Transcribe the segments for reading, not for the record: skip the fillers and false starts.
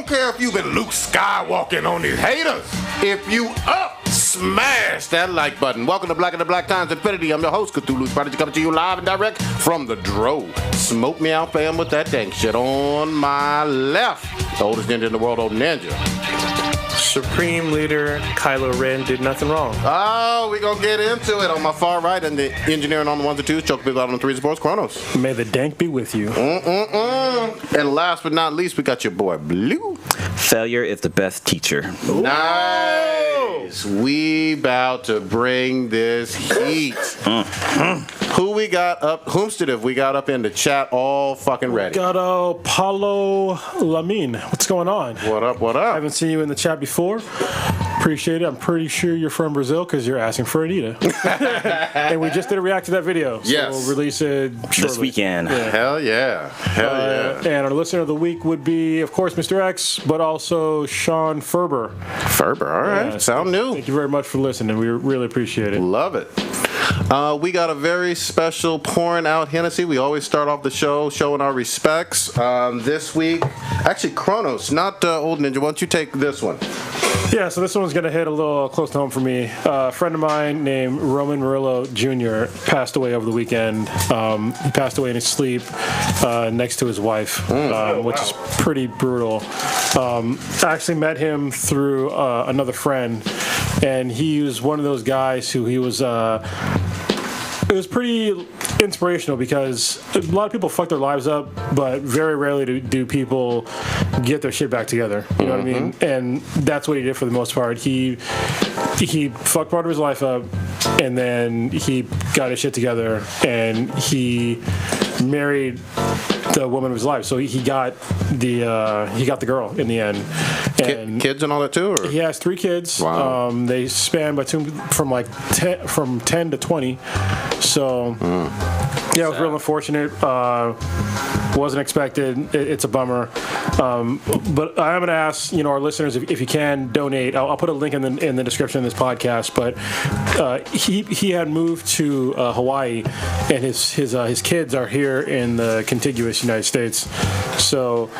don't care if you've been Luke Skywalking on these haters. If you up, smash that like button. Welcome to Black and the Black Times Infinity. I'm your host, Cthulhu's Prodigy, coming to you live and direct from the Dro. Smoke me out, fam, with that dank shit. On my left, the oldest ninja in the world, old ninja. Supreme Leader Kylo Ren did nothing wrong. Oh, we gonna get into it. On my far right, and the engineering on the ones and twos, choke people out on the threes and fours, Chronos. May the dank be with you. And last but not least, we got your boy Blue. Failure is the best teacher. Ooh. Nice. We about to bring this heat. Who we got up? Whomstead we got up in the chat all fucking ready. Got Paulo Lamine. What's going on? What up? What up? I haven't seen you in the chat before. Appreciate it. I'm pretty sure you're from Brazil because you're asking for Anita. And we just did a react to that video. So yes. we'll release it shortly. This weekend. Yeah. Hell yeah. Hell yeah. And our listener of the week would be, of course, Mr. X, but also Sean Ferber. Ferber, all right. Yeah, Sound new. Thank you very much for listening. We really appreciate it. Love it. We got a very special pouring out Hennessy. We always start off the show showing our respects. This week, actually, Chronos, not Old Ninja. Why don't you take this one? Yeah, so this one's going to hit a little close to home for me. A friend of mine named Roman Murillo Jr. passed away over the weekend. He passed away in his sleep next to his wife, which is pretty brutal. I actually met him through another friend, and he was one of those guys who he was... it was pretty inspirational because a lot of people fuck their lives up, but very rarely do people get their shit back together. You know what I mean? And that's what he did for the most part. He fucked part of his life up, and then he got his shit together, and he married the woman of his life. So he got the girl in the end. And kids and all that too? Or? He has 3 kids. Wow. They span from 10 to 20. So yeah, it was real unfortunate. Wasn't expected. It's a bummer. But I'm going to ask our listeners if you can donate. I'll put a link in the description of this podcast. But he had moved to Hawaii, and his kids are here in the contiguous United States. So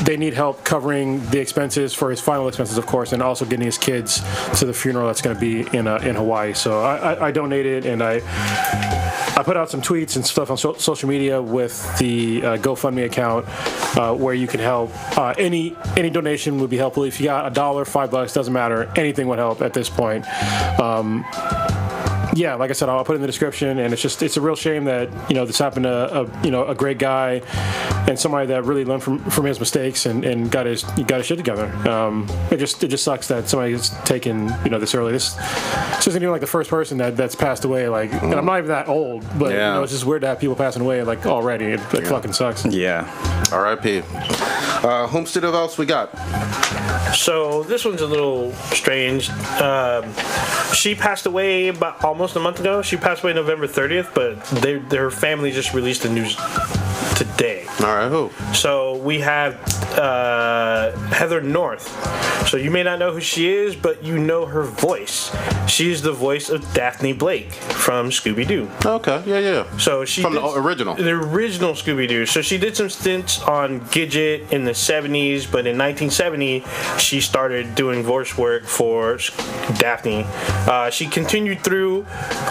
they need help covering the expenses for his final expenses, of course, and also getting his kids to the funeral that's going to be in Hawaii. So I donated, and I put out some tweets and stuff on social media with the GoFundMe account where you can help. Any donation would be helpful. If you got $1, $5, doesn't matter. Anything would help at this point. Yeah, like I said, I'll put it in the description, and it's a real shame that this happened to a great guy and somebody that really learned from his mistakes and got his shit together. It just sucks that somebody gets taken this early. This isn't even like the first person that's passed away. Like, and I'm not even that old, but it's just weird to have people passing away like already. It fucking sucks. Yeah. R.I.P. Homestead of else we got. So this one's a little strange. She passed away about almost a month ago. She passed away November 30th, but their family just released the news today. All right, who? So we have Heather North. So you may not know who she is, but you know her voice. She's the voice of Daphne Blake from Scooby-Doo. Okay, yeah. So she from the original Scooby-Doo. So she did some stints on Gidget in the 70s, but in 1970 she started doing voice work for Daphne. She continued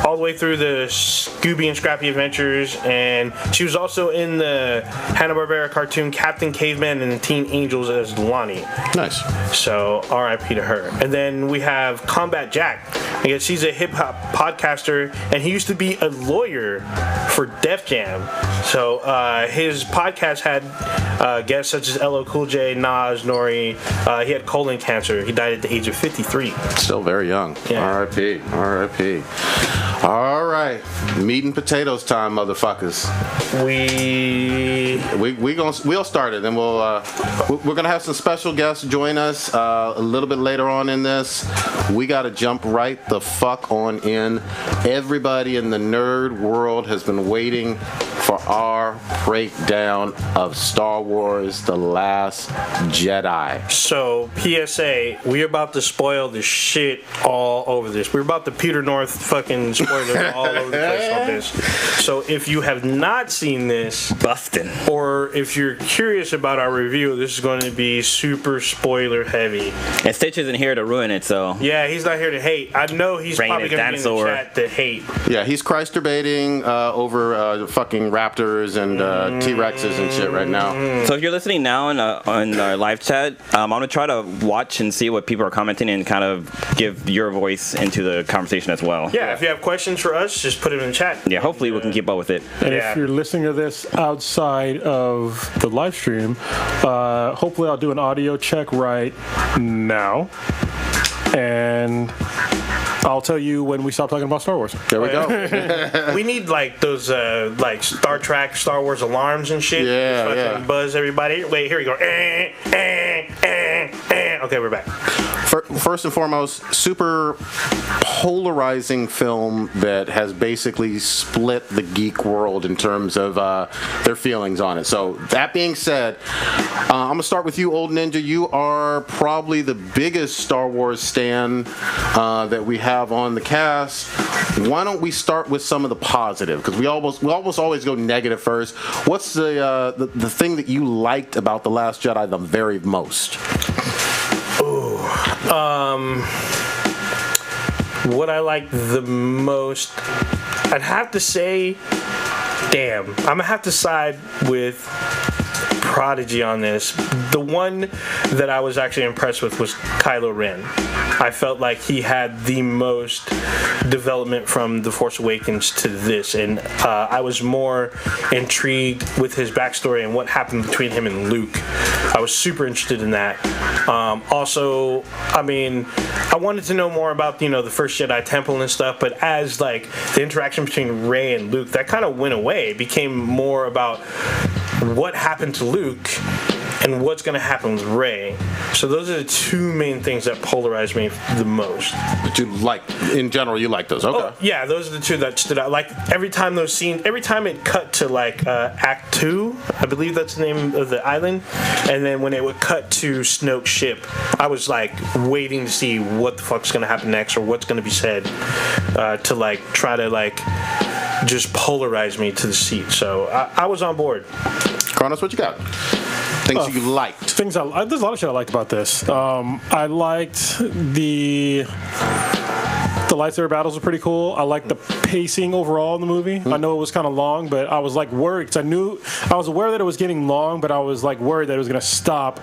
all the way through the Scooby and Scrappy Adventures, and she was also in the Hanna-Barbera cartoon Captain Caveman and the Teen Angels as Lonnie. Nice. So R.I.P. to her. And then we have Combat Jack. I guess he's a hip-hop podcaster, and he used to be a lawyer for Def Jam. So his podcast had guests such as LL Cool J, Nas, Nori. He had colon cancer. He died at the age of 53. Still very young. Yeah. R.I.P. All right, meat and potatoes time, motherfuckers. We'll start it, and we're gonna have some special guests join us a little bit later on in this. We gotta jump right the fuck on in. Everybody in the nerd world has been waiting for our breakdown of Star Wars The Last Jedi. So, PSA, we're about to spoil the shit all over this. We're about to Peter North fucking spoilers all over the place on this. So, if you have not seen this, Bustin'. or if you're curious about our review, this is going to be super spoiler heavy. And Stitch isn't here to ruin it, so. Yeah, he's not here to hate. I know he's Bringing probably his going to be in the dinosaur. chat to hate. Yeah, he's Christ debating over fucking raptors and T-Rexes and shit right now. So if you're listening now on our live chat, I'm going to try to watch and see what people are commenting and kind of give your voice into the conversation as well. Yeah, if you have questions for us, just put them in the chat. Yeah, hopefully we can keep up with it. And Yeah. if you're listening to this outside of the live stream, hopefully I'll do an audio check right now. And I'll tell you when we stop talking about Star Wars. There we go. We need like those like Star Trek, Star Wars alarms and shit. Yeah, Fucking yeah. Buzz everybody. Wait, here we go. Okay, we're back. First and foremost, super polarizing film that has basically split the geek world in terms of their feelings on it. So that being said, I'm going to start with you, Old Ninja. You are probably the biggest Star Wars stan that we have on the cast. Why don't we start with some of the positive? Because we almost always go negative first. What's the thing that you liked about The Last Jedi the very most? What I like the most, I'd have to say, damn, I'm gonna have to side with Prodigy on this. The one that I was actually impressed with was Kylo Ren. I felt like he had the most development from The Force Awakens to this, and I was more intrigued with his backstory and what happened between him and Luke. I was super interested in that. Also, I mean, I wanted to know more about, you know, the first Jedi Temple and stuff, but as like the interaction between Rey and Luke, that kind of went away. It became more about what happened to Luke and what's going to happen with Rey. So those are the two main things that polarized me the most. That you like, in general, you like those. Okay. Oh, yeah, those are the two that stood out. Like every time those scenes, every time it cut to like Act 2, I believe that's the name of the island, and then when it would cut to Snoke's ship, I was like waiting to see what the fuck's going to happen next or what's going to be said to like try to like just polarize me to the seat. So I was on board. Kronos, what you got? Things you liked. There's a lot of shit I liked about this. I liked the lightsaber battles were pretty cool. I liked the pacing overall in the movie. I know it was kind of long, but I was like worried because I was aware that it was getting long, but I was like worried that it was gonna stop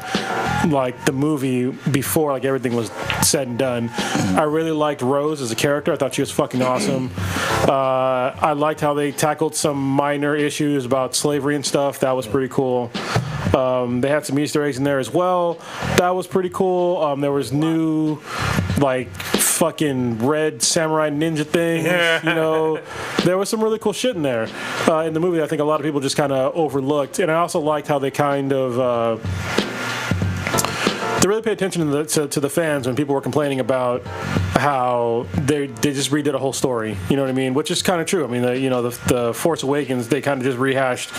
like the movie before like everything was said and done. I really liked Rose as a character. I thought she was fucking awesome. I liked how they tackled some minor issues about slavery and stuff. That was pretty cool. They had some Easter eggs in there as well. That was pretty cool. There was new, like, fucking red samurai ninja things. You know, there was some really cool shit in there in the movie that I think a lot of people just kind of overlooked. And I also liked how they kind of they really pay attention to the fans when people were complaining about how they just redid a whole story. You know what I mean? Which is kind of true. I mean, the Force Awakens, they kind of just rehashed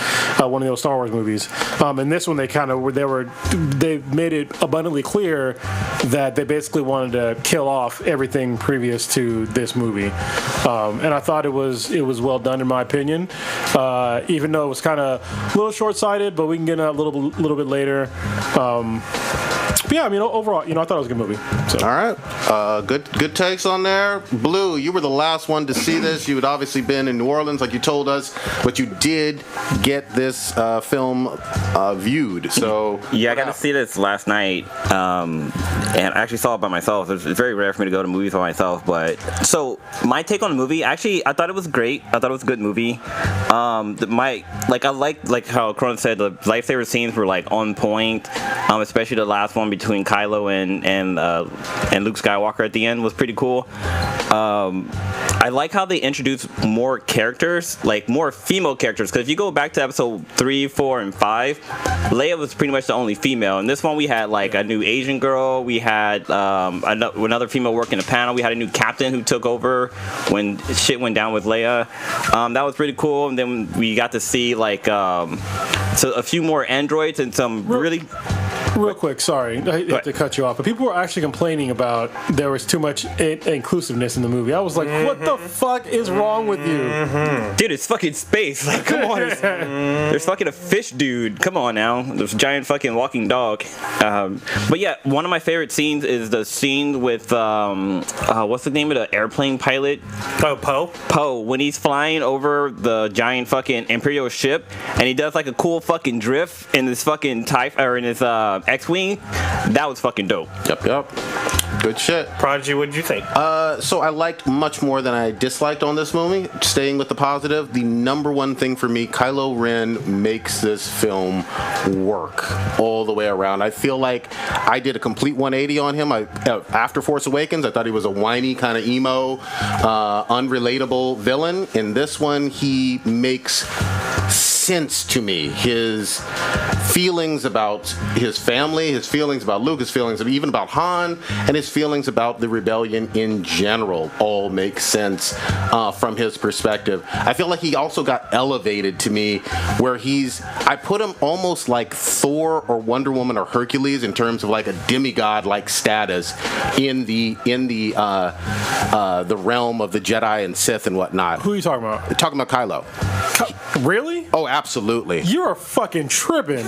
one of those Star Wars movies. And this one, they made it abundantly clear that they basically wanted to kill off everything previous to this movie. And I thought it was well done in my opinion. Even though it was kind of a little short-sighted, but we can get into that a little bit later. But yeah, I mean, overall, you know, I thought it was a good movie. So. All right. Good takes on there. Blue, you were the last one to see this. You had obviously been in New Orleans, like you told us, but you did get this film viewed. So Yeah, I got to see this last night, and I actually saw it by myself. It's very rare for me to go to movies by myself, but so my take on the movie, actually, I thought it was great. I thought it was a good movie. I liked how Cronin said the lightsaber scenes were like on point, especially the last one between Kylo and Luke Skywalker at the end was pretty cool. I like how they introduce more characters, like more female characters. Because if you go back to episode 3, 4, and 5, Leia was pretty much the only female. In this one, we had like a new Asian girl. We had another female working the panel. We had a new captain who took over when shit went down with Leia. That was pretty cool. And then we got to see like so a few more androids and some really. Real quick, sorry, I hate to cut you off, but people were actually complaining about there was too much inclusiveness in the movie. I was like, what the fuck is wrong with you? Dude, it's fucking space. Like, come on. There's fucking a fish dude. Come on now. There's a giant fucking walking dog. But yeah, one of my favorite scenes is the scene with, what's the name of the airplane pilot? Oh, Poe? Poe, when he's flying over the giant fucking Imperial ship, and he does like a cool fucking drift in this fucking in his X-Wing. That was fucking dope. Yep. Good shit. Prodigy, what did you think? So I liked much more than I disliked on this movie. Staying with the positive, the number one thing for me, Kylo Ren makes this film work all the way around. I feel like I did a complete 180 on him. After Force Awakens, I thought he was a whiny, kind of emo, unrelatable villain. In this one, he makes sense to me. His feelings about his family, his feelings about Luke, his feelings even about Han, and his feelings about the rebellion in general all make sense from his perspective. I feel like he also got elevated to me where I put him almost like Thor or Wonder Woman or Hercules in terms of like a demigod-like status in the realm of the Jedi and Sith and whatnot. Who are you talking about? I'm talking about Kylo. Really? Oh, absolutely. You're fucking tripping.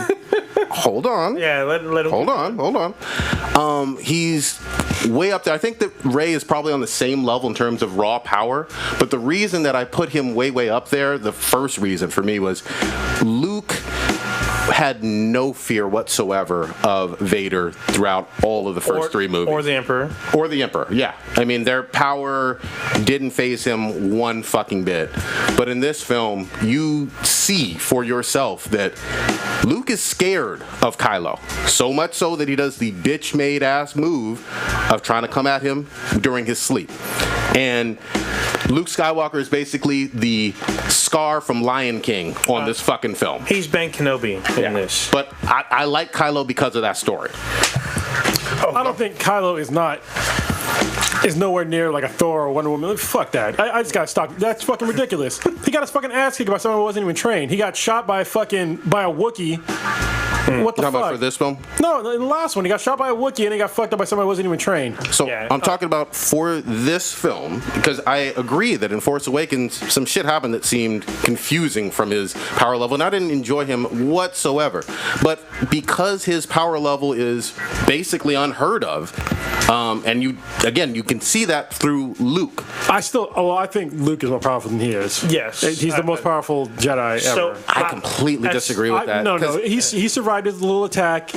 Hold on. Yeah, let him. Hold on. He's way up there. I think that Rey is probably on the same level in terms of raw power. But the reason that I put him way up there, the first reason for me was Luke had no fear whatsoever of Vader throughout all of the first three movies. Or the Emperor. Or the Emperor, yeah. I mean, their power didn't faze him one fucking bit. But in this film, you see for yourself that Luke is scared of Kylo. So much so that he does the bitch-made ass move of trying to come at him during his sleep. And Luke Skywalker is basically the Scar from Lion King on this fucking film. He's Ben Kenobi in this. But I like Kylo because of that story. I don't think Kylo is nowhere near like a Thor or Wonder Woman. Fuck that. I just gotta stop. That's fucking ridiculous. He got his fucking ass kicked by someone who wasn't even trained. He got shot by a Wookiee. What the fuck? About for this film? No, in the last one, he got shot by a Wookiee and he got fucked up by somebody who wasn't even trained. So I'm talking about for this film, because I agree that in Force Awakens, some shit happened that seemed confusing from his power level, and I didn't enjoy him whatsoever. But because his power level is basically unheard of, and you can see that through Luke. I think Luke is more powerful than he is. Yes. He's the most powerful Jedi ever. I completely disagree with that. No. He survived his little attack.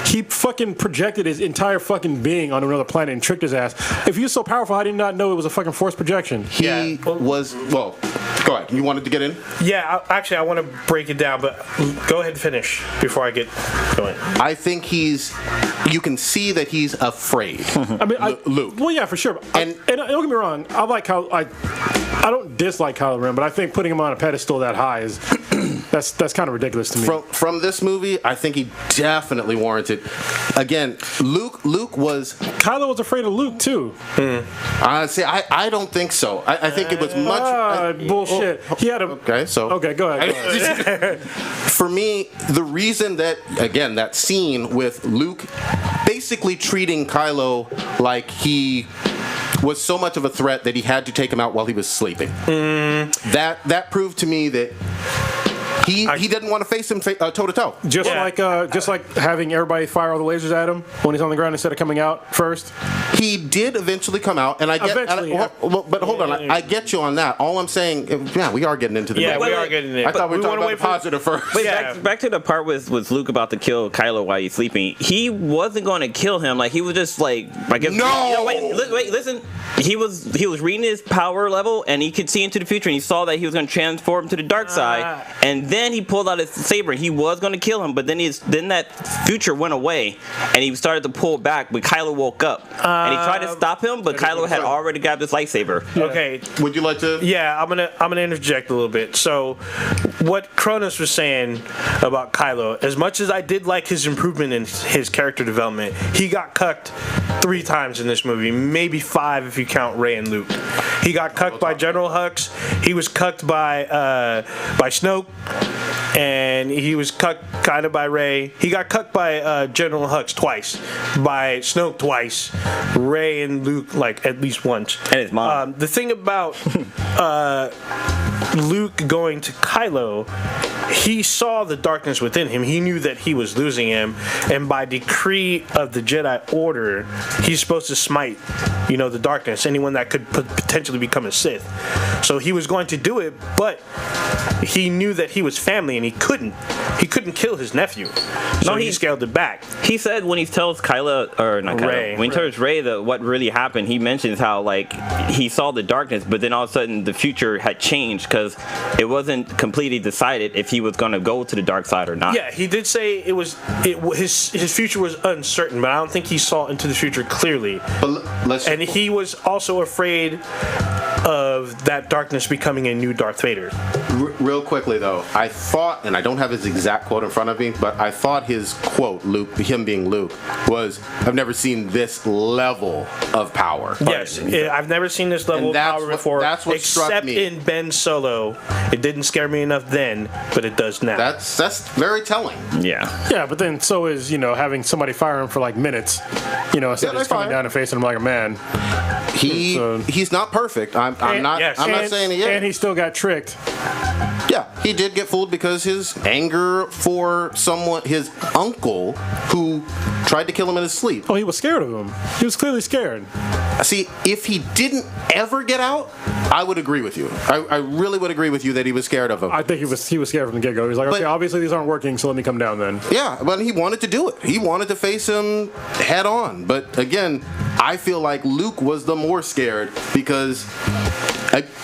He fucking projected his entire fucking being onto another planet and tricked his ass. If he was so powerful, how did he not know it was a fucking force projection? He was, well, go ahead. You wanted to get in? Yeah, I want to break it down, but go ahead and finish before I get going. I think you can see that he's afraid. I mean, Luke. Well, yeah, for sure. And don't get me wrong, I like Kylo. I don't dislike Kylo Ren, but I think putting him on a pedestal that high is that's kind of ridiculous to me. From this movie, I think he definitely warranted. Again, Luke was. Kylo was afraid of Luke too. See, I don't think so. I think it was much bullshit. He had a. Okay, go ahead. For me, the reason that scene with Luke basically treating Kylo like he was so much of a threat that he had to take him out while he was sleeping. That proved to me that he didn't want to face him toe to toe. Just like having everybody fire all the lasers at him when he's on the ground instead of coming out first. He did eventually come out, and I get. But hold on, I get you on that. All I'm saying, we are getting into the. Yeah, we are getting into. I thought we were talking about the positive first. Wait, back to the part with Luke about to kill Kylo while he's sleeping. He wasn't going to kill him. Like he was just like, I guess. No. Wait, listen. He was reading his power level, and he could see into the future, and he saw that he was going to transform to the dark side, and then he pulled out his saber. He was going to kill him, but then that future went away, and he started to pull back. But Kylo woke up, and he tried to stop him, but Kylo had already grabbed his lightsaber. Okay. Would you like to? Yeah, I'm gonna interject a little bit. So, what Cronus was saying about Kylo, as much as I did like his improvement in his character development, he got cucked 3 times in this movie, maybe 5 if you count Rey and Luke. He got cucked by General Hux. He was cucked by Snoke. And he was cucked kind of by Rey. He got cucked by General Hux twice, by Snoke twice, Rey and Luke like at least once. And his mom. The thing about Luke going to Kylo, he saw the darkness within him. He knew that he was losing him, and by decree of the Jedi Order, he's supposed to smite, the darkness, anyone that could potentially become a Sith. So he was going to do it, but he knew that he was family, and he couldn't kill his nephew. So he scaled it back. He said when he tells Kylo, or not Kylo, Rey. when he tells Rey what really happened, he mentions how he saw the darkness, but then all of a sudden the future had changed because it wasn't completely decided if he was going to go to the dark side or not. Yeah, he did say his future was uncertain, but I don't think he saw into the future clearly. And he was also afraid of that darkness becoming a new Darth Vader. Real quickly though, I thought, and I don't have his exact quote in front of me, but I thought his quote, him being Luke, was, "I've never seen this level of power." Yes, I've never seen this level of power before. That's what struck me. Except in Ben Solo, it didn't scare me enough then, but it does now. That's very telling. Yeah. Yeah, but then so is having somebody fire him for like minutes, instead of just coming down and facing him like a man. He's not perfect. I'm not saying he is. And he still got tricked. Yeah, he did get fooled because his anger for his uncle, who tried to kill him in his sleep. Oh, he was scared of him. He was clearly scared. See, if he didn't ever get out, I would agree with you. I really would agree with you that he was scared of him. I think he was scared from the get-go. He was like, okay, obviously these aren't working, so let me come down then. Yeah, but he wanted to do it. He wanted to face him head on. But again, I feel like Luke was the more scared because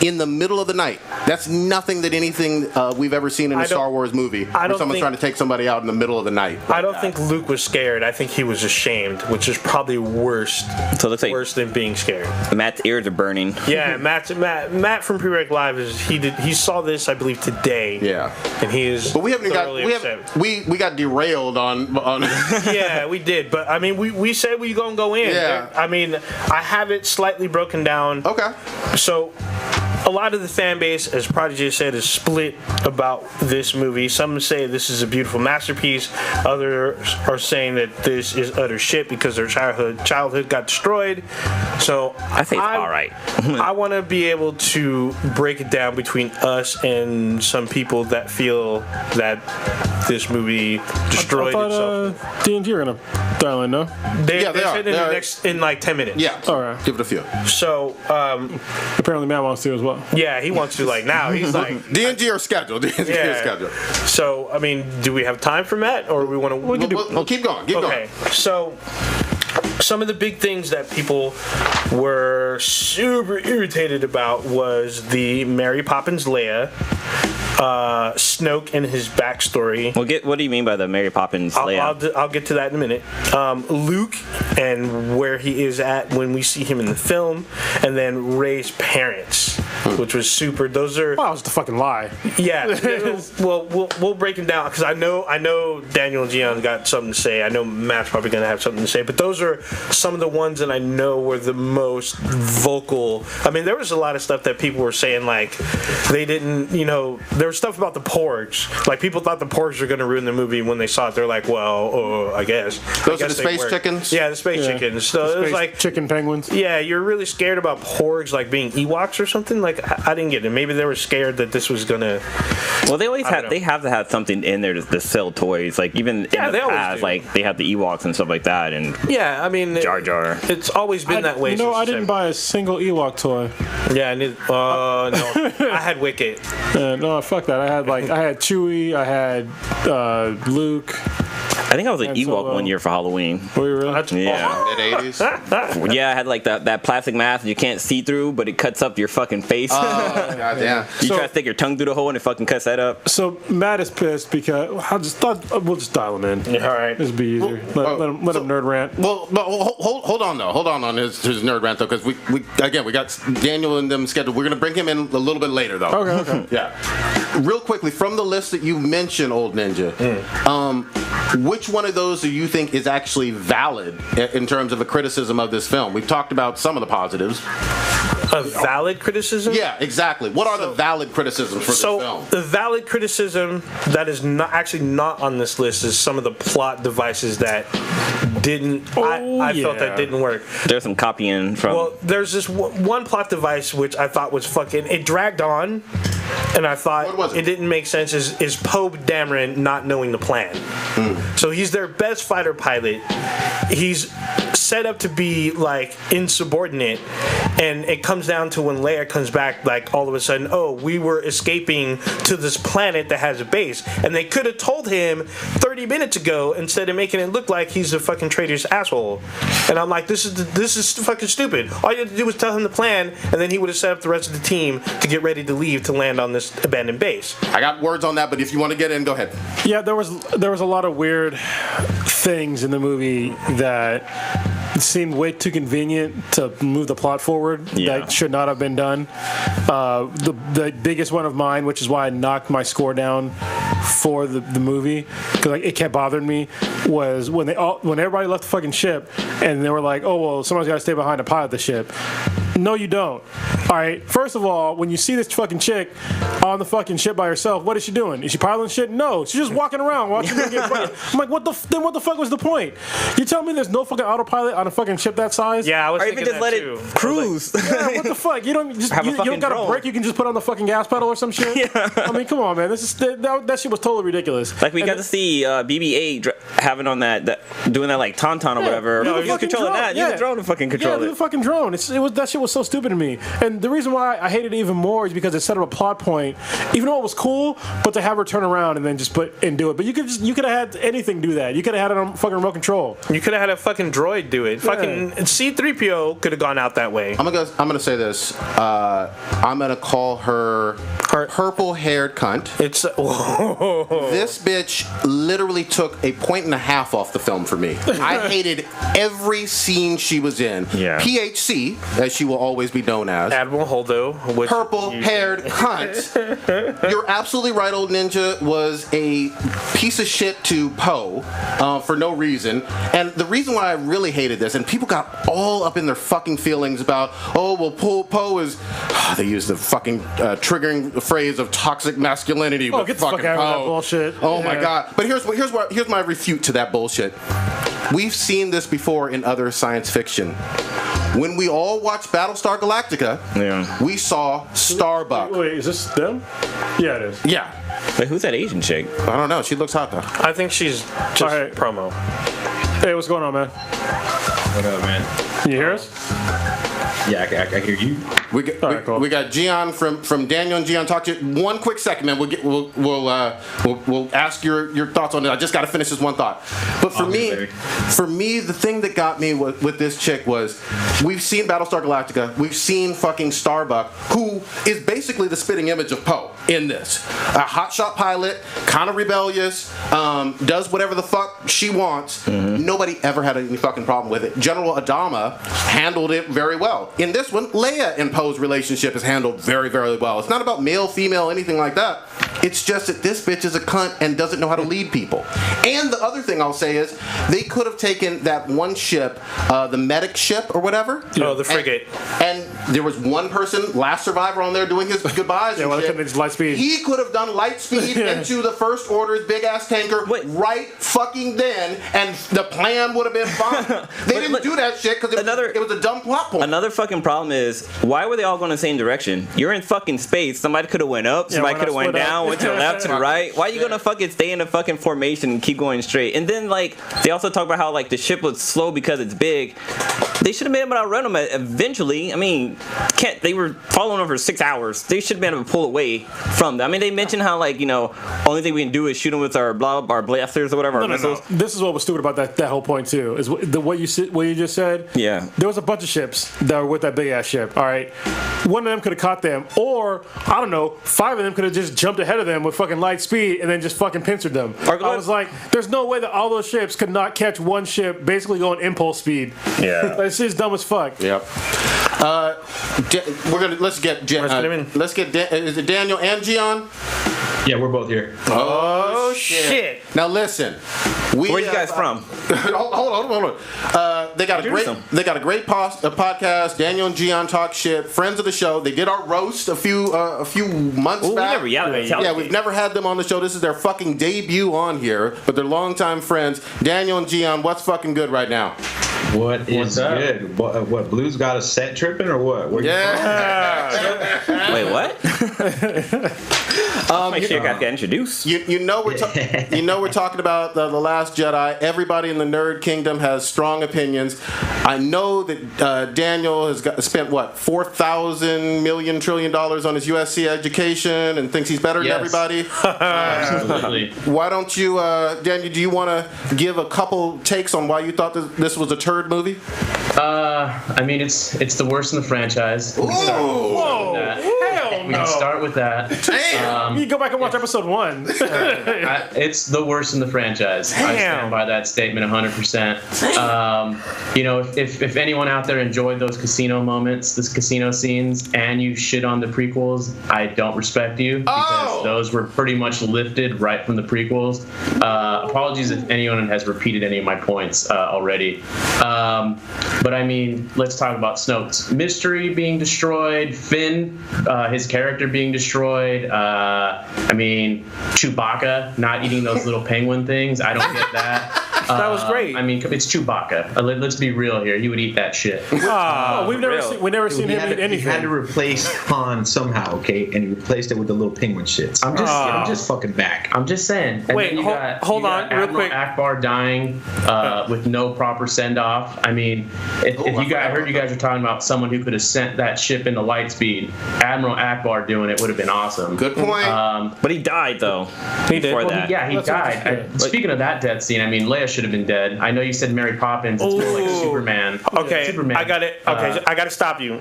in the middle of the night, that's nothing that anything we've ever seen in a Star Wars movie where someone's trying to take somebody out in the middle of the night. I don't think Luke was scared. I think he was ashamed, which is probably worse. So it looks like worse than being scared. Matt's ears are burning. Yeah, Matt from Pre-Rec Live he saw this, I believe, today. Yeah, and he is. But we got derailed on. Yeah, we did. But I mean, we said we gonna go in. Yeah. I mean, I have it slightly broken down. Okay. So, a lot of the fan base, as Prodigy said, is split about this movie. Some say this is a beautiful masterpiece. Others are saying that this is utter shit because their childhood got destroyed. So I think it's all right. I want to be able to break it down between us and some people that feel that this movie destroyed itself. D&G are gonna dial in, no? They are. In like 10 minutes. Yeah. All right. Give it a few. So apparently Matt wants to as well. Yeah, he wants to like now. He's like D&G are scheduled. D&G are scheduled. So I mean, do we have time for Matt, or we want to? We'll keep going. Keep going. So some of the big things that people were super irritated about was the Mary Poppins Leia, Snoke and his backstory. What do you mean by the Mary Poppins Leia? I'll get to that in a minute. Luke and where he is at when we see him in the film, and then Rey's parents, which was super. Those are. Wow, it was the fucking lie. Yeah. Well, we'll break them down because I know Daniel and Gian got something to say. I know Matt's probably gonna have something to say, but those are some of the ones that I know were the most vocal. I mean, there was a lot of stuff that people were saying like they didn't, there was stuff about the porgs. Like people thought the porgs were going to ruin the movie. When they saw it, they're like, well, I guess. Those are the space chickens? Yeah, the space chickens. So it was like chicken penguins. Yeah, you're really scared about porgs like being Ewoks or something. Like I didn't get it. Maybe they were scared that this was gonna. Well, they have to have something in there to sell toys. Like even in the past, like they have the Ewoks and stuff like that. And yeah, I mean Jar Jar. It's always been that way. I didn't buy a single Ewok toy. Yeah, no, I had Wicket. No, fuck that. I had Chewie. I had Luke. I think I was an Han Ewok Solo. one year for Halloween. Were you really? That's Yeah. Mid-80s. Yeah, I had like that plastic mask you can't see through, but it cuts up your fucking face. Oh, goddamn. You So- try to stick your tongue through the hole and it fucking cuts that up. So Matt is pissed because I just thought we'll just dial him in. all right. This would be easier. Let him nerd rant. Well, no, hold on though. Hold on his nerd rant though, because we got Daniel and them scheduled. We're gonna bring him in a little bit later though. Okay. Yeah. Real quickly, from the list that you mentioned, Old Ninja, which one of those do you think is actually valid in terms of a criticism of this film? We've talked about some of the positives. A valid criticism? Yeah, exactly. What are the valid criticisms for this So film? the valid criticism that is not on this list is some of the plot devices that didn't. I felt that didn't work. There's some copying from. Well, there's this one plot device which I thought was fucking. It dragged on, and I What thought was it? it didn't make sense. Is Poe Dameron not knowing the plan? So he's their best fighter pilot. He's set up to be like insubordinate, and it comes down to when Leia comes back, like all of a sudden, oh, we were escaping to this planet that has a base, and they could have told him 30 minutes ago instead of making it look like he's a fucking traitorous asshole. And I'm like, this is fucking stupid. All you had to do was tell him the plan, and then he would have set up the rest of the team to get ready to leave to land on this abandoned base. I got words on that, but if you want to get in, go ahead. Yeah, there was a lot of weird things in the movie that seemed way too convenient to move the plot forward. Yeah. That should not have been done. The biggest one of mine, which is why I knocked my score down for the movie, because it kept bothering me, was when everybody left the fucking ship and they were like, oh well, somebody's got to stay behind to pilot the ship. No, you don't. All right. First of all, when you see this fucking chick on the fucking ship by herself, what is she doing? Is she piloting shit? No, she's just walking around watching them get fucking. I'm like, what the fuck was the point? You tell me there's no fucking autopilot on a fucking ship that size? Yeah, I was or thinking even just that let too. it cruise. Yeah, what the fuck? You don't just Have a you fucking don't got a drone. brake. You can just put on the fucking gas pedal or some shit. Yeah. I mean, come on, man. That shit was totally ridiculous. Like we And got to see BB-8 having on that doing that like tauntaun or whatever. no, He was fucking controlling drone, that. yeah. Use the drone to fucking Yeah, control the it. fucking drone. It was that shit was so stupid to me. And the reason why I hated it even more is because it set up a plot point, even though it was cool, but to have her turn around and then just do it. But you could have had anything do that. You could have had it on fucking remote control. You could have had a fucking droid do it. Fucking C-3PO could have gone out that way. I'm gonna say this. I'm gonna call her purple-haired cunt. It's This bitch literally took 1.5 points off the film for me. I hated every scene she was in. Yeah. PHC, as she will always be known as. Admiral Holdo, which Purple-haired cunt. You're absolutely right, Old Ninja was a piece of shit to Poe for no reason. And the reason why I really hated this, and people got all up in their fucking feelings about, oh, well, Poe is... they used the fucking triggering phrase of toxic masculinity with Get the fucking fuck out of that Poe. bullshit. Oh, my Yeah. God. But here's my refute to that bullshit. We've seen this before in other science fiction. When we all watched Battlestar Galactica, we saw Starbuck. Wait, is this them? Yeah, it is. Yeah. Wait, who's that Asian chick? I don't know. She looks hot, though. I think she's just All right. promo. Hey, what's going on, man? What up, man? Can you hear us? Yeah, I hear you. We got, All right, cool. we got Gian from Daniel and Gian. Talk to you one quick second, man. We'll ask your thoughts on it. I just got to finish this one thought. But for me, the thing that got me with this chick was we've seen Battlestar Galactica. We've seen fucking Starbuck, who is basically the spitting image of Poe in this. A hotshot pilot, kind of rebellious, does whatever the fuck she wants. Nobody ever had any fucking problem with it. General Adama handled it very well. In this one, Leia and Poe's relationship is handled very, very well. It's not about male, female, anything like that. It's just that this bitch is a cunt and doesn't know how to lead people. And the other thing I'll say is they could have taken that one ship, the medic ship or whatever. Oh, the frigate. And there was one person, last survivor on there doing his goodbyes. Yeah, and well, they shit. could've just light speed. He could have done light speed into the First Order's big ass tanker right fucking then, and the plan would have been fine. They didn't do that shit because it was a dumb plot point. Another fucking problem is why were they all going the same direction? You're in fucking space. Somebody could have went up. Somebody why could have not went split up? down. going to the left, to the right. Why are you gonna fucking stay in a fucking formation and keep going straight? And then like they also talk about how like the ship was slow because it's big. They should have been able to outrun them eventually. I mean, they were following them for 6 hours. They should have been able to pull away from them. I mean, they mentioned how like only thing we can do is shoot them with our blasters or whatever, our missiles. No. This is what was stupid about that whole point too. Is what you just said. Yeah. There was a bunch of ships that were with that big ass ship. All right. One of them could have caught them, or I don't know, 5 of them could have just jumped ahead of them with fucking light speed and then just fucking pincered them. I was like, there's no way that all those ships could not catch one ship basically going impulse speed. Yeah. That shit's dumb as fuck. Yep. Let's get is it Daniel and Gian? Yeah, we're both here. Oh shit! Now listen, where are you guys from? hold on. They got a great podcast. Daniel and Gian talk shit. Friends of the show. They did our roast a few months back. We've never had them on the show. This is their fucking debut on here, but they're longtime friends. Daniel and Gian, what's fucking good right now? What's good? What Blue's got a set tripping or what? Wait, what? Make sure you guys get introduced. We're talking about the Last Jedi. Everybody in the nerd kingdom has strong opinions. I know that Daniel has spent $4,000 million trillion on his USC education and thinks he's better than everybody. Absolutely. Why don't you, Daniel? Do you want to give a couple takes on why you thought this was a turd movie? I mean, it's the worst in the franchise. We can start with that. Damn. You go back and watch episode 1. It's the worst in the franchise. Damn. I stand by that statement 100%. If anyone out there enjoyed those casino moments, those casino scenes, and you shit on the prequels, I don't respect you because those were pretty much lifted right from the prequels. Apologies if anyone has repeated any of my points already. But I mean, let's talk about Snoke's mystery being destroyed, Finn, his character being destroyed. I mean, Chewbacca not eating those little penguin things. I don't get that. That was great. I mean, it's Chewbacca. Let's be real here. He would eat that shit. We've never seen him eat anything. He had to replace Han somehow, okay? And he replaced it with the little penguin shits. I'm just fucking back. I'm just saying. And wait, hold on, real Admiral quick. Akbar dying with no proper send off. I mean, I heard you guys were talking about someone who could have sent that ship into light speed. Admiral Akbar doing it would have been awesome. Good point. But he died though. He did. Before that. He died. Speaking of that death scene, I mean, Leia should have been dead. I know you said Mary Poppins. It's more like Superman. Okay, Superman. I got it. Okay, I got to stop you.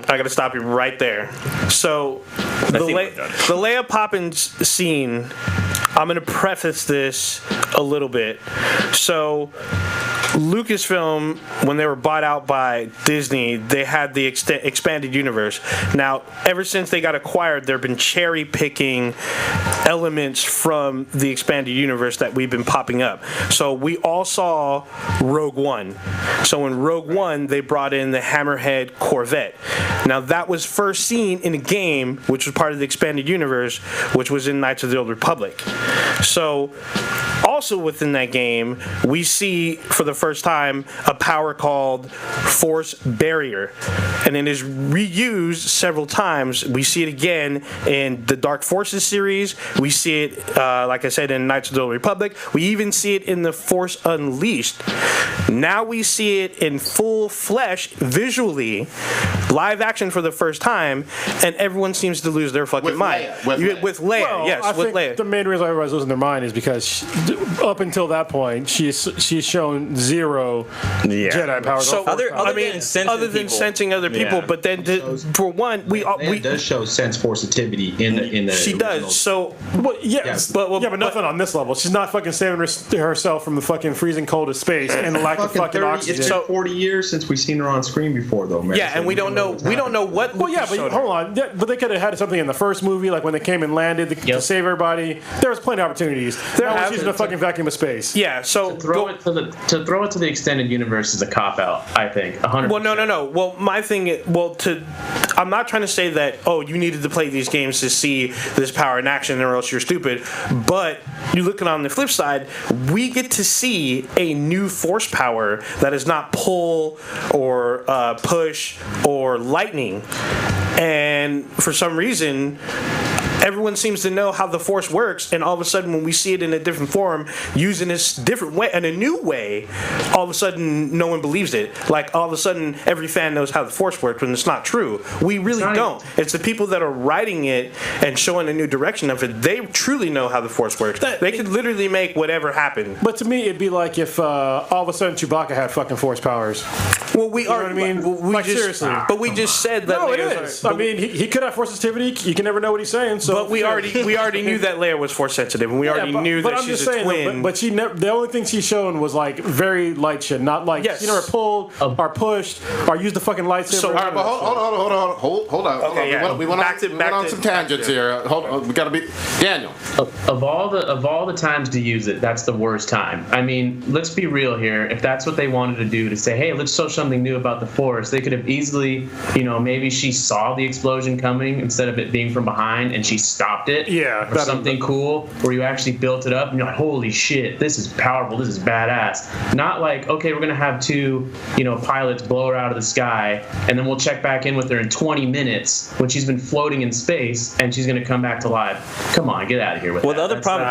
right there. So the Leia Poppins scene, I'm going to preface this a little bit. So Lucasfilm, when they were bought out by Disney, they had the expanded universe. Now, ever since they got acquired, they've been cherry picking elements from the expanded universe that we've been popping up. So we all saw Rogue One. So in Rogue One, they brought in the Hammerhead Corvette. Now that was first seen in a game, which was part of the expanded universe, which was in Knights of the Old Republic. So also within that game, we see for the first time a power called Force Barrier, and it is reused several times. We see it again in the Dark Forces series. We see it, like I said, in Knights of the Old Republic. We even see it in the Force Unleashed. Now we see it in full flesh, visually, live action for the first time, and everyone seems to lose their fucking mind. With Leia, well, yes, I with think Leia. The main reason everybody's losing their mind is because up until that point, she's shown zero Jedi power. So other than sensing other people, but then for one, we does show sense forcitivity in the she originals. does. So but nothing on this level. She's not fucking saving herself from the fucking freezing cold of space and the lack of fucking oxygen. It's been 40 years since we've seen her on screen before, though, man. Yeah, and we don't know what. Well, yeah, but hold on. Yeah, but they could have had something in the first movie, like when they came and landed to save everybody. There was plenty of opportunities. Now she's in a fucking vacuum of space. Yeah, so to throw it to the extended universe is a cop out. I think 100%. Well, no. Well, my thing. I'm not trying to say that. Oh, you needed to play these games to see this power in action, or else you're stupid. But you look at it on the flip side, we get to see a new force power that is not pull or push or lightning, and for some reason, everyone seems to know how the Force works, and all of a sudden when we see it in a different form, using this different way, in a new way, all of a sudden no one believes it. Like all of a sudden every fan knows how the Force works when it's not true. We really don't. It's the people that are writing it and showing a new direction of it. They truly know how the Force works. They could literally make whatever happen. But to me, it'd be like if all of a sudden Chewbacca had fucking Force powers. Well, we are. You know what I mean? We like, just, seriously. But we just said that. No, it Leia's is. I mean, he could have Force sensitivity. You can never know what he's saying. So, but we already knew that Leia was Force sensitive, and we already knew that I'm she's just a saying, twin. But she never. The only thing she's shown was like very light shit, not like she never pulled or pushed or used the fucking lightsaber. So, all right, but hold on. Okay, yeah. We went on some tangents here. Hold on, we gotta be Daniel. Of all the times to use it, that's the worst time. I mean, let's be real here. If that's what they wanted to do, to say, hey, let's show something new about the Force, they could have easily, maybe she saw the explosion coming instead of it being from behind, and she stopped it. Yeah, or something cool where you actually built it up, and you're like, holy shit, this is powerful, this is badass. Not like, okay, we're gonna have two, pilots blow her out of the sky, and then we'll check back in with her in 20 minutes when she's been floating in space, and she's gonna come back to life. Come on, get out of here with that. The other problem,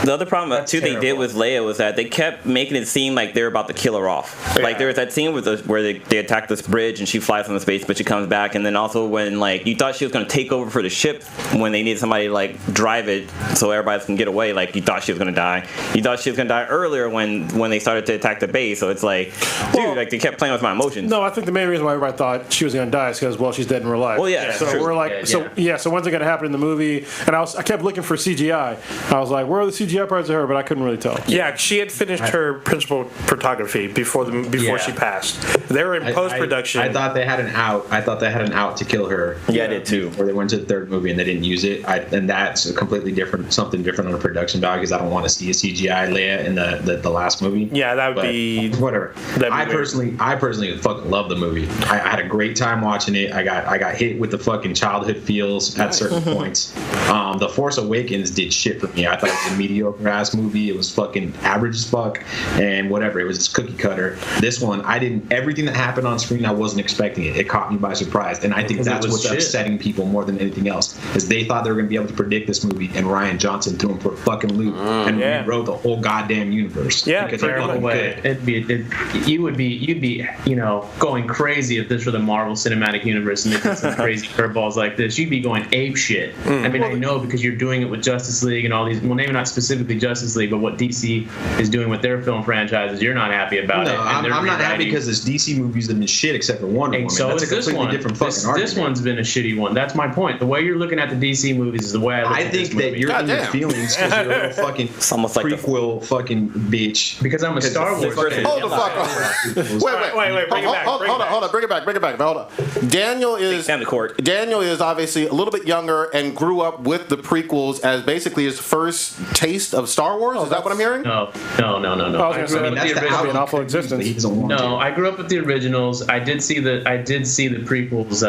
the other problem too they did with Leia was that they kept making it seem like they were about to kill her off. Yeah. Like there was that scene where they attack this bridge and she flies from space, but she comes back, and then also when like you thought she was gonna take over for the ship when they needed somebody to like drive it so everybody can get away. Like you thought she was gonna die. You thought she was gonna die earlier when they started to attack the base. So it's like, dude, like they kept playing with my emotions. No, I think the main reason why everybody thought she was gonna die is because she's dead in real life. Well, yeah. So we're like, so when's it gonna happen in the movie? And I kept looking for CGI. I was like, where are the CGI parts of her? But I couldn't really tell. Yeah, she had finished her principal photography before she passed. They were in post production. I thought they had an out to kill her. Yeah, I did too. Or they went to the third movie and they didn't use it. And that's a completely different, something different on the production value, because I don't want to see a CGI Leia in the last movie. Yeah, that would be whatever. I personally fucking love the movie. I had a great time watching it. I got hit with the fucking childhood feels at certain points. The Force Awakens did shit for me. I thought it was a mediocre ass movie. It was fucking average as fuck and whatever. It was just cookie cutter. This one, everything that happened on screen, I wasn't expecting it. It caught me by surprise, and I think that's what's upsetting people more than anything else, is they thought they were going to be able to predict this movie, and Rian Johnson threw him for a fucking loop and rewrote the whole goddamn universe. Yeah, because you'd be going crazy if this were the Marvel Cinematic Universe and they did some crazy curveballs like this. You'd be going ape shit. I mean, I know because you're doing it with Justice League and all these. Well, maybe not specifically Justice League, but what DC is doing with their film franchises, you're not happy about it. No, I'm not happy because this DC movies have been shit except for Wonder Woman. So that's a completely different fucking argument. This one's been a shitty one. That's my point. The way you're looking at the DC movies is the way I look at this movie. I think that you're in your feelings because you're a little fucking prequel fucking bitch. Because I'm a Star Wars fan. Hold the fuck on. Wait. Bring it back. Hold on. Bring it back. Hold on. Daniel is obviously a little bit younger and grew up with the prequels as basically his first taste of Star Wars. Is that what I'm hearing? No. I was going to say, that'd be an awful existence. No, I grew up with the originals. I did see the prequels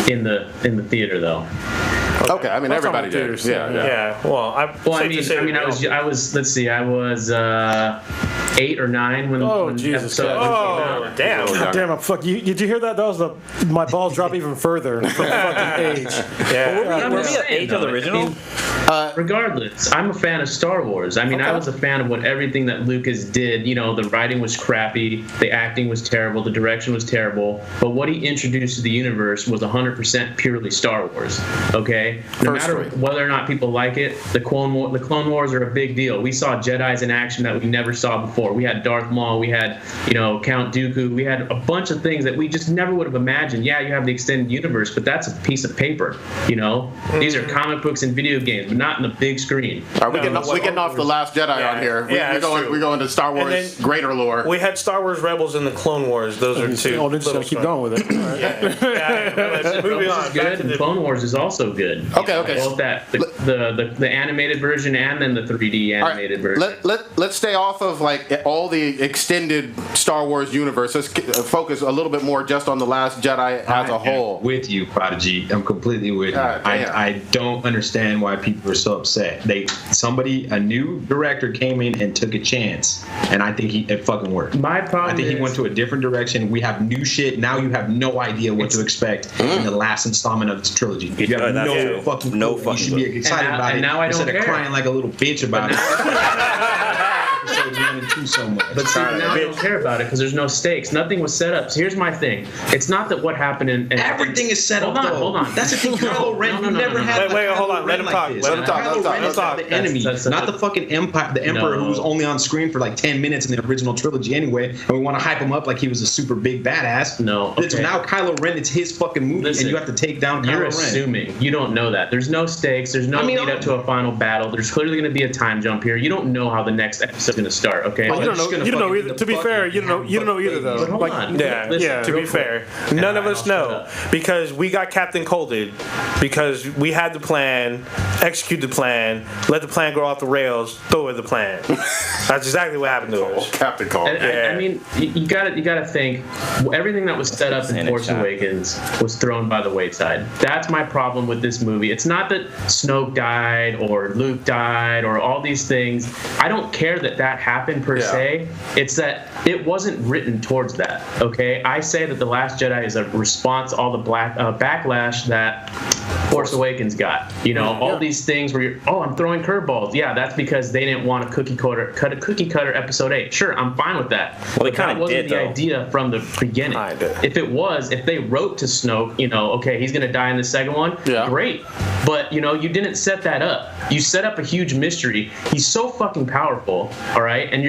in the theater though. Okay, I mean everybody did. Yeah. Well, I was. Let's see. I was 8 or 9 when. Oh Jesus! Oh damn! Damn! Fuck you! Did you hear that? That was my balls drop even further from fucking age. Yeah. Were we at age of the original? Regardless, I'm a fan of Star Wars. I mean, I was a fan of everything that Lucas did. The writing was crappy, the acting was terrible, the direction was terrible. But what he introduced to the universe was 100% purely Star Wars. Okay, no matter whether or not people like it, the Clone Wars are a big deal. We saw Jedis in action that we never saw before. We had Darth Maul, we had Count Dooku, we had a bunch of things that we just never would have imagined. Yeah, you have the extended universe, but that's a piece of paper. These are comic books and video games, but not in the big screen. All right, we're getting off the Last Jedi on here. We're going to Star Wars greater lore. We had Star Wars Rebels and the Clone Wars. Those are two. Oh, just gonna keep going with it. Moving on. Good. And Clone Wars is also good. Okay. Both the animated version and then the 3D animated version. Let's stay off of like all the extended Star Wars universe. Let's focus a little bit more just on the Last Jedi as a whole. With you, Prodigy. I'm completely with you. I don't understand why people people are so upset. A new director came in and took a chance, and I think it fucking worked. My problem I think he went to a different direction. We have new shit. Now you have no idea what to expect in the last installment of this trilogy. You have no fucking clue. You should be excited about it now I don't instead of crying like a little bitch about it. Episodes 1 and 2 so much. But see, now I don't care about it because there's no stakes. Nothing was set up. So here's my thing. It's not that what happened in everything is set up. Hold on. That's the thing. Kylo Ren never had. Wait, hold on. Let him talk. Let him talk. Kylo Ren is the enemy, not the fucking empire. The Emperor who was only on screen for like 10 minutes in the original trilogy anyway, and we want to hype him up like he was a super big badass. No. Okay. Now Kylo Ren, it's his fucking movie, and you have to take down Kylo Ren. You're assuming. You don't know that. There's no stakes. There's no lead up to a final battle. There's clearly going to be a time jump here. You don't know how the next episode's going to start. Okay. Well, you don't know either. To be fair, you don't know either though. Hold on. Yeah. To be fair, none of us know because we got Captain Colded because we had the plan, execute the plan, let the plan go off the rails, throw away the plan. That's exactly what happened to us. Captain Colded. I mean, you gotta think everything that was set up in Force Awakens was thrown by the wayside. That's my problem with this movie. It's not that Snoke died or Luke died or all these things. I don't care that happened per se. It's that it wasn't written towards that. Okay, I say that The Last Jedi is a response to all the backlash that Force Awakens got. You know, all these things where I'm throwing curveballs. Yeah, that's because they didn't want a cookie cutter episode 8. Sure, I'm fine with that. Well, but that wasn't the idea from the beginning. If they wrote to Snoke, okay, he's gonna die in the second one, great. But you didn't set that up. You set up a huge mystery. He's so fucking powerful, all right? And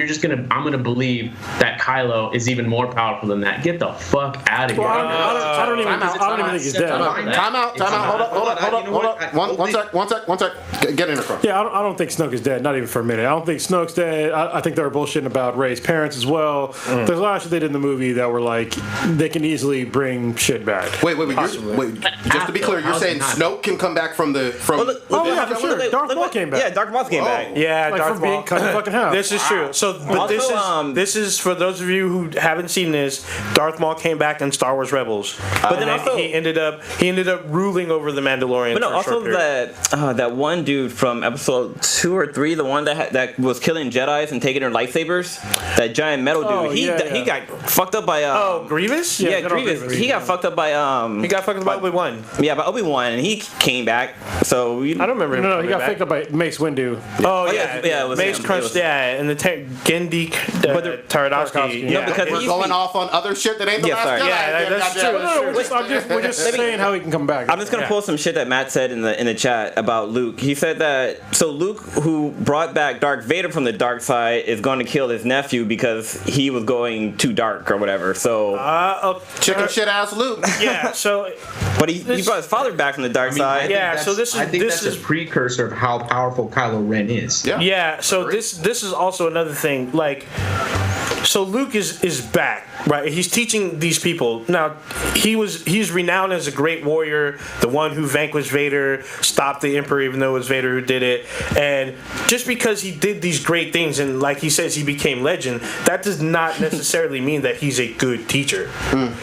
I'm gonna believe that Kylo is even more powerful than that. Get the fuck out of here. I don't even think he's dead. Time out. Hold up. One sec. Get in across. Yeah, I don't think Snoke is dead. Not even for a minute. I don't think Snoke's dead. I think they were bullshitting about Rey's parents as well. There's a lot of shit they did in the movie that were like they can easily bring shit back. Wait. Just to be clear, you're saying Snoke can come back from. Yeah, for sure. Darth Maul came back. Yeah, Darth Maul came back. Yeah, like Darth from being Maul. cut in fucking half. This is true. So, but Also, this is for those of you who haven't seen this. Darth Maul came back in Star Wars Rebels, but then and also he ended up ruling over the Mandalorian. But no, for a also short period. that one dude from episode 2 or 3, the one that was killing Jedis and taking their lightsabers, that giant metal dude. He got fucked up by Grievous. Yeah, Grievous. He got fucked up by He got fucked up by Obi-Wan. Yeah, by Obi-Wan, and he came back. So I don't remember. No, he got fucked up by Mace Windu. Oh yeah, it was Mace him. Crunch. And the Gendy Taradowski. No, because We're going off on other shit that ain't the last sorry. Jedi. Yeah, that's true. We're just saying how he can come back. I'm just gonna pull some shit that Matt said in the chat about Luke. He said that Luke, who brought back Darth Vader from the dark side, is going to kill his nephew because he was going too dark or whatever. So chicken shit ass Luke. Yeah. So, but he brought his father back from the dark side. Yeah. So I think that's a precursor of how powerful Kylo Ren is. Yeah. So this is also another thing. Like, so Luke is back, right? He's teaching these people. Now, he's renowned as a great warrior, the one who vanquished Vader, stopped the Emperor, even though it was Vader who did it. And just because he did these great things, and like he says, he became legend, that does not necessarily mean that he's a good teacher.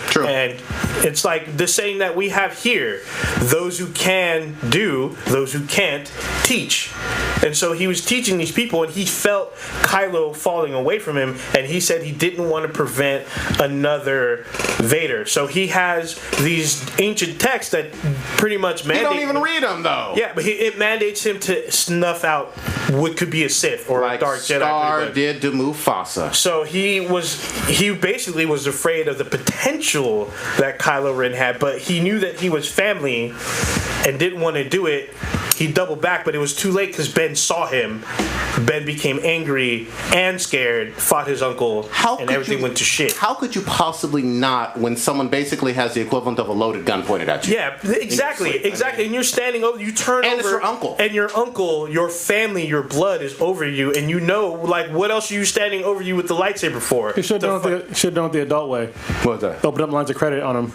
True. And it's like the saying that we have here: those who can do, those who can't teach. And so he was teaching these people, and he felt Kylo falling away from him, and he said he didn't want to prevent another Vader. So he has these ancient texts that pretty much mandate. He don't even read them though. Yeah, but it mandates him to snuff out what could be a Sith or like a Dark Jedi. Star did to Mufasa. So he basically was afraid of the potential that Kylo Ren had, but he knew that he was family and didn't want to do it. He doubled back, but it was too late because Ben saw him. Ben became angry and scared, fought his uncle, and everything went to shit. How could you possibly not when someone basically has the equivalent of a loaded gun pointed at you? Yeah, exactly. And you're standing over, you turn and over. it's your uncle. And your uncle, your family, your blood is over you, and like, what else are you standing over you with the lightsaber for? You should have done it the adult way. What's that? Open up lines of credit on him.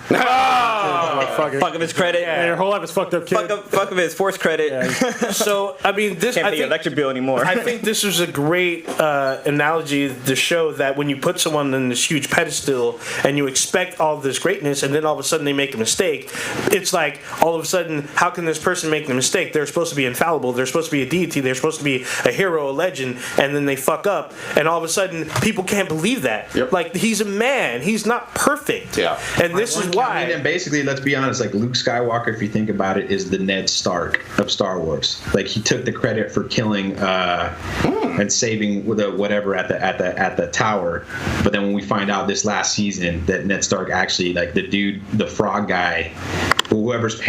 Fuck up his credit. Yeah, your whole life is fucked up, kid. Fuck up his force credit. Yeah. So I mean, this Can't I pay think your electric bill anymore. I think this was a great analogy to show that when you put someone in this huge pedestal and you expect all of this greatness, and then all of a sudden they make a mistake, it's like all of a sudden, how can this person make the mistake? They're supposed to be infallible. They're supposed to be a deity. They're supposed to be a hero, a legend, and then they fuck up, and all of a sudden people can't believe that. Yep. Like, he's a man. He's not perfect. Yeah. And this is why. And basically, let's be honest, like Luke Skywalker, if you think about it, is the Ned Stark of Star Wars. Like, he took the credit for killing and saving whatever at the tower. But then when we find out this last season that Ned Stark actually, like, the dude, the frog guy, whoever's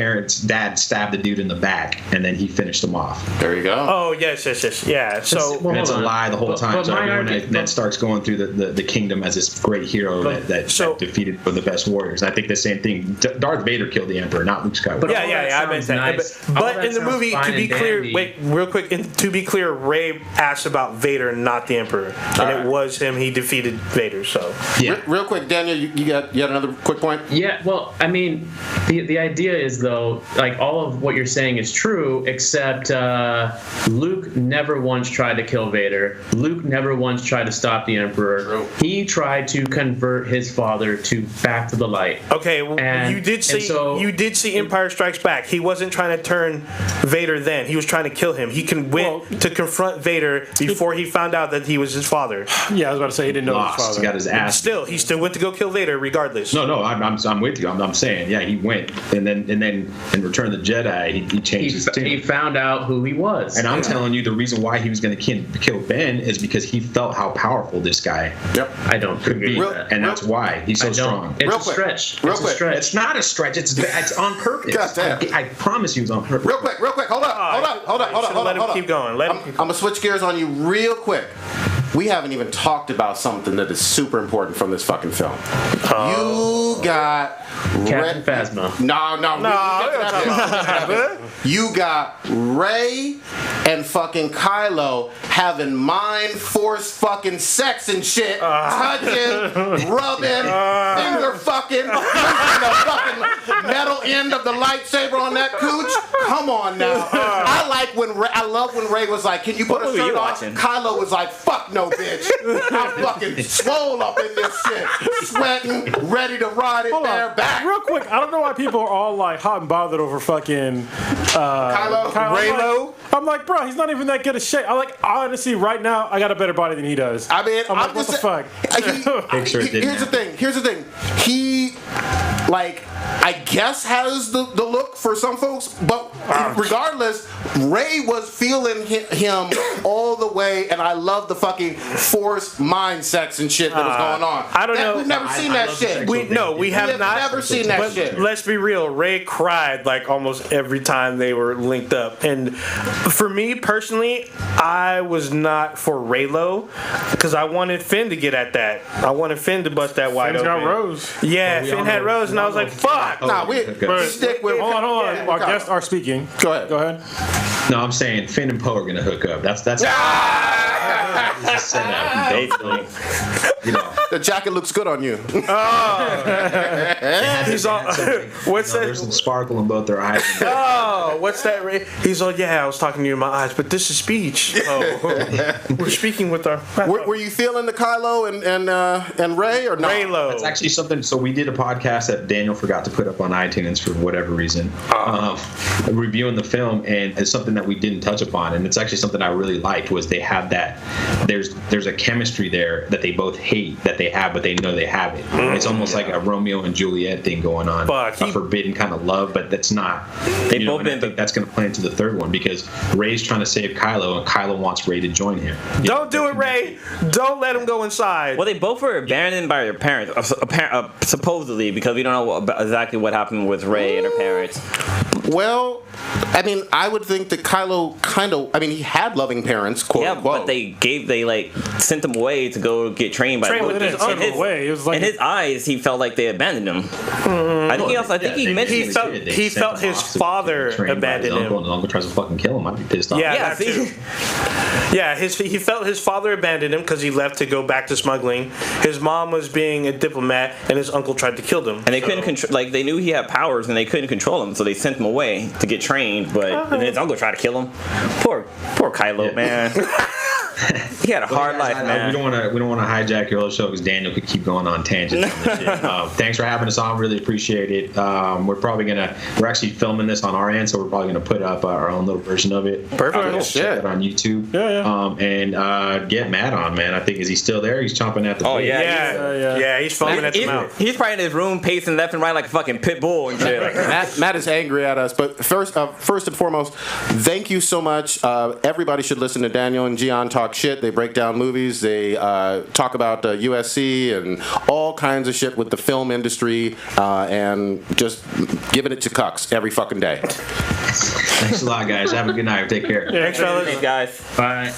dad stabbed the dude in the back, and then he finished him off. There you go. Oh, yes. Yeah. So And it's a lie the whole time. but So my everyone argument- Ned Stark's going through the kingdom as this great hero that defeated one of the best warriors. I think the same thing. Darth Vader killed the Emperor, not Luke Skywalker. But yeah, all that I meant sounds that. nice. All But that in the sounds movie, to fine be and clear, dandy. wait, real quick. To be clear, Ray asked about Vader, not the Emperor, and it was him. He defeated Vader. So Yeah. Real quick, Daniel, you got another quick point? Yeah, well, I mean, the idea is, though, like, all of what you're saying is true, except Luke never once tried to kill Vader. Luke never once tried to stop the Emperor. True. He tried to convert his father back to the light. okay, well, And- you did see Empire Strikes Back. He wasn't trying to turn Vader then. He was trying to kill him. He went to confront Vader before he found out that he was his father. Yeah, I was about to say he didn't know his Lost. father. He got his ass. He still went to go kill Vader regardless. No, I'm with you. I'm saying, yeah, he went, and then in Return of the Jedi, he changed his tune. He found out who he was. And I'm telling you, the reason why he was going to kill Ben is because he felt how powerful this guy Yep. I don't could agree be, with that. and that's why he's so I don't. strong. It's Real a quick. stretch. Real It's quick. a stretch. It's not a stretch. It's on purpose. God damn. I promise you, it's on purpose. Real quick. Hold up. Let him keep going. I'm gonna switch gears on you real quick. We haven't even talked about something that is super important from this fucking film. You got Captain Phasma. No. No, You got Rey and fucking Kylo having mind force fucking sex and shit, touching, rubbing, finger fucking, pushing the fucking metal end of the lightsaber on that cooch. Come on now. I love when Rey was like, "Can you put What a movie shirt you on?" watching? Kylo was like, "Fuck no, bitch. I'm fucking swole up in this shit, sweating, ready to ride it Hold there on. back." Real quick, I don't know why people are all like hot and bothered over fucking Kylo, Raylo. I'm like, bro, he's not even that good a shape. Honestly, right now, I got a better body than he does. I mean, I'm like, what the fuck? Picture it Here's the thing. He, like, I guess has the look for some folks, but regardless, Ray was feeling him all the way, and I love the fucking force mind sex and shit that was going on. I don't know. We've never seen that shit. We have not never seen that but shit. Let's be real. Ray cried like almost every time they were linked up, and for me personally, I was not for Raylo because I wanted Finn to get at that. I wanted Finn to bust that wide Finn's open. got Rose. Yeah, Finn had Rose, and I was like, "Fuck." Nah, we Okay. stick with. Hold on. Yeah, Our guests are speaking. Go ahead. Go ahead. No, I'm saying Finn and Poe are gonna hook up. That's just set up. Basically. You know, The jacket looks good on you. He's all, what's that? there's some sparkle in both their eyes. Oh, what's that? Ray? He's all, yeah, I was talking to you in my eyes, but this is speech. Oh, we're speaking with our. Were you feeling the Kylo and Ray or not? Raylo. It's actually something. So we did a podcast that Daniel forgot to put up on iTunes for whatever reason, reviewing the film, and it's something that we didn't touch upon. And it's actually something I really liked was they have that. There's a chemistry there that they both hate that they have, but they know they have it. It's almost like a Romeo and Juliet thing going on, But a forbidden kind of love, but that's not. They you know, both and I been- think that's going to play into the third one because Ray's trying to save Kylo, and Kylo wants Ray to join him. Don't do it, Ray. Don't let him go inside. Well, they both were abandoned by their parents, supposedly, because we don't know exactly what happened with Ray and her parents. Well, I mean, I would think that Kylo kind of. I mean, he had loving parents, quote Yeah, unquote. but they like sent him away to go get trained by. Trained with his uncle. It was like in his eyes, he felt like they abandoned him. I think he mentioned he felt his father abandoned him. And his uncle tries to fucking kill him. I'd be pissed off. Yeah, that too. Yeah, he felt his father abandoned him because he left to go back to smuggling. His mom was being a diplomat, and his uncle tried to kill them. And they couldn't control. Like they knew he had powers, and they couldn't control him, so they sent him away to get trained. But and then his uncle tried to kill him. Poor Kylo, man. He had a hard life, man. We don't want to hijack your whole show because Daniel could keep going on tangents. On this shit. Thanks for having us on. Really appreciate it. We're actually filming this on our end, so we're probably gonna put up our own little version of it. Perfect. Check it on YouTube. And get Matt on, man. I think is he still there? He's chomping at the. Oh bit. Yeah. He's foaming at the mouth. He's probably in his room pacing left and right like a fucking pit bull and shit. Matt is angry at us, but first and foremost, thank you so much. Everybody should listen to Daniel and Gian talk shit. They break down movies. They talk about USC and all kinds of shit with the film industry, and just giving it to cucks every fucking day. Thanks a lot, guys. Have a good night. Take care. Thanks, fellas. Thanks, guys. Bye.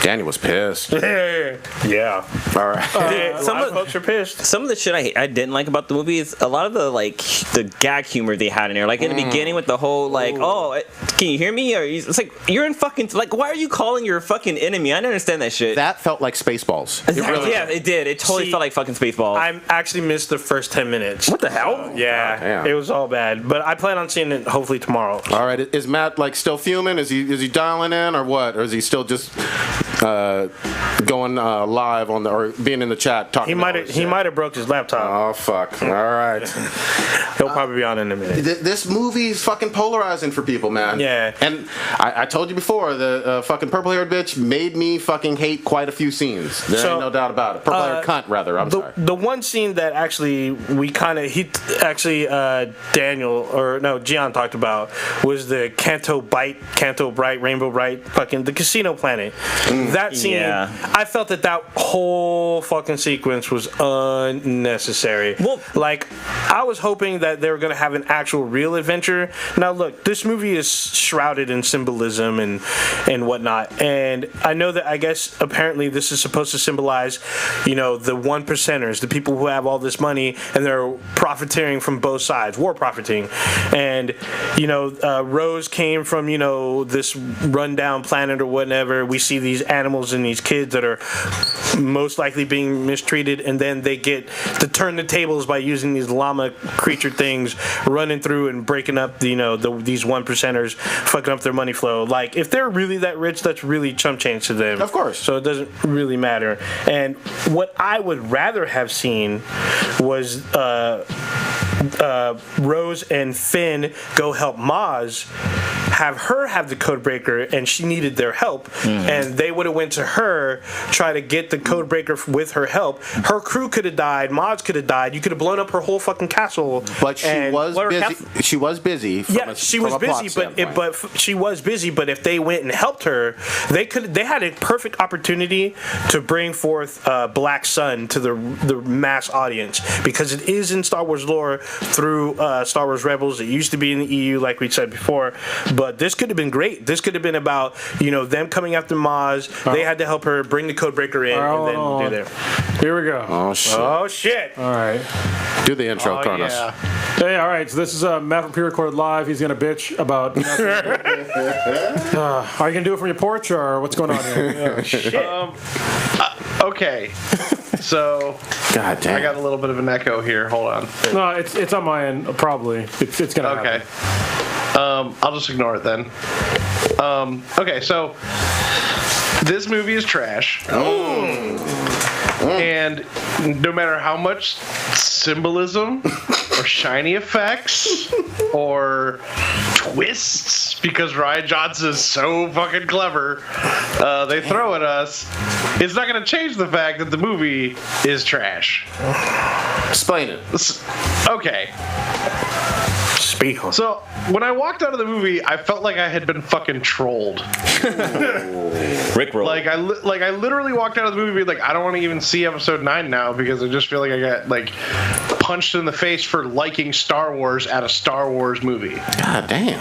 Daniel was pissed. Yeah. All right. Some of folks are pissed. Some of the shit I didn't like about the movie is a lot of the gag humor they had in there. Like in the beginning with the whole like, can you hear me? Or it's like you're in fucking like, why are you calling your fucking enemy? I don't understand that shit. That felt like Spaceballs. It really it did. It totally felt like fucking Spaceballs. I actually missed the first 10 minutes. What the hell? Yeah, it was all bad. But I plan on seeing it hopefully tomorrow. All right. Is Matt like still fuming? Is he dialing in or what? Or is he still just going live on or being in the chat talking? He might have broke his laptop. Oh fuck! All right. He'll probably be on in a minute. This movie is fucking polarizing for people, man. Yeah. And I told you before, the fucking purple-haired bitch made me fucking hate quite a few scenes. There ain't no doubt about it. Purple-haired cunt, rather. I'm sorry. The one scene that actually Gian talked about was the Canto Bright, Rainbow Bright, fucking the casino planet. That scene, I felt that whole fucking sequence was unnecessary. Well, like, I was hoping that they were going to have an actual real adventure. Now, look, this movie is shrouded in symbolism and whatnot. And I know that, I guess, apparently this is supposed to symbolize, the one percenters, the people who have all this money and they're profiteering from both sides, war profiting. And, Rose came from, this rundown planet or whatever. We see these animals and these kids that are most likely being mistreated, and then they get to turn the tables by using these llama creature things running through and breaking up these one percenters, fucking up their money flow. Like, if they're really that rich, that's really chump change to them. Of course. So it doesn't really matter. And what I would rather have seen was Rose and Finn go help Maz, have her have the code breaker, and she needed their help, and they would have went to her, try to get the code breaker with her help. Her crew could have died, Maz could have died, you could have blown up her whole fucking castle. But she was busy. She was busy. She was busy. But if they went and helped her, they had a perfect opportunity to bring forth Black Sun to the mass audience, because it is in Star Wars lore through Star Wars Rebels. It used to be in the EU, like we said before. But this could have been great. This could have been about them coming after Maz. They had to help her bring the code breaker in, and then do there. Here we go. Oh shit! All right. Do the intro, Kronos. Yeah. Hey, all right. So this is Matt from Pre-Recorded Live. He's gonna bitch about. Are you gonna do it from your porch, or what's going on here? Shit. Okay. So. God damn. I got a little bit of an echo here. Hold on. No, it's on my end. Probably. It's gonna happen. Okay. I'll just ignore it then. Okay, so this movie is trash. And no matter how much symbolism or shiny effects or twists, because Rian Johnson is so fucking clever, they throw at us, it's not going to change the fact that the movie is trash. Explain it. Okay. Fijo. So when I walked out of the movie, I felt like I had been fucking trolled. Rickroll. Like I literally walked out of the movie like I don't want to even see episode 9 now because I just feel like I got like punched in the face for liking Star Wars at a Star Wars movie. God damn.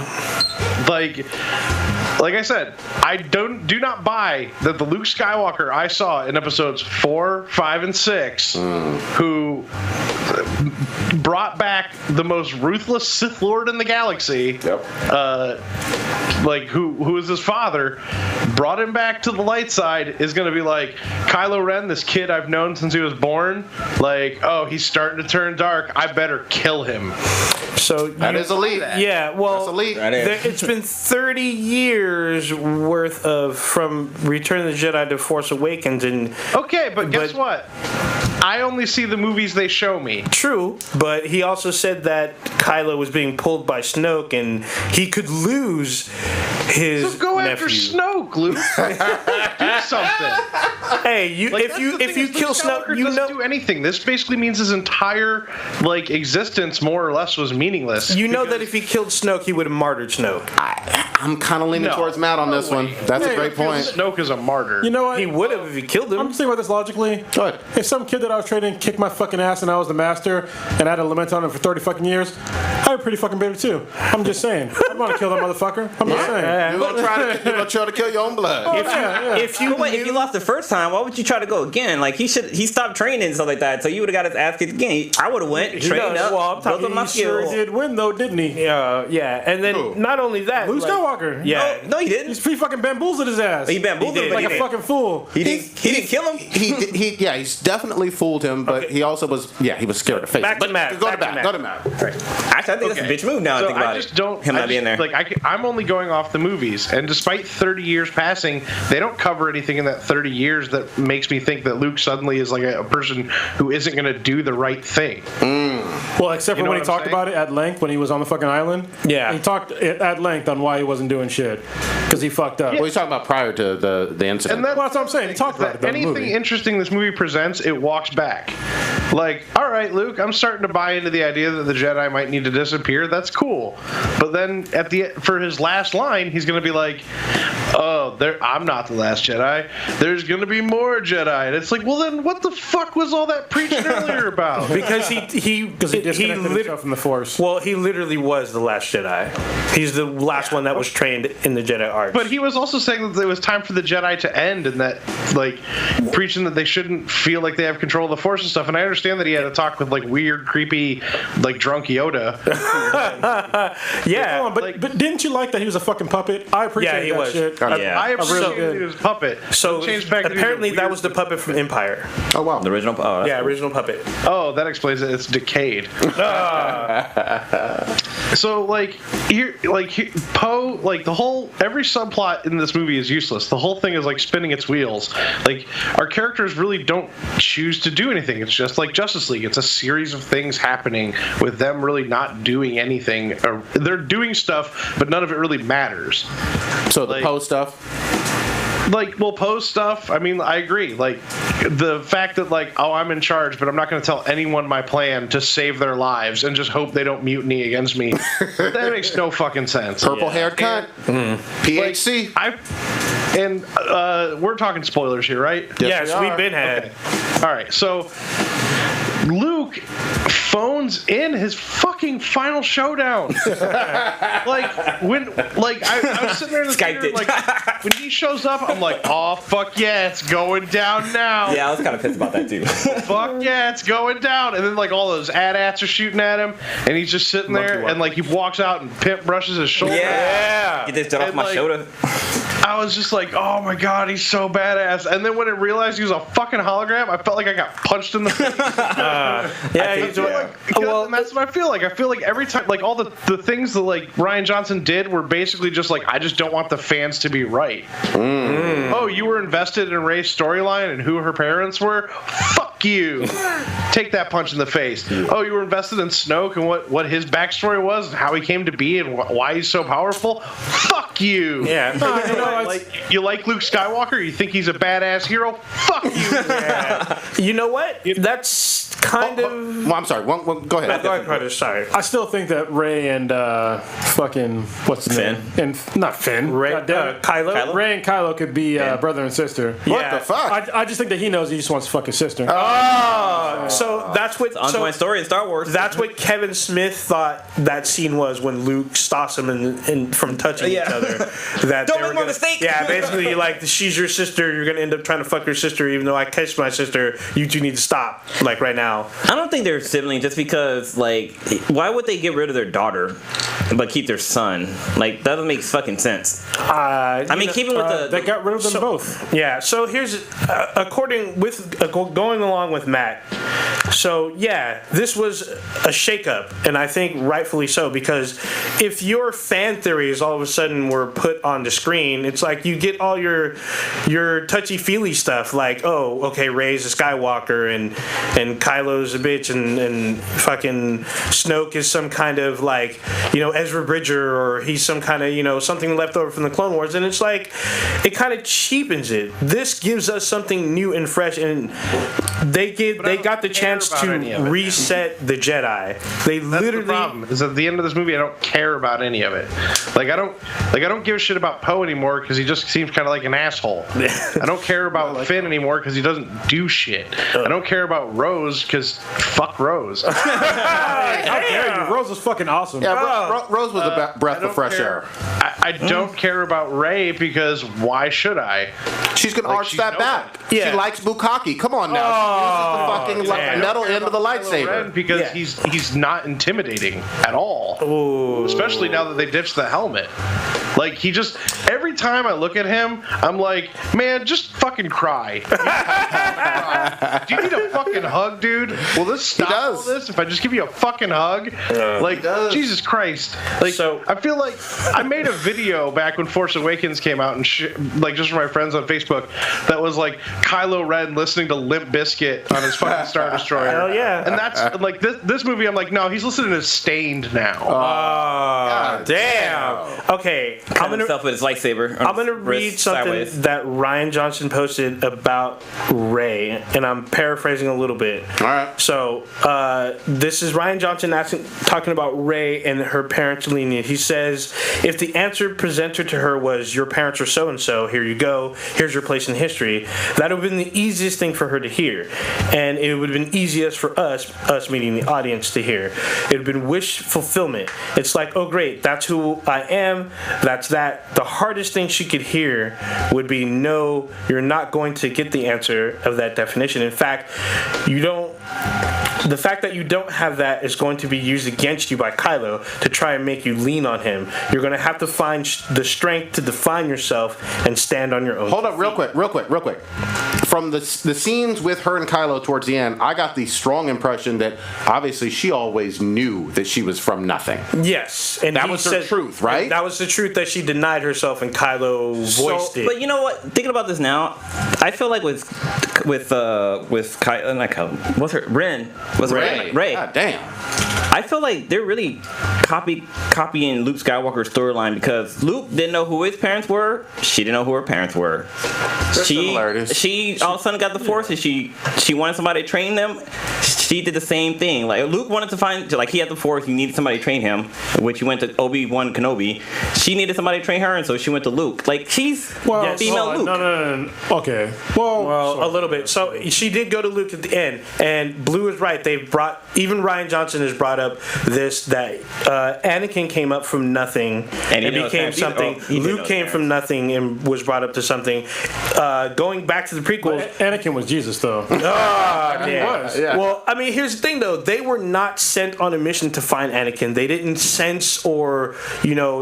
Like I said, I do not buy that the Luke Skywalker I saw in episodes 4, 5, and 6, who brought back the most ruthless Sith Lord in the galaxy, like who is his father, brought him back to the light side, is going to be like, Kylo Ren, this kid I've known since he was born, like, oh, he's starting to turn dark, I better kill him. So That is elite. Yeah, well, That's elite. That is. it's been 30 years worth of from Return of the Jedi to Force Awakens, and Okay, but guess what? I only see the movies they show me. true, but he also said that Kylo was being pulled by Snoke, and he could lose his So go nephew. after Snoke, Luke. Do something. Hey, Like, if that's you the thing if you is Luke kill Skywalker Snoke, you doesn't know do anything. This basically means his entire like existence, more or less, was meaningless. you know that if he killed Snoke, he would have martyred Snoke. I'm kind of leaning No. towards Matt on this one. That's a Hey, great point. Snoke is a martyr. You know what? He would have if he killed I'm him. just thinking about this logically. Go ahead. If some kid that I was training kicked my fucking ass and I was the master and I had to lament on him for 30 fucking years, I'd be pretty fucking bitter too. I'm just saying. I'm gonna kill that motherfucker. I'm just saying. You're gonna try to kill your own blood. If you But wait, if you lost the first time, why would you try to go again? Like he stopped training and stuff like that, so you would have got his ass kicked again. I would have went, trained does. up, Well, I'm built up my He sure skills. did win though, didn't he? yeah, and then Who? not only that, Luke like- Skywalker. Yeah, No, he didn't. He fucking bamboozled his ass. He bamboozled him, but like he a didn't. fucking fool. He didn't kill him. He's definitely fooled him, but he also was he was scared to face Back it. to But Matt, Go back to to Matt. Go to Matt. Actually, I think that's a bitch move now. So I think about I just it. don't. Him I not being there. Like I'm only going off the movies, and despite 30 years passing, they don't cover anything in that 30 years that makes me think that Luke suddenly is like a person who isn't going to do the right thing. Well, except You for know when he what I'm talked saying? about it at length when he was on the fucking island. Yeah. He talked at length on why he wasn't doing shit. Because he fucked up. Well, he's talking about prior to the incident. And Well, that's what I'm saying. He talked about it. that in the anything movie. interesting this movie presents, it walks back. Like, all right, Luke, I'm starting to buy into the idea that the Jedi might need to disappear. That's cool. But then for his last line, he's going to be like, "Oh, I'm not the last Jedi. There's going to be more Jedi." And it's like, well, then what the fuck was all that preaching earlier about? Because because he disconnected himself from the Force. Well, he literally was the last Jedi. He's the last one that was trained in the Jedi arts. But he was also saying that it was time for the Jedi to end, and that, like, preaching that they shouldn't feel like they have control of the Force and stuff. And I understand that he had a talk with, like, weird, creepy, like, drunk Yoda. yeah, Hold on, but didn't you like that he was a fucking puppet? I appreciate Yeah, he that was. shit. Yeah. I appreciated good. his puppet. so Changed back to being apparently a that weird- was the puppet from Empire. Oh wow. The original. Oh, that's Yeah, cool. original puppet. Oh, that explains it. It's decayed. So, like, Poe, like, every subplot in this movie is useless. The whole thing is, like, spinning its wheels. Like, our characters really don't choose to do anything. It's just like Justice League. It's a series of things happening with them really not doing anything. Or they're doing stuff, but none of it really matters. So the like- Poe stuff. Like, well, Poe's stuff, I mean, I agree. Like, the fact that, like, oh, I'm in charge, but I'm not going to tell anyone my plan to save their lives and just hope they don't mutiny against me. That makes no fucking sense. Purple haired cunt. PHC. We're talking spoilers here, right? Yes, we we've are. been had. Okay. All right, so Luke phones in his fucking final showdown. I was sitting there in the Skyped theater, it. like, when he shows up, I'm like, oh, fuck yeah, it's going down now. Yeah, I was kind of pissed about that too. Fuck yeah, it's going down. And then, like, all those AT-ATs are shooting at him, and he's just sitting there, and, like, he walks out and Pimp brushes his shoulder. Yeah. Get this shit off And, my like, shoulder. I was just like, oh my god, he's so badass. And then when I realized he was a fucking hologram, I felt like I got punched in the face. Yeah, he's And that's what I feel like. I feel like every time, like, all the things that, like, Rian Johnson did were basically just like, I just don't want the fans to be right. Oh, you were invested in Rey's storyline and who her parents were? Fuck you. Take that punch in the face. Oh, you were invested in Snoke and what his backstory was and how he came to be and why he's so powerful? Fuck you. yeah. You like Luke Skywalker? You think he's a badass hero? Fuck you. You know what? That's kind of. Well, I'm sorry. Go ahead. Go ahead, sorry. I still think that Ray and fucking what's his Finn. name? And not Finn. Ray, Kylo. Ray and Kylo could be brother and sister. What the fuck? I just think that he knows he just wants to fuck his sister. So that's what. Ongoing story in Star Wars. That's what Kevin Smith thought that scene was when Luke stops him from touching each other. That Don't they were make more mistake. Yeah, basically, like, she's your sister. You're gonna end up trying to fuck your sister, even though I kissed my sister. You two need to stop, like, right now. I don't think they're siblings just because, like, why would they get rid of their daughter but keep their son? Like, that doesn't make fucking sense. I mean, keeping with the... They got rid of them both. Yeah, so here's going along with Matt. So yeah, this was a shakeup, and I think rightfully so, because if your fan theories all of a sudden were put on the screen, it's like you get all your touchy-feely stuff, like, oh, okay, Rey's a Skywalker, and Kylo's a bitch, and fucking Snoke is some kind of, like, Ezra Bridger, or he's some kind of, something left over from the Clone Wars, and it's like, it kind of cheapens it. This gives us something new and fresh, and they got the chance to reset the Jedi. That's the problem. Is at the end of this movie, I don't care about any of it. Like I don't give a shit about Poe anymore because he just seems kind of like an asshole. I don't care about Finn anymore because he doesn't do shit. I don't care about Rose because fuck Rose. How dare you? Rose was fucking awesome. Yeah, Rose was a breath of fresh air. I don't care about Rey because why should I? She's gonna arch that back. Yeah. She likes bukkake. Come on now. She uses the fucking metal end of the lightsaber. Because he's not intimidating at all. Ooh. Especially now that they ditched the helmet. Like, he just, every time I look at him, I'm like, man, just fucking cry. Do you need a fucking hug, dude? Will this stop all this if I just give you a fucking hug? Jesus Christ. Like, so, I feel like I made a video back when Force Awakens came out, and just for my friends on Facebook, that was like Kylo Ren listening to Limp Bizkit on his fucking Star Destroyer. Hell yeah. And that's, like, this movie, I'm like, no, he's listening to Stained now. Oh, damn. Okay. I'm himself with his lightsaber. I'm gonna read something that Ryan Johnson posted about Rey, and I'm paraphrasing a little bit. All right. So this is Ryan Johnson talking about Rey and her parents' lineage. He says, if the answer presented to her was your parents are so and so, here you go, here's your place in history, that would have been the easiest thing for her to hear, and it would have been easiest for us meaning the audience, to hear. It would have been wish fulfillment. It's like, oh great, that's who I am. That's that. The hardest thing she could hear would be, no, you're not going to get the answer of that definition. In fact, the fact that you don't have that is going to be used against you by Kylo to try and make you lean on him. You're going to have to find the strength to define yourself and stand on your own. Hold up, real quick. From the scenes with her and Kylo towards the end, I got the strong impression that obviously she always knew that she was from nothing. Yes, and that was the truth, right? That was the truth that she denied herself, and Kylo voiced it. But you know what? Thinking about this now, I feel like with Kylo, not Kylo, what's her? Ren. Was Rey. Rey. God damn. I feel like they're really copying Luke Skywalker's storyline, because Luke didn't know who his parents were. She didn't know who her parents were. She all of a sudden got the Force, and she wanted somebody to train them. She did the same thing. Like, Luke wanted to find, like, he had the Force, he needed somebody to train him, which he went to Obi-Wan Kenobi. She needed somebody to train her, and so she went to Luke. Like, she's female Luke. No. Okay. Well, a little bit. So she did go to Luke at the end, and Blue is right. Even Ryan Johnson has brought up this, that Anakin came up from nothing and became something. Luke came from nothing and was brought up to something. Going back to the prequels, but Anakin was Jesus, though. Oh, damn. He was. Yeah. Well, I mean, here's the thing, though. They were not sent on a mission to find Anakin. They didn't sense or,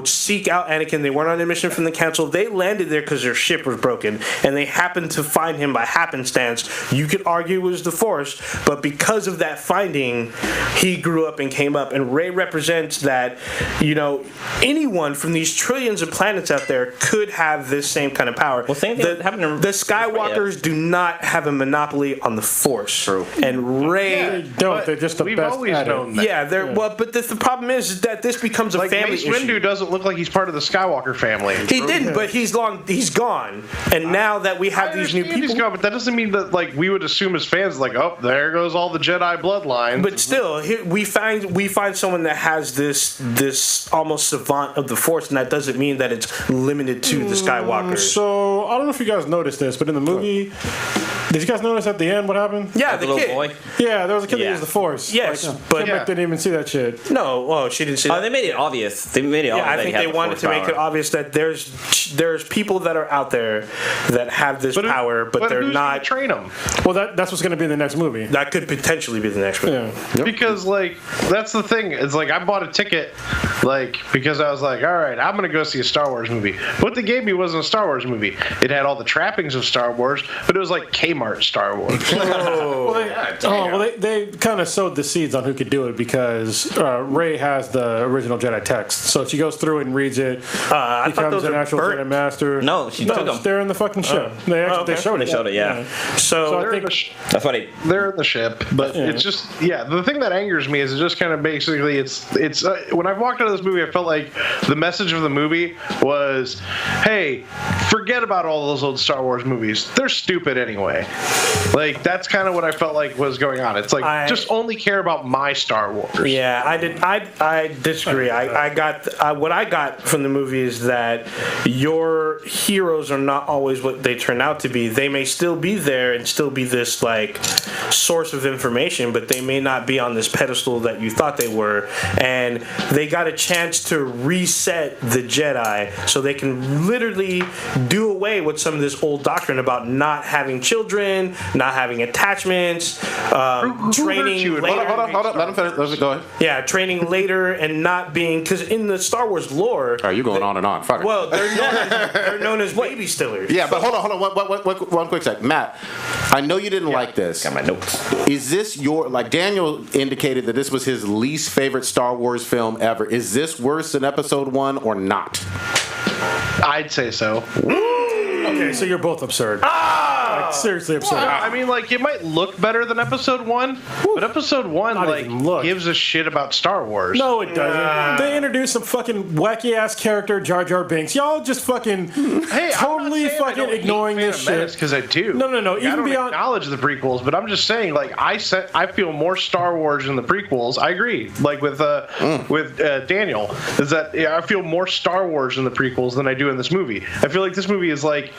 seek out Anakin. They weren't on a mission from the council. They landed there because their ship was broken, and they happened to find him by happenstance. You could argue it was the Force, but because of that finding, he grew up and came up. And Rey represents that, anyone from these trillions of planets out there could have this same kind of power. Well, same thing happened to the Skywalkers do not have a monopoly on the Force. True. And Rey They don't. They're just the We've best always at known it. that. Yeah, well, but the problem is that this becomes a Like family Mace issue. Windu doesn't look like he's part of the Skywalker family. He didn't, but he's gone. And now that we have these new people, He's gone, but that doesn't mean that like we would assume as fans like, oh, there goes all the Jedi bloodlines. but still, here, we find someone that has this almost savant of the Force, and that doesn't mean that it's limited to the Skywalkers. So I don't know if you guys noticed this, but in the movie, did you guys notice at the end what happened? Yeah, The the little kid. boy. Yeah, there was a kid that Yeah. used the Force. Yes, Like, but Kimbrick didn't even see that shit. no, well, she didn't see that. Oh, they made it obvious. They made it Yeah, obvious. I that think he they had the wanted Force to make it power. obvious that there's people that are out there that have this power, but they're who's not. gonna train them? Well, that's what's going to be in the next movie. That could potentially be the next one. Yeah. Because like that's the thing. It's like I bought a ticket, like because I was like, all right, I'm gonna go see a Star Wars movie. What they gave me wasn't a Star Wars movie. It had all the trappings of Star Wars, but it was like Kmart Star Wars. They kind of sowed the seeds on who could do it because Rey has the original Jedi text. So she goes through it and reads it, I thought becomes those an were actual burnt. Jedi master. No, she took them. They're in the fucking ship. They okay. showed it. They showed it, yeah. So I They're in think the That's why they. they're in the ship, but it's just the thing that angers me is it just kind of basically it's when I walked out of this movie, I felt like the message of the movie was, hey, forget about all those old Star Wars movies. They're stupid anyway. Like that's kind of what I felt like was going on. It's like just only care about my Star Wars. Yeah, I disagree. I got what I got from the movie is that your heroes are not always what they turn out to be. They may still be there and still be this like source of information, but they may not be on this pedestal that you thought they were. And they got a chance to reset the Jedi so they can literally do away with some of this old doctrine about not having children, not having attachments, training later. Hold on. Let him finish. Let's go ahead. Yeah, training later and not being, because in the Star Wars lore, Are you going on and on? Fuck it. well, they're known as baby stillers. Yeah, but hold on. One quick sec. Matt, I know you didn't like this. Got my notes. Is this like Daniel indicated that this was his least favorite Star Wars film ever? Is this worse than Episode 1 or not? I'd say so. okay, so you're both absurd. Like, seriously absurd. I mean, like it might look better than Episode 1, but Episode 1 Not like even look. gives a shit about Star Wars. No, it doesn't. They introduced some fucking wacky ass character, Jar Jar Binks. Y'all just fucking Hey, totally fucking ignoring this shit. because I do. No. Like, I Even don't beyond. acknowledge the prequels, but I'm just saying, like I feel more Star Wars in the prequels. I agree. Like with Daniel, is that I feel more Star Wars in the prequels than I do in this movie. I feel like this movie is like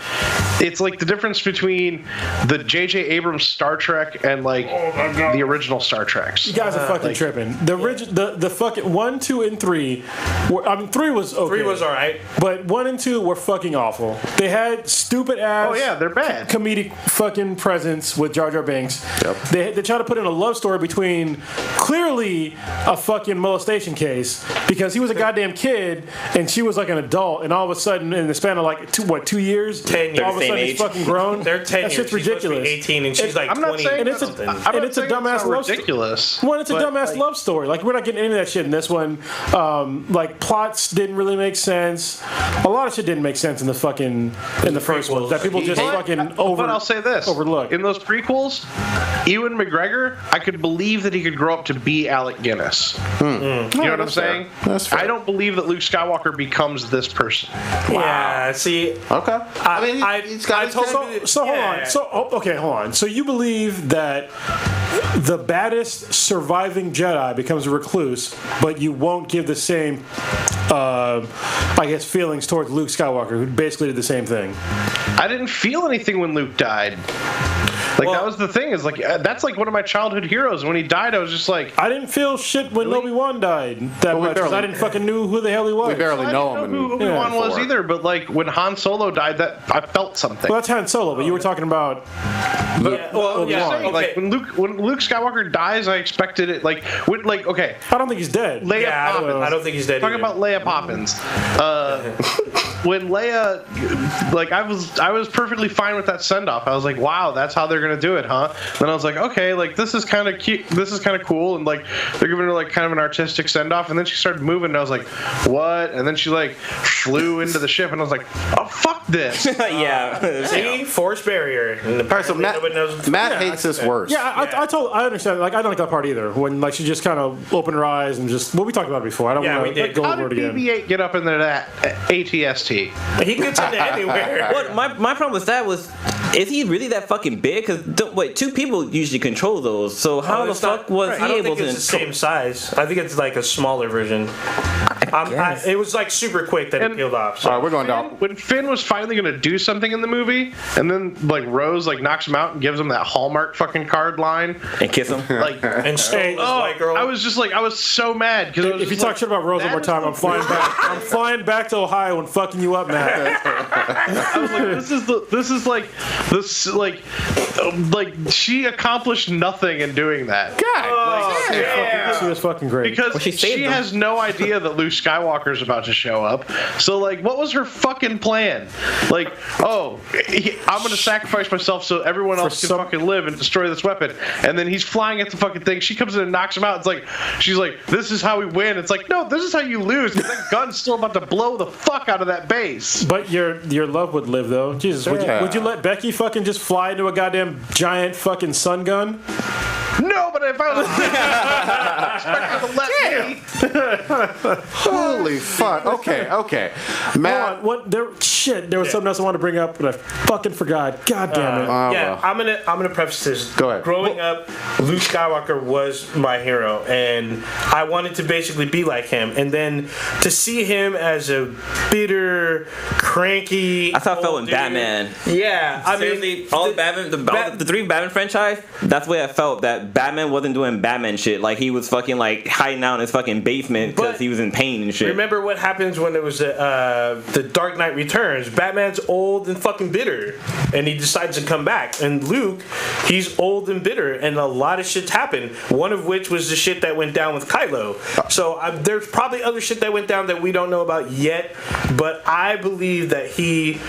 it's like the difference between the J.J. Abrams Star Trek and like the original Star Treks. You guys are fucking tripping. The fucking 1, 2, and 3. 3 was okay. 3 was alright. But 1 and 2 were fucking awful. They had stupid ass. Oh yeah, they're bad. Comedic fucking presence with Jar Jar Binks. Yep. They try to put in a love story between clearly a fucking molestation case because he was a goddamn kid and she was like an adult, and all of a sudden in the span of like 2 years, 10 years. all of a Same sudden he's age. fucking grown. They're 10 That years. shit's She's supposed to be ridiculous. 18 and she's like I'm not 20 saying and it's a- something. I'm and not it's a saying dumbass not love story. ridiculous. One, it's a but, dumbass like, love story. Like we're not getting into that shit in this one. Like plots didn't really make sense. A lot of shit didn't make sense in the first one. That people just fucking But I'll say this: overlook. in those prequels, Ewan McGregor, I could believe that he could grow up to be Alec Guinness. You know what I'm saying? That's fair. I don't believe that Luke Skywalker becomes this person. Yeah, see, Okay. I mean, he's got his So hold on. Hold on. So you believe that the baddest surviving Jedi becomes a recluse, but you won't give the same, I guess, feelings towards Luke Skywalker, who basically did the same thing. I didn't feel anything when Luke died. Like that was the thing. Is like that's like one of my childhood heroes. When he died, I was just like, I didn't feel shit when Obi-Wan died that we much because barely- I didn't fucking knew who the hell he was. We barely I know didn't him. know who Obi-Wan was before. either. But like when Han Solo died, that I felt something. Well, that's Han Solo, but you were talking about. Saying, like when Luke Skywalker dies, I expected it. Like okay, I don't think he's dead. Leia yeah, Poppins. I don't think he's dead. Talking either. about Leia Poppins. When Leia, like I was perfectly fine with that send off. I was like, wow, that's how they're gonna do it, huh? Then I was like, okay, like this is kind of cute. This is kind of cool, and like they're giving her like kind of an artistic send off. And then she started moving, and I was like, what? And then she like flew into the ship, and I was like, oh fuck this. Yeah. See, force barrier. And All right, so Matt hates this worse. Yeah, I understand. Like, I don't like that part either. When like she just kind of opened her eyes and just we talked about it before. I don't want to go How over it did again. BB-8 get up into that ATST? He gets into anywhere. What my problem with that was, is he really that fucking big? Because wait, 2 people usually control those. So how the fuck was he I don't able think to? it's the same size. I think it's like a smaller version. It was like super quick that it peeled off. So. All right, we're going down. When Finn was finally going to do something in the movie, and then like Rose like knocks him out and gives him that Hallmark fucking card line, And kiss him. like And stole this white girl. I was just like, I was so mad because If you talk shit about Rose one more time, I'm flying back. I'm flying back to Ohio and fucking you up, Matt. I was like, this is like she accomplished nothing in doing that. She was fucking great. Because she has no idea that Luke Skywalker's about to show up. So, like, what was her fucking plan? Like, I'm going to sacrifice myself so everyone else can fucking live and destroy this weapon. And then he's flying at the fucking thing. She comes in and knocks him out. It's like, she's like, this is how we win. It's like, no, this is how you lose. That gun's still about to blow the fuck out of that base. But your love would live though. Jesus, would you let Becky fucking just fly into a goddamn giant fucking sun gun? No, but if I was expect her to let me. Holy fuck. Okay. Matt. There was something else I wanted to bring up, but I fucking forgot. God damn it. Yeah, I'm gonna preface this. Go ahead. Growing up, Luke Skywalker was my hero, and I wanted to basically be like him. And then to see him as a bitter, cranky. That's how I felt old in dude. Batman. Yeah, I Seriously, mean, all the Batman, the 3 Batman franchise. That's the way I felt. That Batman wasn't doing Batman shit. Like he was fucking like hiding out in his fucking basement because he was in pain and shit. Remember what happens when it was the Dark Knight Returns? Batman's old and fucking bitter, and he decides to come back. And Luke, he's old and bitter, and a lot of shit's happened. One of which was the shit that went down with Kylo. So there's probably other shit that went down that we don't know about yet, but I believe that he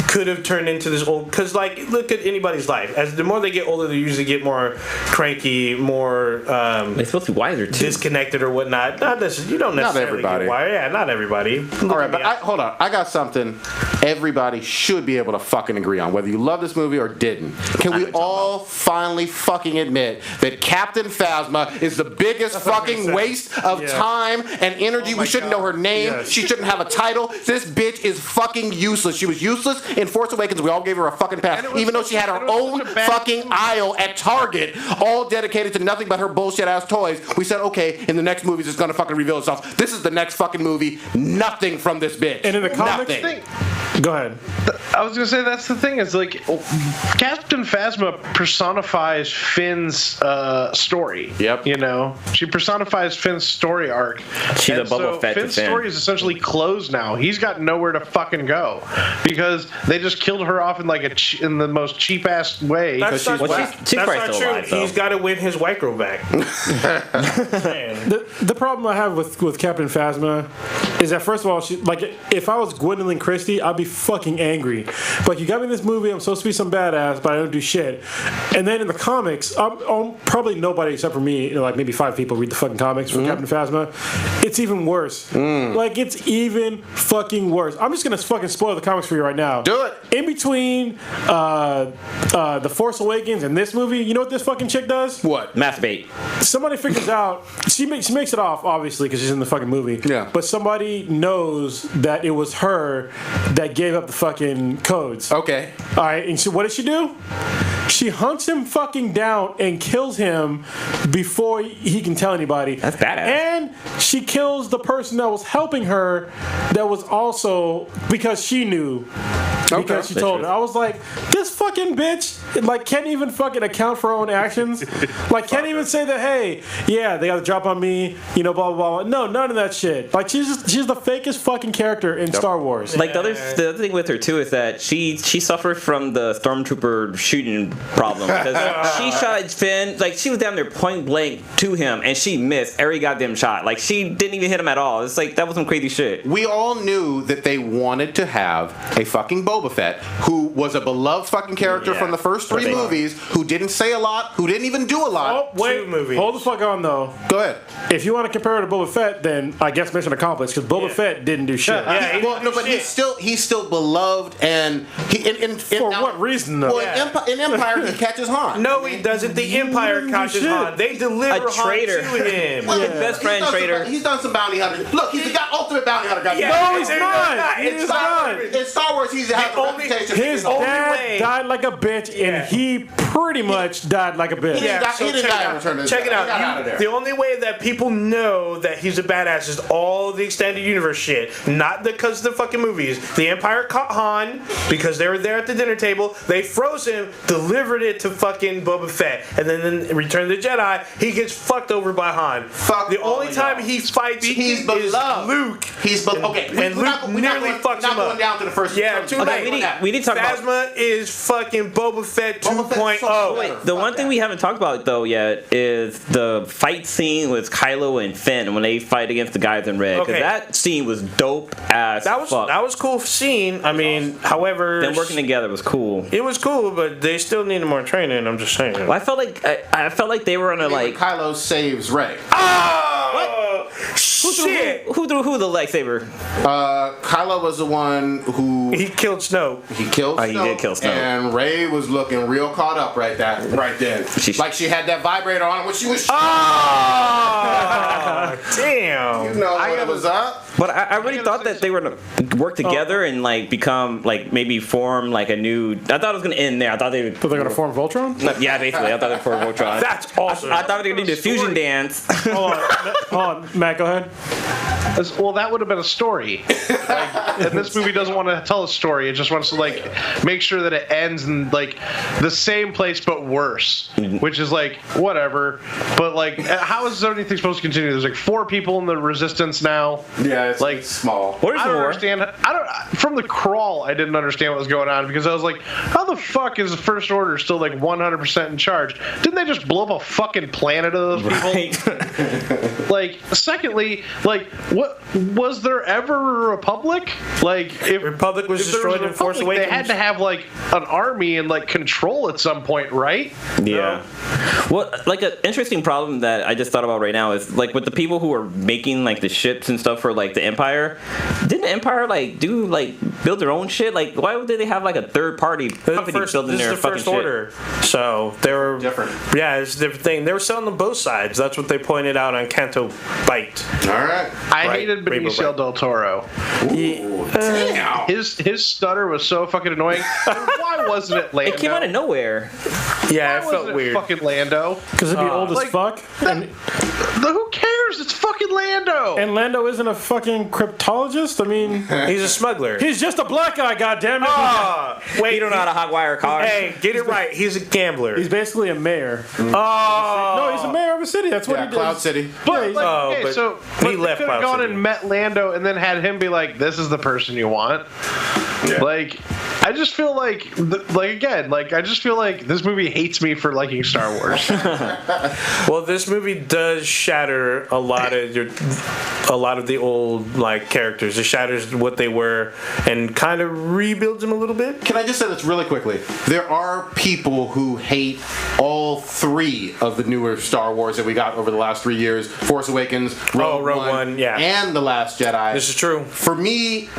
could have turned into this old, because like look at anybody's life, as the more they get older they usually get more cranky, more they're supposed to be wiser too. disconnected or whatnot. Not this, you don't necessarily everybody. get wired. Yeah, not everybody. All right, but hold on. I got something everybody should be able to fucking agree on, whether you love this movie or didn't. Can we all finally fucking admit that Captain Phasma is the biggest fucking waste of time and energy? We shouldn't know her name. Yes. She shouldn't have a title. This bitch is fucking useless. She was useless in Force Awakens. We all gave her a fucking pass, even though she had her own fucking aisle at Target, all dedicated to nothing but her bullshit ass toys. We said, okay, in the next movies it's gonna fucking reveal itself. This is the next fucking movie. Nothing from this bitch. And in the comics, nothing. Go ahead. I was gonna say that's the thing is like Captain Phasma personifies Finn's story. Yep. You know, she personifies Finn's story arc. She's And a Boba Fett to Finn's Finn. story is essentially closed now. He's got nowhere to fucking go because they just killed her off in like in the most cheap ass way. That's not, she's that's probably not still true. alive, though. He's got to win his white girl back. Man. The problem I have with Captain Phasma is that first of all, she like if I was Gwendolyn Christie, I'd be fucking angry. But you got me in this movie. I'm supposed to be some badass, but I don't do shit. And then in the comics, probably nobody except for me, you know, like maybe 5 people read the fucking comics for Captain Phasma. It's even worse. Like it's even fucking worse. I'm just gonna fucking spoil the comics for you right now. Do it. In between The Force Awakens and this movie, you know what this fucking chick does? What? Masturbate. Somebody figures out she makes it off obviously because she's in the fucking movie. Yeah. But somebody knows that it was her that gave up the fucking codes. Okay. All right. And so what does she do? She hunts him fucking down and kills him before he can tell anybody. That's badass. And she kills the person that was helping her that was also because she knew. Because she told her. I was like, this fucking bitch, like, can't even fucking account for her own actions. Like, can't even say that, hey, yeah, they got to drop on me, you know, blah, blah, blah. No, none of that shit. Like, she's the fakest fucking character in Star Wars. Like the other thing with her too is that she suffered from the stormtrooper shooting problem because she shot Finn, like she was down there point blank to him and she missed every goddamn shot. Like she didn't even hit him at all. It's like that was some crazy shit. We all knew that they wanted to have a fucking Boba Boba Fett, who was a beloved fucking character from the first 3 movies, who didn't say a lot, who didn't even do a lot. Oh, wait. 2 movies. Hold the fuck on, though. Go ahead. If you want to compare it to Boba Fett, then I guess mission accomplished, because Boba Fett didn't do shit. Yeah, Well, no, but he's still beloved, and For what reason, though? Well, in Empire, he catches Han. No, he doesn't. The Empire catches Han. They deliver A traitor. Han to him. Well, His best friend traitor. He's done some bounty hunting. Look, he's the ultimate bounty hunter guy. No, he's not. He is not. In Star Wars, he's has a only- reputation. His only dad way- died like a bitch, and he pretty much died like a bitch. Yeah, So he didn't die in Return of the check Jedi. it He got out of out. there. The only way that people know that he's a badass is all the extended universe shit, not because of the fucking movies. The Empire caught Han because they were there at the dinner table. They froze him, delivered it to fucking Boba Fett, and then in Return of the Jedi, he gets fucked over by Han. The only time he fights He's is beloved. Luke. He's okay. And Luke nearly fucks him going up. down to the first. Yeah, too Okay, late. we need to talk about. Phasma is fucking Boba Fett Boba Fett's 2.0. so Wait, the one thing we haven't talked about though yet is the fight scene with Kylo and Finn when they fight against the guys in red. Because Okay. that scene was dope as That was cool scene. I mean, however, Them working together was cool. it was cool, but they still needed more training. I'm just saying. Well, I felt like they were on a like. Kylo saves Rey. Oh shit! Who threw who the lightsaber? Kylo was the one who He killed Snoke. he killed. Oh, he did kill Snoke. And Rey was looking real caught up right then. Like she had that vibrator on when she was. Oh damn! You know what was up. But I really thought that they were gonna work together and like become like maybe form like a new. I thought it was gonna end there. I thought they would. So they're gonna form Voltron? Yeah, basically, I thought they were for Voltron. That's awesome. I thought they were gonna do the fusion dance. Hold on, Matt, go ahead. Well, that would have been a story. And this movie doesn't want to tell a story. It just wants to like make sure that it ends in like the same place but worse, which is like whatever. But like, how is anything supposed to continue? There's like 4 people in the Resistance now. Yeah, it's like like small. What is I don't more? understand. From the crawl, I didn't understand what was going on because I was like, how the fuck is the First Order still like 100% in charge? Didn't they just blow up a fucking planet of those people? Right. Like, secondly, like, what was there ever a republic? Like, if Republic was if there destroyed a in Force republic, Awakens. they had to have like an army and like control at some point, right? Yeah. Well, like an interesting problem that I just thought about right now is like with the people who are making like the ships and stuff for like the Empire. Didn't the Empire like build their own shit? Like, why would they have like a third party company building their fucking First Order. So they were Different. Yeah, it's a different thing. They were selling on both sides. That's what they pointed out on Canto Bite. All right. I Right. hated Rainbow Benicio Bright. del Toro. Damn. His stutter was so fucking annoying. Why wasn't it Lando? It came out of nowhere. Yeah, Why it felt wasn't it weird. fucking Lando? Because it'd be old as like, fuck. And Who cares? It's fucking Lando. Lando isn't a fucking cryptologist. I mean, He's a smuggler. he's just a black guy, goddammit. Wait, You don't know how to hotwire a car. Hey, get it right. He's a gambler. He's basically a mayor. oh, No, he's a mayor of a city. That's what Yeah, he does. Cloud City. But, he's- like, Oh, okay, but so he they left could have Cloud gone City. and met Lando and then had him be like, "This is the person you want." Like, I just feel like, I just feel like this movie hates me for liking Star Wars. well, this movie does shatter a lot of the old like characters. It shatters what they were and kind of rebuilds them a little bit. Can I just say this really quickly? There are people who hate all 3 of the newer Star Wars that we got over the last 3 years: Force Awakens, Rogue One, yeah. and The Last Jedi. This is true. For me,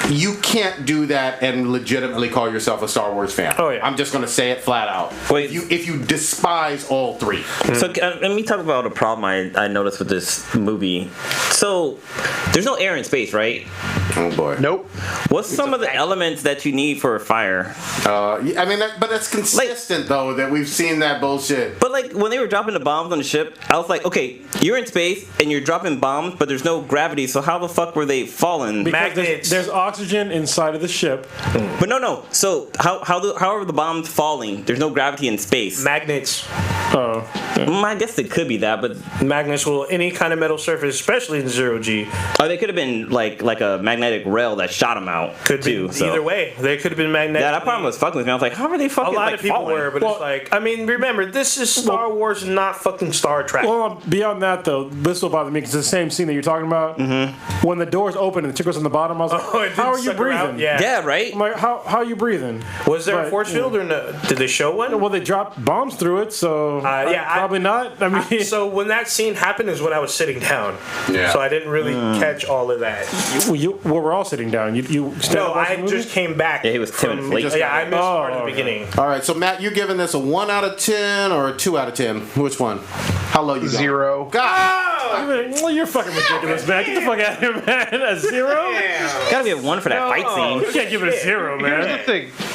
you can't do that and legitimately call yourself a Star Wars fan. Oh, yeah. I'm just going to say it flat out. Wait. If you despise all 3. So let me talk about a problem I noticed with this movie. So there's no air in space, right? Oh boy. Nope. What's some of the elements that you need for a fire? I mean, but that's consistent though that we've seen that bullshit. But like when they were dropping the bombs on the ship, I was like, okay, you're in space and you're dropping bombs, but there's no gravity. So how the fuck were they falling? Because Magnets. there's oxygen inside of the ship. But no. So how are the bombs falling? There's no gravity in space. Magnets. Oh. I guess it could be that, but Magnets will any kind of metal surface, especially in 0G. or they could have been like a magnetic rail that shot them out. Could be too. So. either way. They could have been magnetic. Yeah, that problem was fucking with me. I was like, how are they fucking? A lot like, of people falling? were, but it's like, I mean, remember, this is Star Wars, not fucking Star Trek. Well, beyond that though, this will bother me because it's the same scene that you're talking about. Mm-hmm. When the doors open and the chick was on the bottom, I was like, it didn't "How are you suck her out? breathing?" Yeah. right. I'm like, "How are you breathing?" Was there a But, force field or no? Did they show one? Well, they dropped bombs through it, so probably not. I mean, So when that scene happened is when I was sitting down. Yeah. So I didn't really catch all of that. we're all sitting down. You No, I just came back. Yeah, he was Tim and from, Flake. Yeah, I missed part of the beginning. All right, so Matt, you giving this a 1 out of 10 or a 2 out of 10? Which one? How low you going? 0. God! well, you're fucking ridiculous, man. Get the fuck out of here, man. A 0? Gotta be a 1 for that fight scene. You can't give it a 0, man.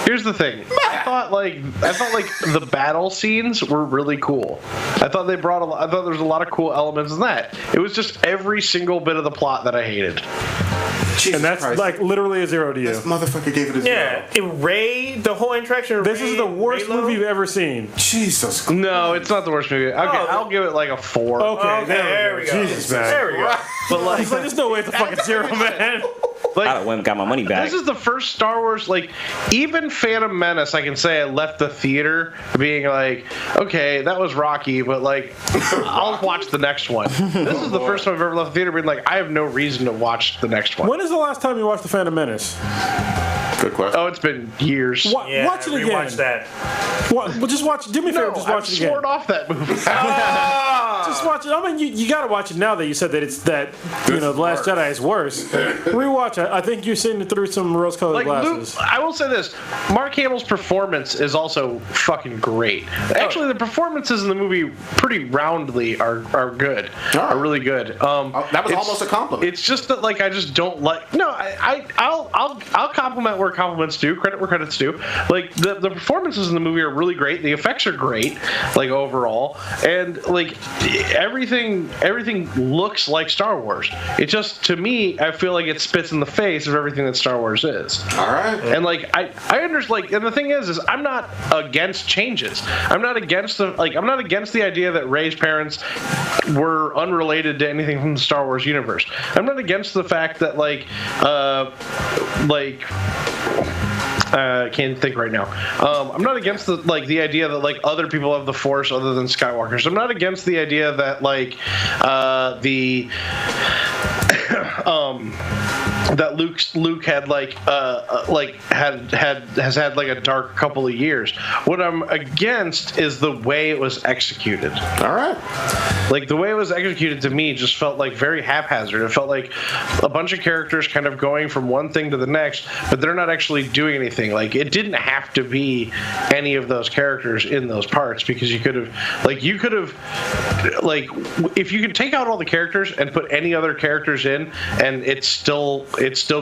Here's the thing. I thought like the battle scenes were really cool. I thought they brought I thought there was a lot of cool elements in that. It was just every single bit of the plot that I hated. Jesus And that's Christ. like literally a 0 to you. This motherfucker gave it a 0. Yeah, Ray, the whole interaction. This is the worst Raylo? movie you've ever seen. Jesus Christ. No, it's not the worst movie. Okay, I'll give it like a 4. Okay, there we go. Jesus, man. There we go. But like, There's no way it's a fucking 0, man. I went and got my money back. This is the first Star Wars, like, even Phantom Menace, I can say I left the theater being like, okay, that was Rocky, but, like, I'll watch the next one. This is the first time I've ever left the theater being like, I have no reason to watch the next one. When is the last time you watched The Phantom Menace? Good question. Oh, it's been years. Yeah, watch it again. Watch that. Well, just watch. Do me a favor. No, Just I've watch it again. sworn off that movie. Just watch it. I mean, you got to watch it now that you said that The Last Jedi is worse. Rewatch it. I think you're sitting through some rose-colored Like glasses. Luke, I will say this: Mark Hamill's performance is also fucking great. Actually, the performances in the movie, pretty roundly, are good. Are really good. That was it's- almost a compliment. It's just that, like, I just don't like. No, I'll compliment where compliments due, credit where credit's due. Like the performances in the movie are really great. The effects are great, like overall, and like everything looks like Star Wars. It just, to me, I feel like it spits in the face of everything that Star Wars is. All right. And like I understand, like, and the thing is I'm not against changes. I'm not against the idea that Rey's parents were unrelated to anything from the Star Wars universe. I'm not against the fact that I can't think right now. I'm not against the idea that like other people have the Force other than Skywalkers. I'm not against the idea that like that Luke had has had like a dark couple of years. What I'm against is the way it was executed. All right. Like the way it was executed to me just felt like very haphazard. It felt like a bunch of characters kind of going from one thing to the next, but they're not actually doing anything. Like it didn't have to be any of those characters in those parts, because you could have if you could take out all the characters and put any other characters in, and it still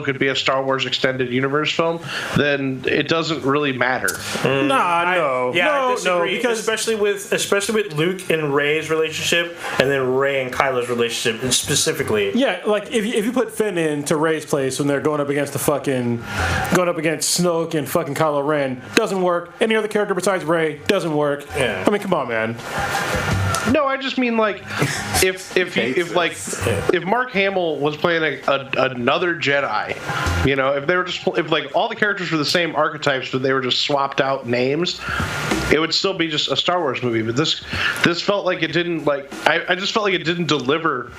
could be a Star Wars extended universe film, then it doesn't really matter. No, I disagree, because especially with Luke and Rey's relationship, and then Rey and Kylo's relationship specifically. yeah, like if you put Finn into Rey's place when they're going up against Snoke and fucking Kylo Ren, doesn't work. Any other character besides Rey doesn't work. Yeah. I mean, come on, man. No, I just mean like if Mark Hamill was playing another Jedi, you know, if like all the characters were the same archetypes but they were just swapped out names, it would still be just a Star Wars movie. But this felt like it didn't, like, I just felt like it didn't deliver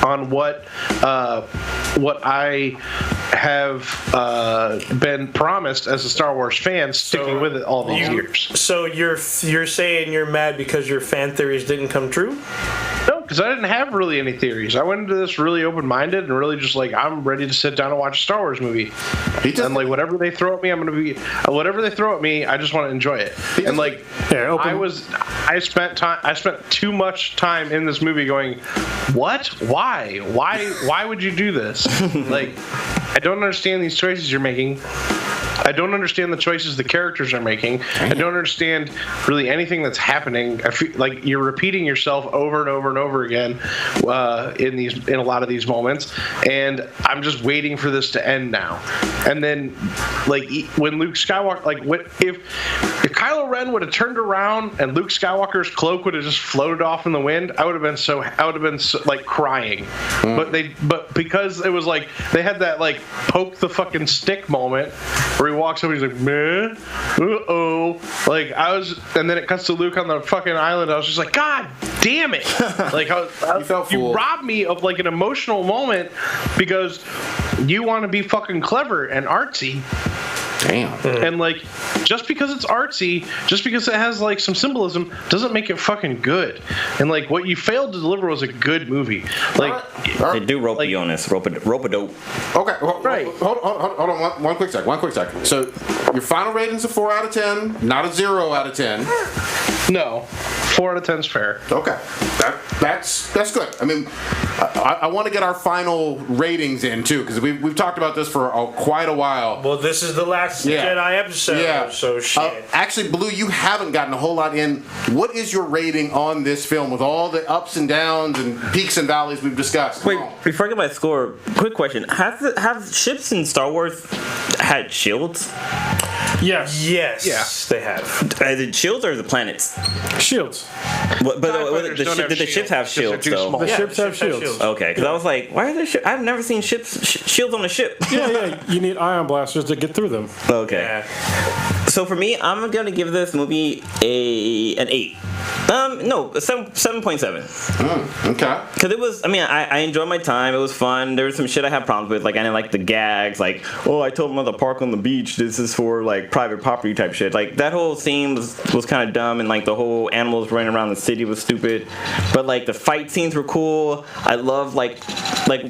on what I have been promised as a Star Wars fan, sticking with it all these years. So you're saying you're mad because your fan theories didn't come true? No, because I didn't have really any theories. I went into this really open-minded and really just like, I'm ready to sit down and watch a Star Wars movie. And like whatever they throw at me, whatever they throw at me, I just want to enjoy it. And like, I spent too much time in this movie going, what? Why would you do this? Like, I don't understand these choices you're making. I don't understand the choices the characters are making. I don't understand really anything that's happening. I feel like you're repeating yourself over and over and over again in a lot of these moments, and I'm just waiting for this to end now. And then, like, when Luke Skywalker, like, if Kylo Ren would have turned around and Luke Skywalker's cloak would have just floated off in the wind, I would have been so like crying. But because it was like they had that like poke the fucking stick moment where he walks over, he's like, man, like and then it cuts to Luke on the fucking island. I was just like, God damn it! Like, you robbed me of like an emotional moment because you want to be fucking clever and artsy. Damn. And like, just because it's artsy, just because it has like some symbolism, doesn't make it fucking good. And like, what you failed to deliver was a good movie. Like, they do rope you on this, rope a dope. Okay, right. Hold on, one quick second. So, your final rating's a 4 out of 10, not a 0 out of 10. No, 4 out of 10 is fair. Okay, that's good. I mean, I want to get our final ratings in too, because we've talked about this for quite a while. Well, this is the last Jedi episode, so shit. Actually, Blue, you haven't gotten a whole lot in. What is your rating on this film with all the ups and downs and peaks and valleys we've discussed? Wait, before I get my score, quick question: Have ships in Star Wars had shields? Yes. Yes, they have. Is it shields or is it planets? Shields. But did the ships have shields though? The ships have shields. Okay, because I was like, why are there shields? I've never seen shields on a ship. Yeah. You need ion blasters to get through them. Okay. Yeah. So for me, I'm gonna give this movie an 8. No, 7.7. Okay. Because it was, I enjoyed my time. It was fun. There was some shit I had problems with. Like, I didn't like the gags. Like, I told them to park on the beach. This is for, like, private property type shit. Like, that whole scene was kind of dumb. And, like, the whole animals running around the city was stupid. But, like, the fight scenes were cool. I love, like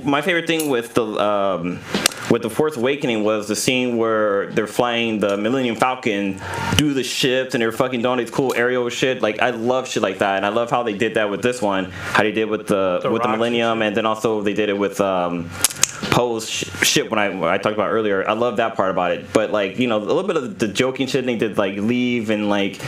my favorite thing with the Force Awakening was the scene where they're flying the Millennium Falcon, do the ships, and they're fucking doing these cool aerial shit. Like, I love shit like that, and I love how they did that with this one. How they did with the Millennium, and then also they did it with Poe's ship when I talked about earlier. I love that part about it. But, like, a little bit of the joking shit they did, like, leave, and, like,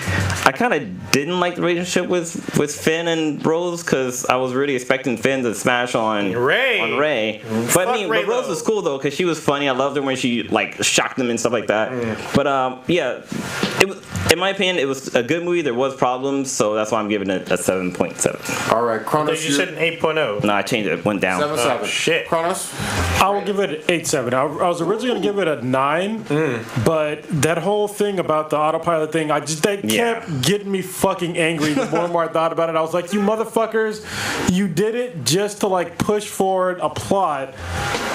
I kind of didn't like the relationship with Finn and Rose, because I was really expecting Finn to smash on Rey. But but Rose was cool though, because she was funny. I loved her when she like shocked them and stuff like that. But it was, in my opinion, it was a good movie. There was problems, so that's why I'm giving it a 7.7. All right, Kronos. You said an 8.0. No, I changed it. It went down. 7.7. Oh, shit. Kronos. I will give it an 8.7. I was originally going to give it a 9, but that whole thing about the autopilot thing, that kept getting me fucking angry. The more and more I thought about it, I was like, you motherfuckers, you did it just to like push forward a plot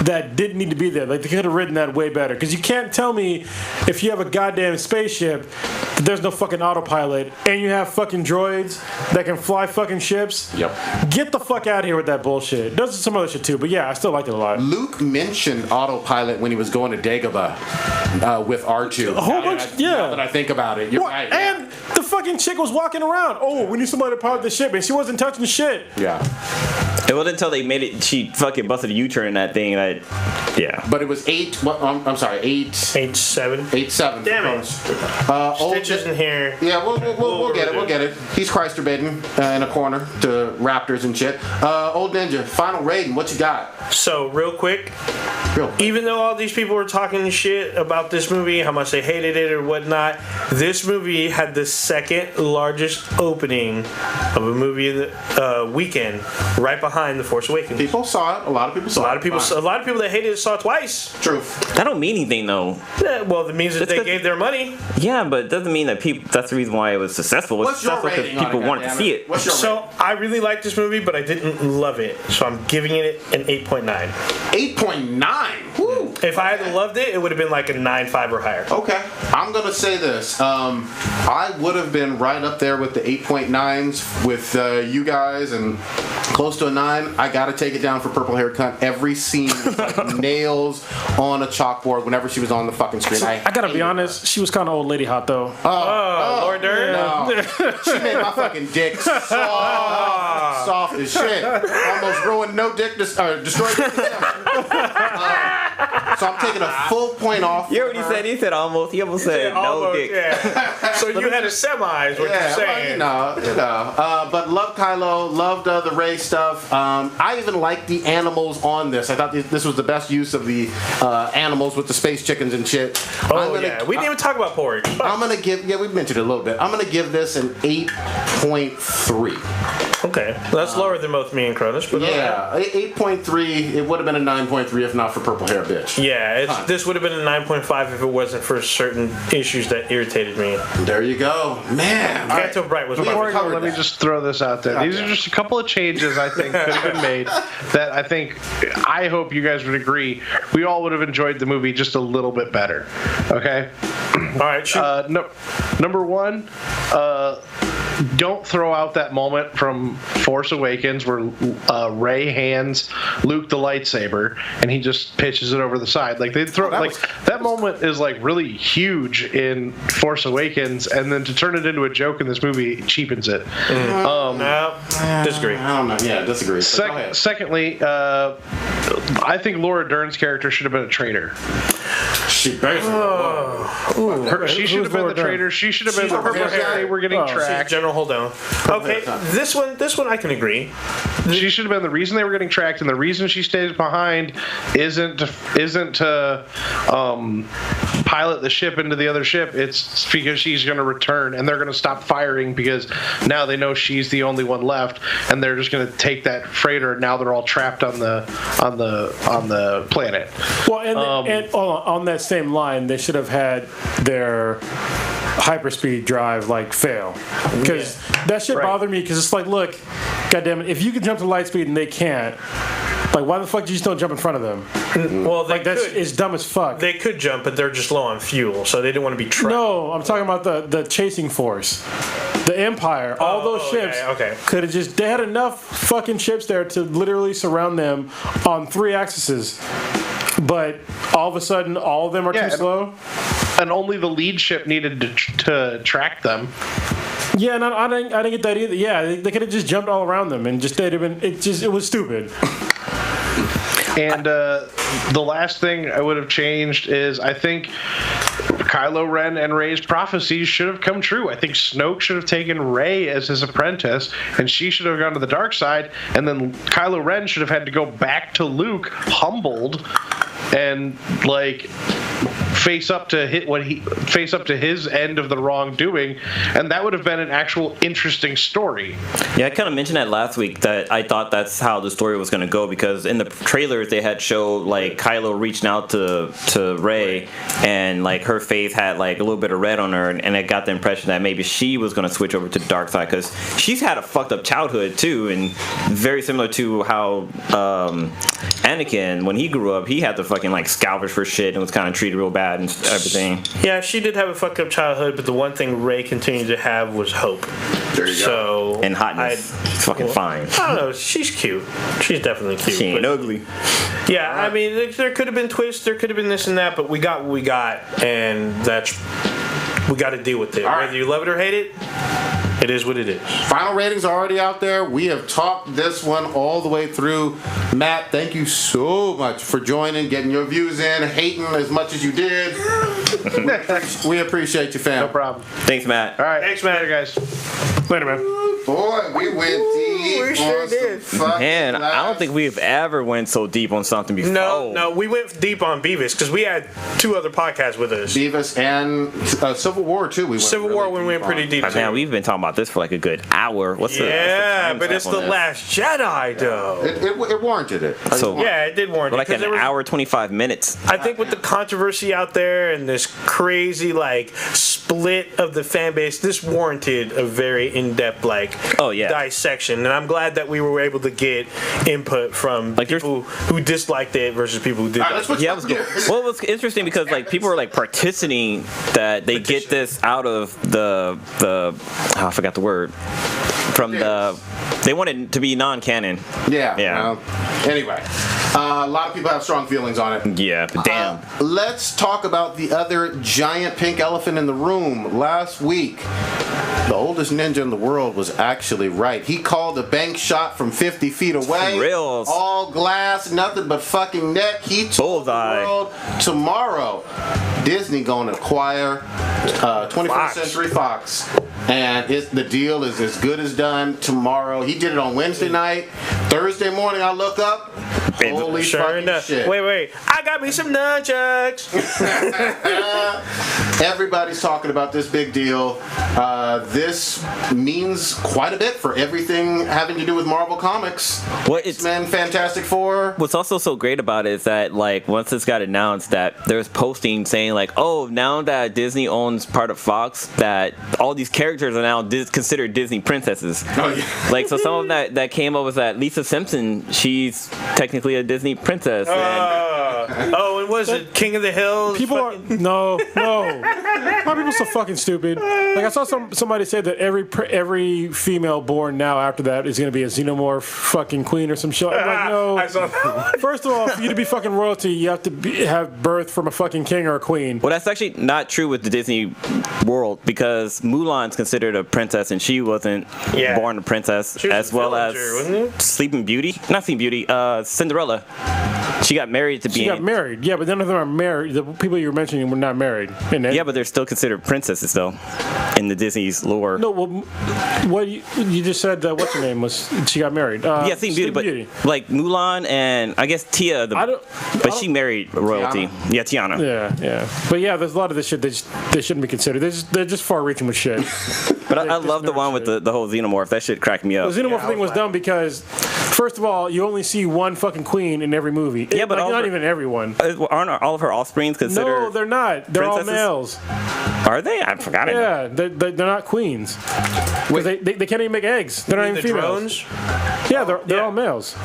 that didn't need to be there. Like, they could have written that way better. Because you can't tell me if you have a goddamn spaceship that there's no fucking autopilot and you have fucking droids that can fly fucking ships. Yep. Get the fuck out of here with that bullshit. There's some other shit too, but yeah, I still like it a lot. Luke mentioned autopilot when he was going to Dagobah with R2. A whole bunch, Now that I think about it, you're What? right. And the fucking chick was walking around. Oh, we need somebody to pilot the ship, and she wasn't touching the shit. Yeah. It wasn't until they made it, she fucking busted a U-turn in that thing. But it was 8. I'm sorry, 8. 8.7. 8.7. Damn it. Stitches in here. Yeah, we'll get it. We'll get it. He's Christ baiting in a corner to Raptors and shit. Old Ninja, final rating. What you got? So, real quick, even though all these people were talking shit about this movie, how much they hated it or whatnot, this movie had the second largest opening of a movie in the weekend, right behind The Force Awakens. People saw it. A lot of people saw it. A lot of people that hated it saw it twice. True. That don't mean anything though. Yeah, well, it means that they gave their money. Yeah, but it doesn't mean that people. That's the reason why it was successful. It was What's your successful rating because people wanted to see it. What's your So I really liked this movie, but I didn't love it. So I'm giving it an 8.9. 8.9. Woo. If I had loved it, it would have been like a 9.5 or higher. Okay, I'm gonna say this. I would have been right up there with the 8.9s with you guys, and close to a 9. I gotta take it down for Purple Haircut. Every scene was like nails on a chalkboard whenever she was on the fucking screen. I gotta be honest, she was kind of old lady hot though. Laura Dern? No. She made my fucking dick soft as shit. Almost ruined no dick, destroyed dick. So I'm taking a full point off. You already said, he said almost. He almost said no Almost, dick. yeah. So you had a semi, is what you're saying. Well, you know. But loved Kylo, loved the Rey stuff. I even liked the animals on this. I thought this was the best use of the animals with the space chickens and shit. Oh, yeah. We didn't even talk about porridge. I'm going to give, we mentioned it a little bit. I'm going to give this an 8.3. Okay. That's lower than both me and Cronus, but yeah, 8.3. It would have been a 9.3 if not for purple hair, bitch. Yeah, this would have been a 9.5 if it wasn't for certain issues that irritated me. There you go. Man. Canto Bright was Before my I go, let me just throw this out there. These are just a couple of changes I think could have been made that I hope you guys would agree we all would have enjoyed the movie just a little bit better. Okay? All right, shoot. Number one, don't throw out that moment from Force Awakens where Rey hands Luke the lightsaber and he just pitches it over the side. Like they throw that moment is like really huge in Force Awakens, and then to turn it into a joke in this movie cheapens it. No, disagree. I don't know. Yeah, disagree. Secondly, I think Laura Dern's character should have been a traitor. She basically. She should have been the traitor. She should have been the person they were getting tracked. General, hold on. Okay, this one I can agree. She should have been the reason they were getting tracked, and the reason she stays behind isn't to pilot the ship into the other ship. It's because she's going to return, and they're going to stop firing because now they know she's the only one left, and they're just going to take that freighter. And now they're all trapped on the planet. Well, and on that same line, they should have had their hyperspeed drive like fail, because that shit bothered me, because it's like, look, goddamn it, if you can jump to light speed and they can't, like, why the fuck do you just don't jump in front of them? Well, it's dumb as fuck. They could jump, but they're just low on fuel, so they didn't want to be trapped. No, I'm talking about the chasing force. The Empire, all those ships could have just, they had enough fucking ships there to literally surround them on 3 axes. But all of a sudden, all of them are too slow. And only the lead ship needed to track them. Yeah, and I didn't get that either. Yeah, they could have just jumped all around them and just they'd have been. It was stupid. And the last thing I would have changed is I think Kylo Ren and Rey's prophecies should have come true. I think Snoke should have taken Rey as his apprentice, and she should have gone to the dark side, and then Kylo Ren should have had to go back to Luke, humbled, and like face up to his end of the wrongdoing, and that would have been an actual interesting story. Yeah, I kind of mentioned that last week, that I thought that's how the story was going to go, because in the trailers they had showed like Kylo reaching out to Rey, and like her face had like a little bit of red on her, and it got the impression that maybe she was going to switch over to the dark side, because she's had a fucked up childhood too, and very similar to how Anakin, when he grew up, he had to fucking like scalpers for shit and was kind of treated real bad and everything. Yeah, she did have a fucked up childhood, but the one thing Rey continued to have was hope. There you go. And hotness. It's fucking fine. I don't know. She's cute. She's definitely cute. She ain't ugly. Yeah, I mean, there could have been twists. There could have been this and that, but we got what we got, and we got to deal with it. Right. Whether you love it or hate it, it is what it is. Final ratings are already out there. We have talked this one all the way through. Matt, thank you so much for joining, getting your views in, hating as much as you did. We appreciate you, fam. No problem. Thanks, Matt. All right. Thanks, man. Later, guys. Later, man. Boy, we went deep. We sure on did. some fucking Man, I don't think we've ever went so deep on something before. No, we went deep on Beavis because we had 2 other podcasts with us. Beavis and Civil War too. We went pretty deep. Man, we've been talking about this for like a good hour. What's the time but it's stamp the on this? Last Jedi, though. It warranted it. So Yeah, it did warrant we're it. like an hour 25 minutes. I think with the controversy out there and this crazy like split of the fan base, this warranted a very in-depth dissection, and I'm glad that we were able to get input from people who disliked it versus people who did. Yeah, it was good. Well, it was interesting because like people were like partitioning that they get this out of the I forgot the word from they wanted it to be non-canon. Yeah. Well, anyway, a lot of people have strong feelings on it. Yeah, but damn. Let's talk about the other giant pink elephant in the room. Last week, the oldest ninja in the world was actually right. He called a bank shot from 50 feet away. Reals. All glass, nothing but fucking net. He told Bullseye. the world tomorrow Disney gonna acquire 21st Century Fox. And the deal is as good as done tomorrow. He did it on Wednesday night. Thursday morning, I look up. Holy fucking shit. Wait. I got me some nunchucks. Everybody's talking about this big deal. This means quite a bit for everything having to do with Marvel Comics. X-Men, Fantastic Four. What's also so great about it is that, like, once this got announced, that there's posting saying, like, oh, now that Disney owns part of Fox, that all these characters are now considered Disney princesses. Oh, yeah. Like, so some of that came up was that Lisa Simpson, she's technically a Disney princess. And was it King of the Hills? People are no. Why are people so fucking stupid? Like I saw somebody say that every female born now after that is gonna be a xenomorph fucking queen or some shit. I'm like, no. I saw that. First of all, for you to be fucking royalty, you have to have birth from a fucking king or a queen. Well, that's actually not true with the Disney world, because Mulan's considered a princess and she wasn't born a princess, as well as Sleeping Beauty. Not Sleeping Beauty, Cinderella. She got married to be. She got married, yeah, but none of them are married. The people you were mentioning were not married. Yeah, but they're still considered princesses, though, in the Disney's lore. No, well, what you just said, what's her name was? She got married. Yeah, Sleeping Beauty, but like Mulan and I guess Tia, but she married royalty. Tiana. Yeah, Tiana. Yeah. But yeah, there's a lot of this shit they shouldn't be considered. They're just far-reaching with shit. But I love the one with the whole xenomorph. That shit cracked me up. The xenomorph thing was dumb because, first of all, you only see one fucking queen in every movie. Yeah, but not even everyone. Aren't all of her offsprings considered? No, they're not. They're princesses? all males. Are they? I forgot it. Yeah, they're not queens. Because they can't even make eggs. They're not even females. Drones? Yeah, they're all males.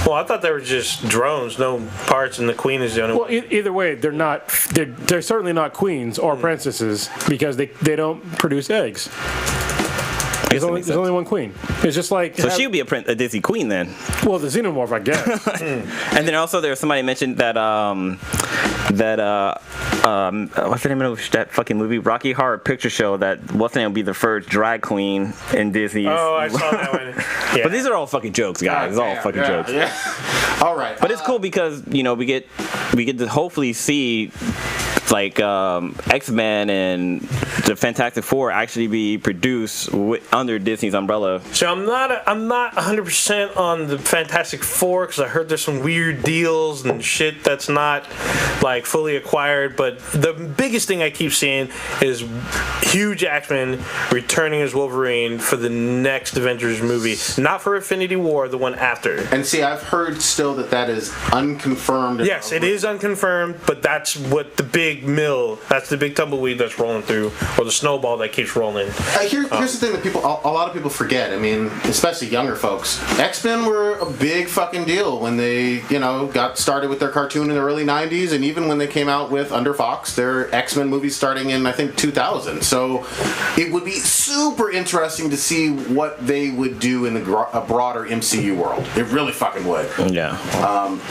Well, I thought they were just drones, no parts, and the queen is the only one. Well, either way, they're not. They're certainly not queens or princesses because they don't produce eggs. There's only one queen. It's just like so she would be a Disney queen then. Well, the xenomorph, I guess. And then also there was somebody mentioned that what's the name of that fucking movie, Rocky Horror Picture Show, that what's the name would be the first drag queen in Disney. Oh, I saw that one. Yeah. But these are all fucking jokes, guys. It's all fucking jokes. Yeah. All right. But it's cool because we get to hopefully see like X-Men and the Fantastic Four actually be produced under Disney's umbrella. So I'm not 100% on the Fantastic Four because I heard there's some weird deals and shit that's not like fully acquired. But the biggest thing I keep seeing is Hugh Jackman returning as Wolverine for the next Avengers movie, not for Infinity War, the one after. And see, I've heard still that is unconfirmed. Yes, it is unconfirmed, but that's what the big that's the big tumbleweed that's rolling through, or the snowball that keeps rolling. Here's the thing that a lot of people forget. I mean, especially younger folks. X-Men were a big fucking deal when they, got started with their cartoon in the early 90s, and even when they came out with under Fox, their X-Men movies starting in, I think, 2000. So it would be super interesting to see what they would do in a broader MCU world. It really fucking would. Yeah.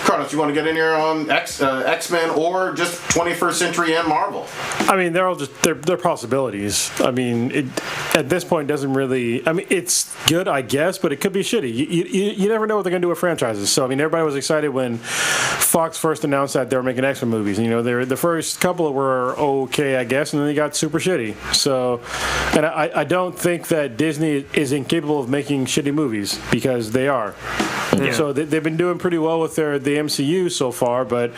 Carlos, you want to get in here on X-Men or just 21st Century and Marvel? I mean, they're all just they're possibilities. I mean, at this point doesn't really. I mean, it's good, I guess, but it could be shitty. You never know what they're gonna do with franchises. So I mean, everybody was excited when Fox first announced that they were making X-Men movies. The first couple were okay, I guess, and then they got super shitty. So, and I don't think that Disney is incapable of making shitty movies because they are. Yeah. So they've been doing pretty well with the MCU so far, but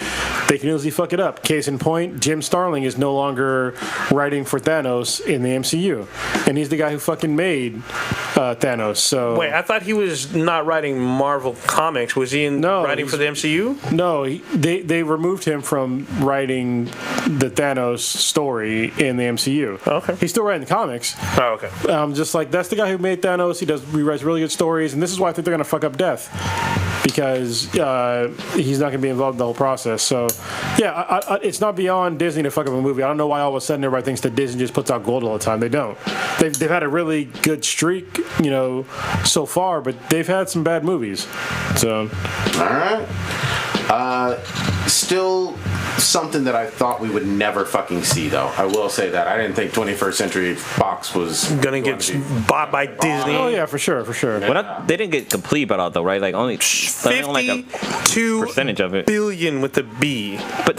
they can easily fuck it up. Case in point, Jim Starlin is no longer writing for Thanos in the MCU, and he's the guy who fucking made Thanos. So wait, I thought he was not writing Marvel comics. Was he writing for the MCU? No, they removed him from writing the Thanos story in the MCU. Oh, okay, he's still writing the comics. Oh, okay. Just like that's the guy who made Thanos. He writes really good stories, and this is why I think they're gonna fuck up Death. Because he's not going to be involved in the whole process. So, yeah, it's not beyond Disney to fuck up a movie. I don't know why all of a sudden everybody thinks that Disney just puts out gold all the time. They don't. They've had a really good streak, so far, but they've had some bad movies. So, all right. Still something that I thought we would never fucking see, though. I will say that. I didn't think 21st Century Fox was gonna get bought by Disney. Oh yeah, for sure. Well, they didn't get complete bought though, right? Like only 52 percentage of it. billion with a B. But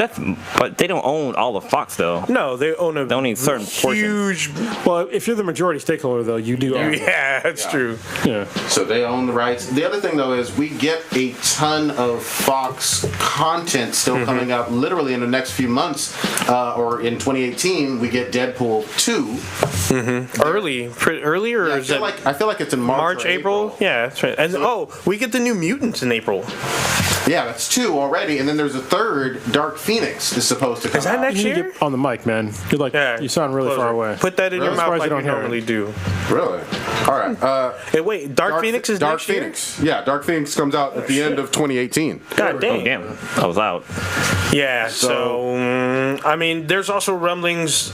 they don't own all of Fox though. No, they own They only a certain huge. Well, if you're the majority stakeholder, though, you do own it. Yeah, that's true. Yeah. So they own the rights. The other thing, though, is we get a ton of Fox content still coming out literally in the next few months, or in 2018, we get Deadpool 2. Early, or Yeah, is it I feel like it's in March or April? Yeah, that's right. And we get the New Mutants in April. Yeah, that's 2 already, and then there's a third. Dark Phoenix is supposed to come Is that out. next You need to year? get on the mic, man. You're like, you sound really far away. Put that in your Really? mouth Surprised like you you don't hear it. normally do. Really? All right. Hey, wait, Dark Phoenix is Dark next Phoenix. Yeah, Dark Phoenix comes out at the end of 2018. year? God Oh dang. damn, I was out. Yeah, so I mean, there's also rumblings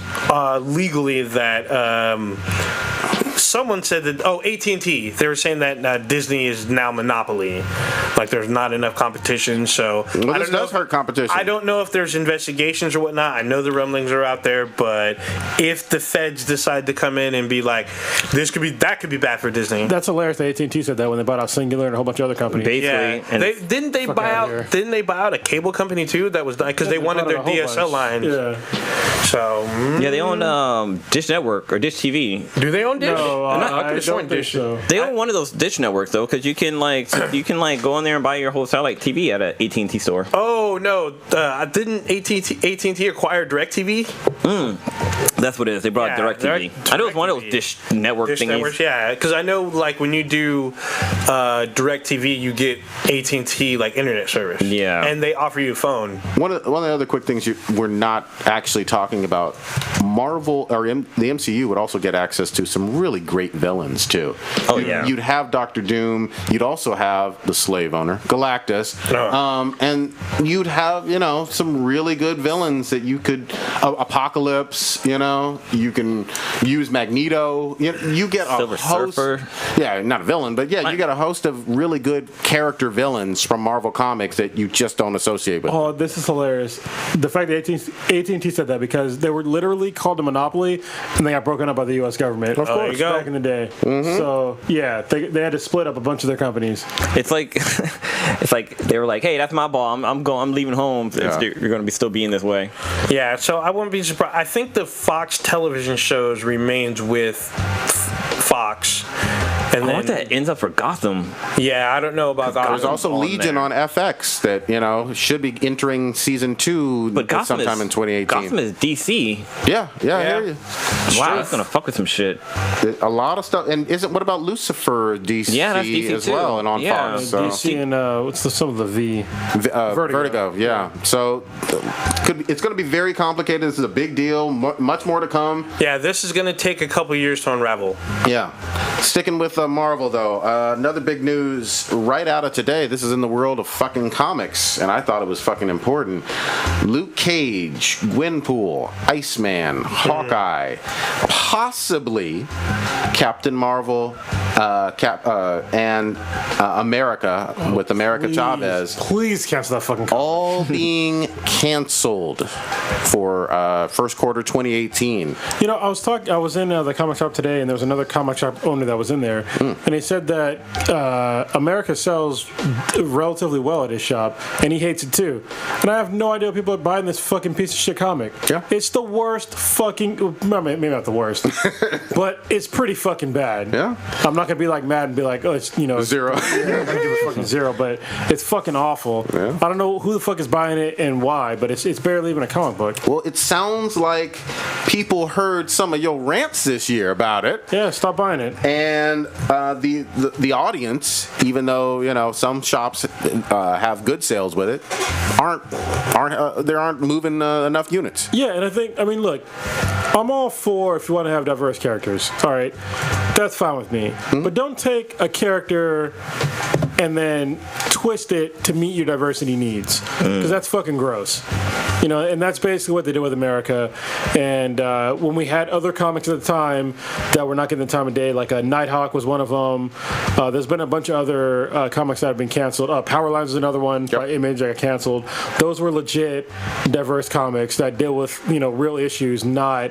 legally that someone said that AT&T, they were saying that Disney is now monopoly, like there's not enough competition. So Well, I this don't know does hurt competition. I don't know if there's investigations or whatnot. I know the rumblings are out there, but if the feds decide to come in and be like, that could be bad for Disney. That's hilarious that AT&T said that when they bought out Singular and a whole bunch of other companies. Basically, Yeah, and didn't they Fuck buy outta out? here. Didn't they buy out a cable company too? That was because they wanted bought their out a whole DSL bunch. lines. Yeah. So yeah, they own Dish Network or Dish TV. do they own Dish? No, I I could've sworn don't think Dish. so. They own one of those Dish networks though, because you can go in there and buy your whole satellite TV at an AT&T store. Oh no! Didn't AT&T acquire DirecTV? That's what it is. They brought Yeah, DirecTV. I know it's one of those Dish network Dish thingies. networks, yeah. Because I know, like when you do DirecTV, you get AT&T like internet service. Yeah. and they offer you a phone. One of the other quick things we're not actually talking about, Marvel or the MCU would also get access to some really great villains too. Oh, yeah. You'd have Doctor Doom. You'd also have the slave owner Galactus, and you'd have some really good villains that you could Apocalypse. You can use Magneto. You get a Silver host. Surfer. Yeah, not a villain, but yeah, you got a host of really good character villains from Marvel Comics that you just don't associate with. Oh, this is hilarious. The fact that AT&T said that because they were literally called a monopoly and they got broken up by the U.S. government. Of course. There you go. Back in the day. So, yeah, they had to split up a bunch of their companies. It's like they were like, "Hey, that's my ball. I'm leaving home. Yeah. You're going to still be in this way." Yeah, so I wouldn't be surprised. I think the Fox television shows remains with Fox. And I then, wonder if that ends up for Gotham. yeah, I don't know about Gotham. There's also on Legion there. on FX that should be entering season 2 But Gotham sometime in 2018. Gotham is DC. Yeah, I hear you. Wow, that's gonna fuck with some shit. A lot of stuff. And what about Lucifer DC, Yeah, that's DC as too. well and on Yeah. Fox? So. DC and what's some of the V? Vertigo, yeah. So it's going to be very complicated. This is a big deal. Much more to come. Yeah, this is going to take a couple years to unravel. Yeah. Sticking with Marvel, though, another big news right out of today. This is in the world of fucking comics, and I thought it was fucking important. Luke Cage, Gwenpool, Iceman, Hawkeye, possibly Captain Marvel, and America with America Chavez. Please cancel that fucking All being canceled for first quarter 2018. I was in the comic shop today, and there was another comic shop owner that was in there, and he said that America sells relatively well at his shop, and he hates it too. And I have no idea why people are buying this fucking piece of shit comic. Yeah. It's the worst fucking, maybe not the worst, but it's pretty fucking bad. Yeah. I'm not gonna be like mad and be like, oh, it's Zero. Yeah, I'm gonna give it fucking zero, but it's fucking awful. Yeah. I don't know who the fuck is buying it and why, but it's barely even a comic book. Well, it sounds like people heard some of your rants this year about it. Yeah, stop buying it. And the audience, even though some shops have good sales with it, aren't moving enough units. Yeah, and I mean, look, I'm all for if you want to have diverse characters. All right, that's fine with me. But don't take a character and then twist it to meet your diversity needs, because that's fucking gross. You know, and that's basically what they did with America. And when we had other comics at the time that were not getting the time of day, like Nighthawk was one of them. There's been a bunch of other comics that have been canceled. Power Lines is another one by Image that got canceled. Those were legit diverse comics that deal with, you know, real issues, not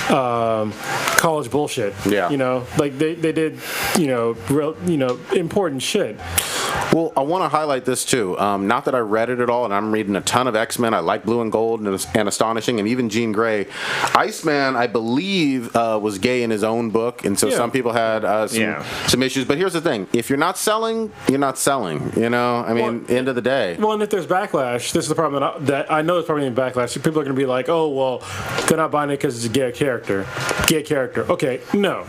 college bullshit. Yeah. You know, like they did, you know, real, you know, important shit. Well, I want to highlight this too. Not that I read it at all, and I'm reading a ton of X-Men. I like Blue and Gold and Astonishing, and even Jean Grey. Iceman, I believe, was gay in his own book, and so some people had some issues. But here's the thing: if you're not selling, you're not selling. You know, I mean, end of the day. Well, and if there's backlash, this is the problem that I know there's probably any backlash. People are going to be like, "Oh, well, they're not buying it because it's a gay character." Gay character. Okay, no.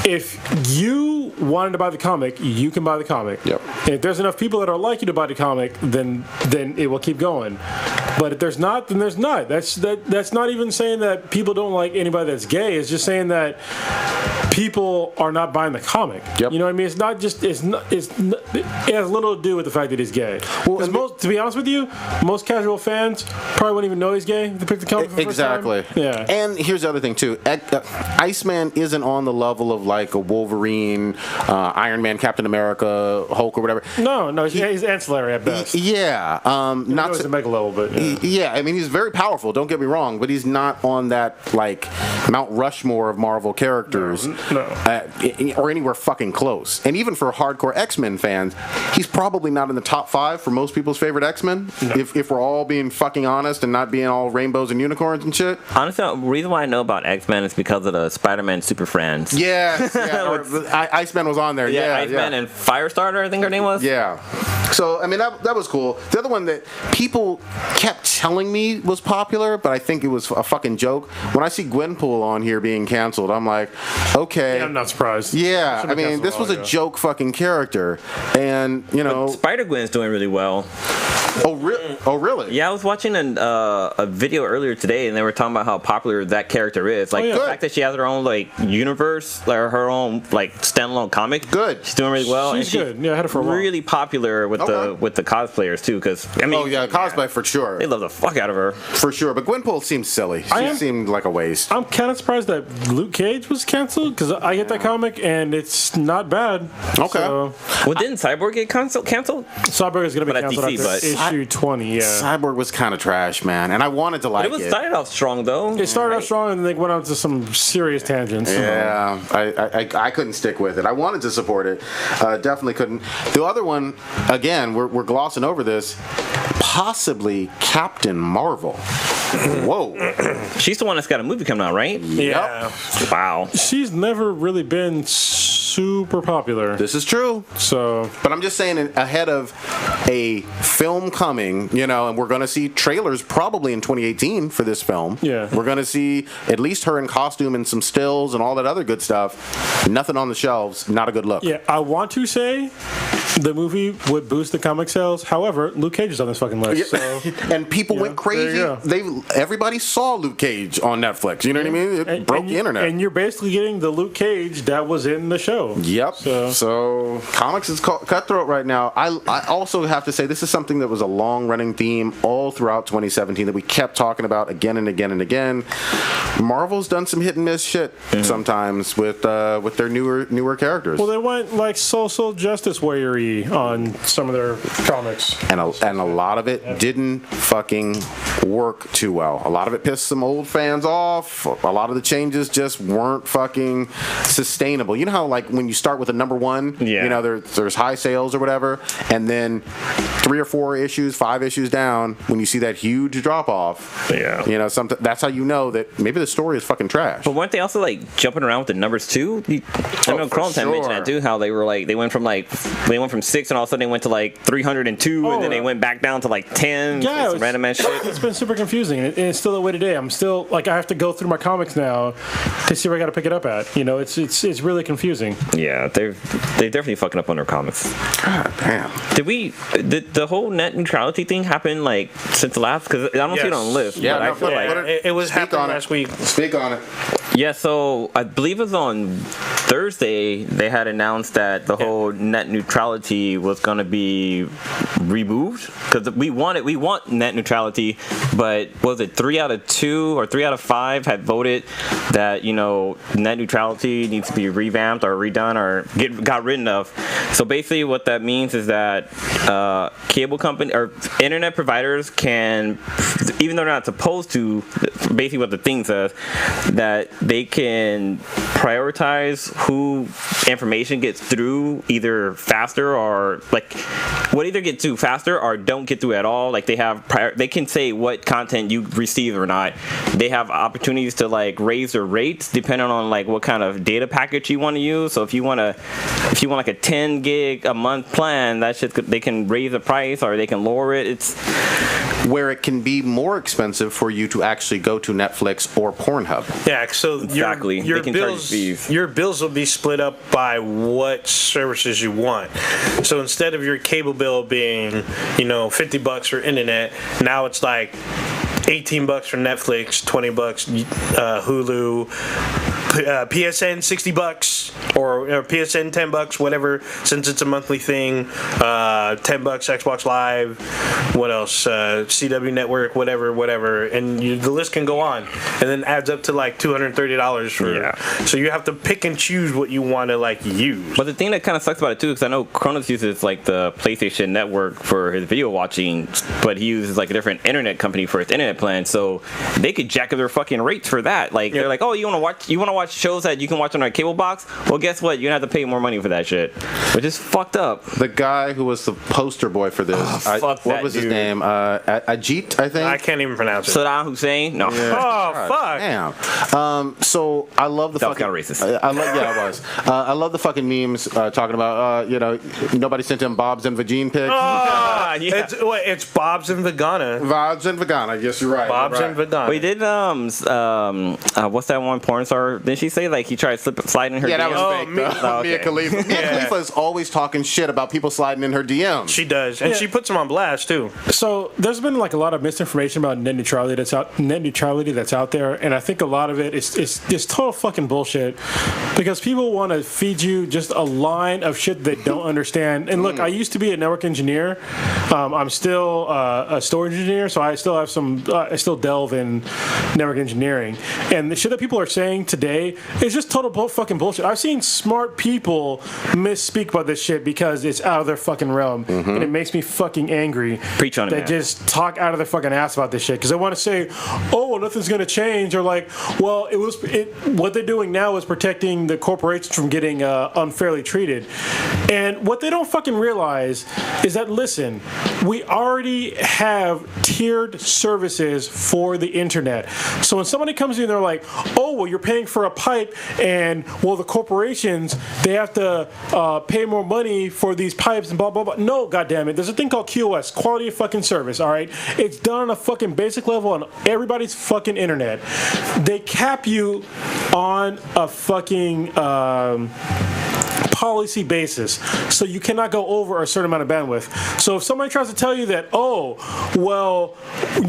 If you wanted to buy the comic, you can buy the comic. Yep. And if there's enough people that are like you to buy the comic, then it will keep going. But if there's not, then there's not. That's not even saying that people don't like anybody that's gay. It's just saying that people are not buying the comic. Yep. You know what I mean? It's not just it has little to do with the fact that he's gay. Well, Because to be honest with you, most casual fans probably wouldn't even know he's gay if they picked the comic for the first time. Exactly. Yeah. And here's the other thing too. Iceman isn't on the level of like a Wolverine, Iron Man, Captain America, Hulk, or whatever. No, he's ancillary at best. Yeah. Not to make a level, but yeah. I mean, he's very powerful. Don't get me wrong, but he's not on that like Mount Rushmore of Marvel characters, or anywhere fucking close. And even for hardcore X-Men fans, he's probably not in the top 5 for most people's favorite X-Men. No. If we're all being fucking honest and not being all rainbows and unicorns and shit. Honestly, the reason why I know about X-Men is because of the Spider-Man Super Friends. Yeah. Iceman was on there. Yeah, Iceman and Firestarter, I think her name was. Yeah. So, I mean, that was cool. The other one that people kept telling me was popular, but I think it was a fucking joke. When I see Gwenpool on here being canceled, I'm like, okay. Yeah, I'm not surprised. Yeah, I mean, this was a joke fucking character. And, you know. Spider-Gwen's doing really well. Oh, really? Yeah, I was watching a video earlier today, and they were talking about how popular that character is. Like, the fact that she has her own, like, universe, or her own, like, standalone comic. Good. She's doing really well. She's good. Yeah, I had her for a while. Really popular with the cosplayers, too, because, I mean. Oh, yeah, cosplay for sure. They love the fuck out of her. For sure, but Gwenpool seems silly. She seemed like a waste. I'm kind of surprised that Luke Cage was canceled, because I get that comic, and it's not bad. Okay. So, well, didn't Cyborg get canceled? Cyborg is going to be canceled after issue 20, yeah. Cyborg was kind of trash, man, and I wanted to like it. It started off strong, though. It started off strong, and then they went on to some serious tangents. Yeah, I couldn't stick with it. I wanted to support it. Definitely couldn't. The other one, again, we're glossing over this, possibly Captain Marvel. Whoa. She's the one that's got a movie coming out, right? Yeah. Yep. Wow. She's never really been super popular. This is true. So, but I'm just saying, ahead of a film coming, you know, and we're going to see trailers probably in 2018 for this film. Yeah. We're going to see at least her in costume and some stills and all that other good stuff. Nothing on the shelves. Not a good look. Yeah, I want to say the movie would boost the comic sales. However, Luke Cage is on this fucking list. So, and people went crazy. Everybody saw Luke Cage on Netflix. You know what I mean? It broke the internet. And you're basically getting the Luke Cage that was in the show. Yep. So comics is cutthroat right now. I also have to say this is something that was a long-running theme all throughout 2017 that we kept talking about again and again and again. Marvel's done some hit and miss shit sometimes with their newer characters. Well, they went like social justice warrior-y on some of their comics, and a lot of it didn't fucking work too well. A lot of it pissed some old fans off. A lot of the changes just weren't fucking sustainable. You know how like when you start with a number one, you know there's high sales or whatever, and then 3 or 4 issues, 5 issues down, when you see that huge drop off, you know that's how you know that maybe the story is fucking trash. But weren't they also like jumping around with the numbers too? I know Cronenberg mentioned that too. How they were like they went from 6 and all of a sudden they went to like 302 and then they went back down to like 10. Yeah, some random ass shit. It's been super confusing, and it's still that way today. I'm still like I have to go through my comics now to see where I got to pick it up at. You know, it's really confusing. Yeah, they definitely fucking up on their comics. God damn. Did the whole net neutrality thing happen like since the last? Because I don't see it on the list. Yeah, but I feel like it was happening last week. Speak on it. Yeah, so I believe it was on Thursday they had announced that the whole net neutrality was going to be removed, because we want net neutrality, but was it 3 out of 2 or 3 out of 5 had voted that, you know, net neutrality needs to be revamped or redone or got rid of. So basically what that means is that cable company or internet providers can, even though they're not supposed to, basically what the thing says, that they can prioritize who information gets through either faster or either get through faster or don't get through at all. Like they can say what content you receive or not. They have opportunities to like raise their rates depending on like what kind of data package you want to use. So if you want like a 10 gig a month plan, that shit they can raise the price or they can lower it. It's where it can be more expensive for you to actually go to Netflix or Pornhub. Yeah, so exactly. Your bills will be split up by what services you want. So instead of your cable bill being, $50 for internet, now it's like $18 for Netflix, $20 Hulu, PSN $60 or PSN $10, whatever, since it's a monthly thing. $10 Xbox Live, what else? CW Network, whatever, and the list can go on, and then adds up to like $230 for. Yeah. So you have to pick and choose what you want to like use. But the thing that kind of sucks about it too, because I know Cronus uses like the PlayStation Network for his video watching, but he uses like a different internet company for his internet plan, so they could jack up their fucking rates for that. Like they're like, oh, you want to watch shows that you can watch on our cable box? Well, guess what? You're gonna have to pay more money for that shit, which is fucked up. The guy who was the poster boy for this, what was his name? Ajit, I think. I can't even pronounce it. Saddam Hussein? No. Yeah. Oh, fuck. Damn. So I love the fucking. That was kind of racist. I was. I love the fucking memes talking about nobody sent him Bob's and Vagine pics. Oh, yeah. It's Bob's and Vagana. Bob's and Vagana. Yes, you're right. Bob's and Vagana. We did what's that one porn star? Didn't she say like he tried sliding in her? Yeah, that DMs? was fake. Okay. Mia Khalifa. Mia Khalifa is always talking shit about people sliding in her DMs. She does, and she puts them on blast too. So there's been like a lot of misinformation about net neutrality that's out there, and I think a lot of it is total fucking bullshit, because people want to feed you just a line of shit they don't understand. And look, I used to be a network engineer. I'm still a storage engineer, so I still have I still delve in network engineering, and the shit that people are saying today is just total fucking bullshit. I've seen smart people misspeak about this shit because it's out of their fucking realm, and it makes me fucking angry. Preach on it, They man. just talk out of their fucking ass about this shit because they want to say, "Oh, nothing's gonna change," or like, "Well, what they're doing now is protecting the corporations from getting unfairly treated." And what they don't fucking realize is that, listen, we already have tiered services for the internet. So when somebody comes in, they're like, "Oh, well, you're paying for a pipe, and well, the corporations, they have to pay more money for these pipes and blah blah blah." No, goddammit, there's a thing called QoS, quality of fucking service. All right, it's done on a fucking basic level on everybody's fucking internet. They cap you on a fucking policy basis, so you cannot go over a certain amount of bandwidth. So if somebody tries to tell you that, oh, well,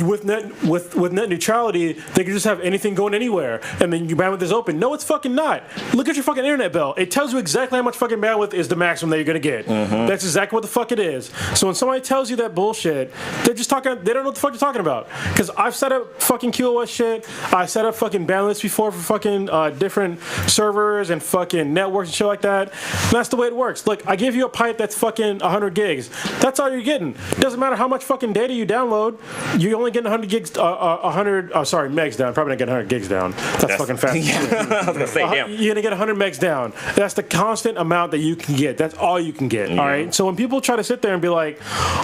with net neutrality, they can just have anything going anywhere, and then your bandwidth is open. No, it's fucking not. Look at your fucking internet bill. It tells you exactly how much fucking bandwidth is the maximum that you're gonna get. That's exactly what the fuck it is. So when somebody tells you that bullshit, they're just talking. They don't know what the fuck they're talking about. Because I've set up fucking QoS shit. I set up fucking bandwidths before for fucking different servers and fucking networks and shit like that. And that's the way it works. Look, I give you a pipe that's fucking 100 gigs. That's all you're getting. Doesn't matter how much fucking data you download. You're only getting 100 gigs, megs down. Probably not getting 100 gigs down. That's fucking fast. Yeah. I was gonna say, damn. You're gonna get 100 megs down. That's the constant amount that you can get. That's all you can get. All right. So when people try to sit there and be like,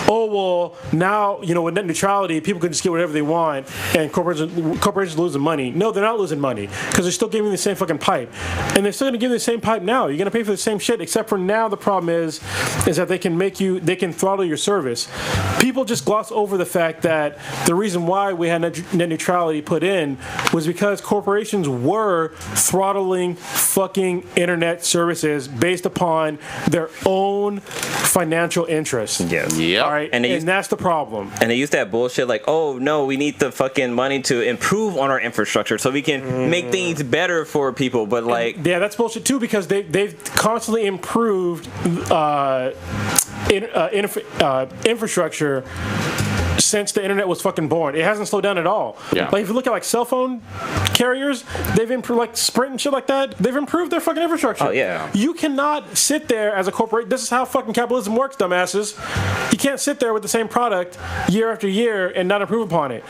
"Oh, well, now with net neutrality, people can just get whatever they want, and corporations losing money." No, they're not losing money because they're still giving you the same fucking pipe, and they're still gonna give you the same pipe now. You're gonna pay for the same shit, except for now the problem is that they can throttle your service. People just gloss over the fact that the reason why we had net neutrality put in was because corporations were throttling fucking internet services based upon their own financial interests. Yes. Yep. All right, and that's the problem. And they used that bullshit like, oh no, we need the fucking money to improve on our infrastructure so we can make things better for people. But like, yeah, that's bullshit too, because they've constantly improved infrastructure since the internet was fucking born. It hasn't slowed down at all. Yeah. Like if you look at like cell phone carriers, they've improved, like Sprint and shit like that. They've improved their fucking infrastructure. Oh yeah. You cannot sit there as a corporate. This is how fucking capitalism works, dumbasses. You can't sit there with the same product year after year and not improve upon it.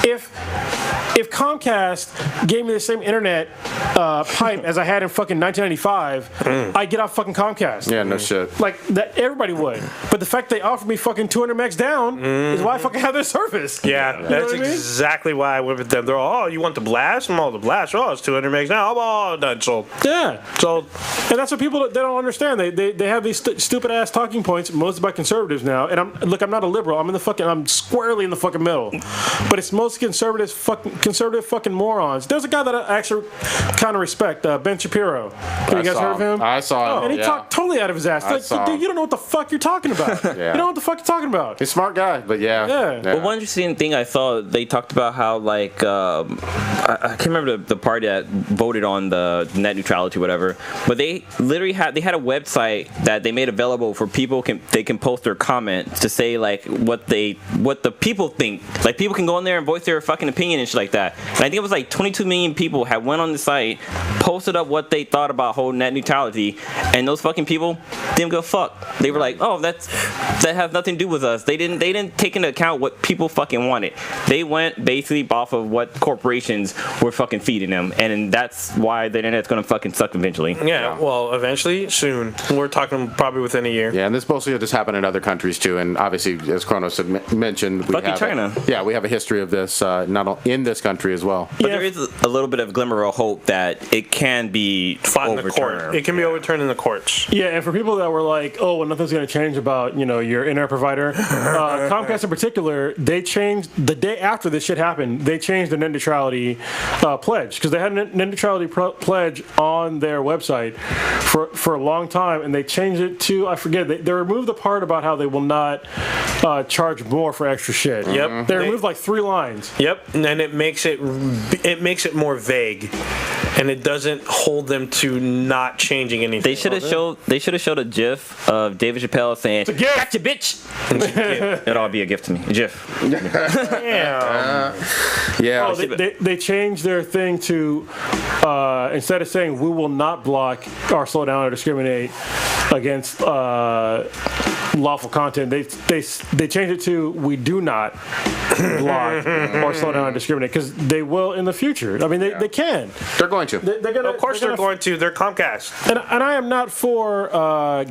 If Comcast gave me the same internet pipe as I had in fucking 1995, I'd get off fucking Comcast. Yeah, no shit. Like that, everybody would. But the fact they offered me fucking 200 megs down is why I fucking have their service. Yeah, You know that's what I mean? exactly why I went with them. They're all, oh, you want the blast? I'm all the blast. Oh, it's 200 megs now. I'm all done. Sold. Yeah. Sold. And that's what people, they don't understand. They have these stupid ass talking points, mostly by conservatives now. And I'm not a liberal. I'm squarely in the fucking middle. But it's mostly conservative fucking morons. There's a guy that I actually kind of respect, Ben Shapiro. Have you guys heard of him? I saw him. And he talked totally out of his ass. Like, dude, you don't know what the fuck you're talking about. You don't know what the fuck you're talking about. He's a smart guy, but yeah. Well, one interesting thing I saw, they talked about how like I can't remember the party that voted on the net neutrality, whatever. But they literally had a website that they made available for people can post their comments to say like what the people think. Like people can go in there and voice their fucking opinion and shit like that. And I think it was like 22 million people had went on the site, posted up what they thought about whole net neutrality, and those fucking people didn't go fuck. They were like, oh, that has nothing to do with us. They didn't take into account what people fucking wanted. They went basically off of what corporations were fucking feeding them, and that's why the internet's gonna fucking suck eventually. Yeah, well, eventually, soon. We're talking probably within a year. Yeah, and this mostly just happened in other countries too, and obviously, as Kronos had mentioned, we have China. We have a history of this, not in this country as well. But there is a little bit of glimmer of hope that it can be Fought in the court. overturned. It can be overturned in the courts. Yeah, and for people that were like, oh, well, nothing's going to change about, your internet provider, Comcast in particular, they changed, the day after this shit happened, they changed their net neutrality pledge, because they had a net neutrality pledge on their website for a long time, and they changed it to, I forget, they removed the part about how they will not charge more for extra shit. Yep. They removed like 3 lines. Yep, and it makes it more vague, and it doesn't hold them to not changing anything. They should have showed a GIF of David Chappelle saying, "Gotcha, bitch." It'd all be a gift to me. A GIF. Yeah. Yeah. Oh, they changed their thing to instead of saying we will not block or slow down or discriminate against lawful content, they changed it to we do not block or slow down or discriminate, because they will in the future. I mean, they can. They're going to. Of course they're going to. They're Comcast. And I am not for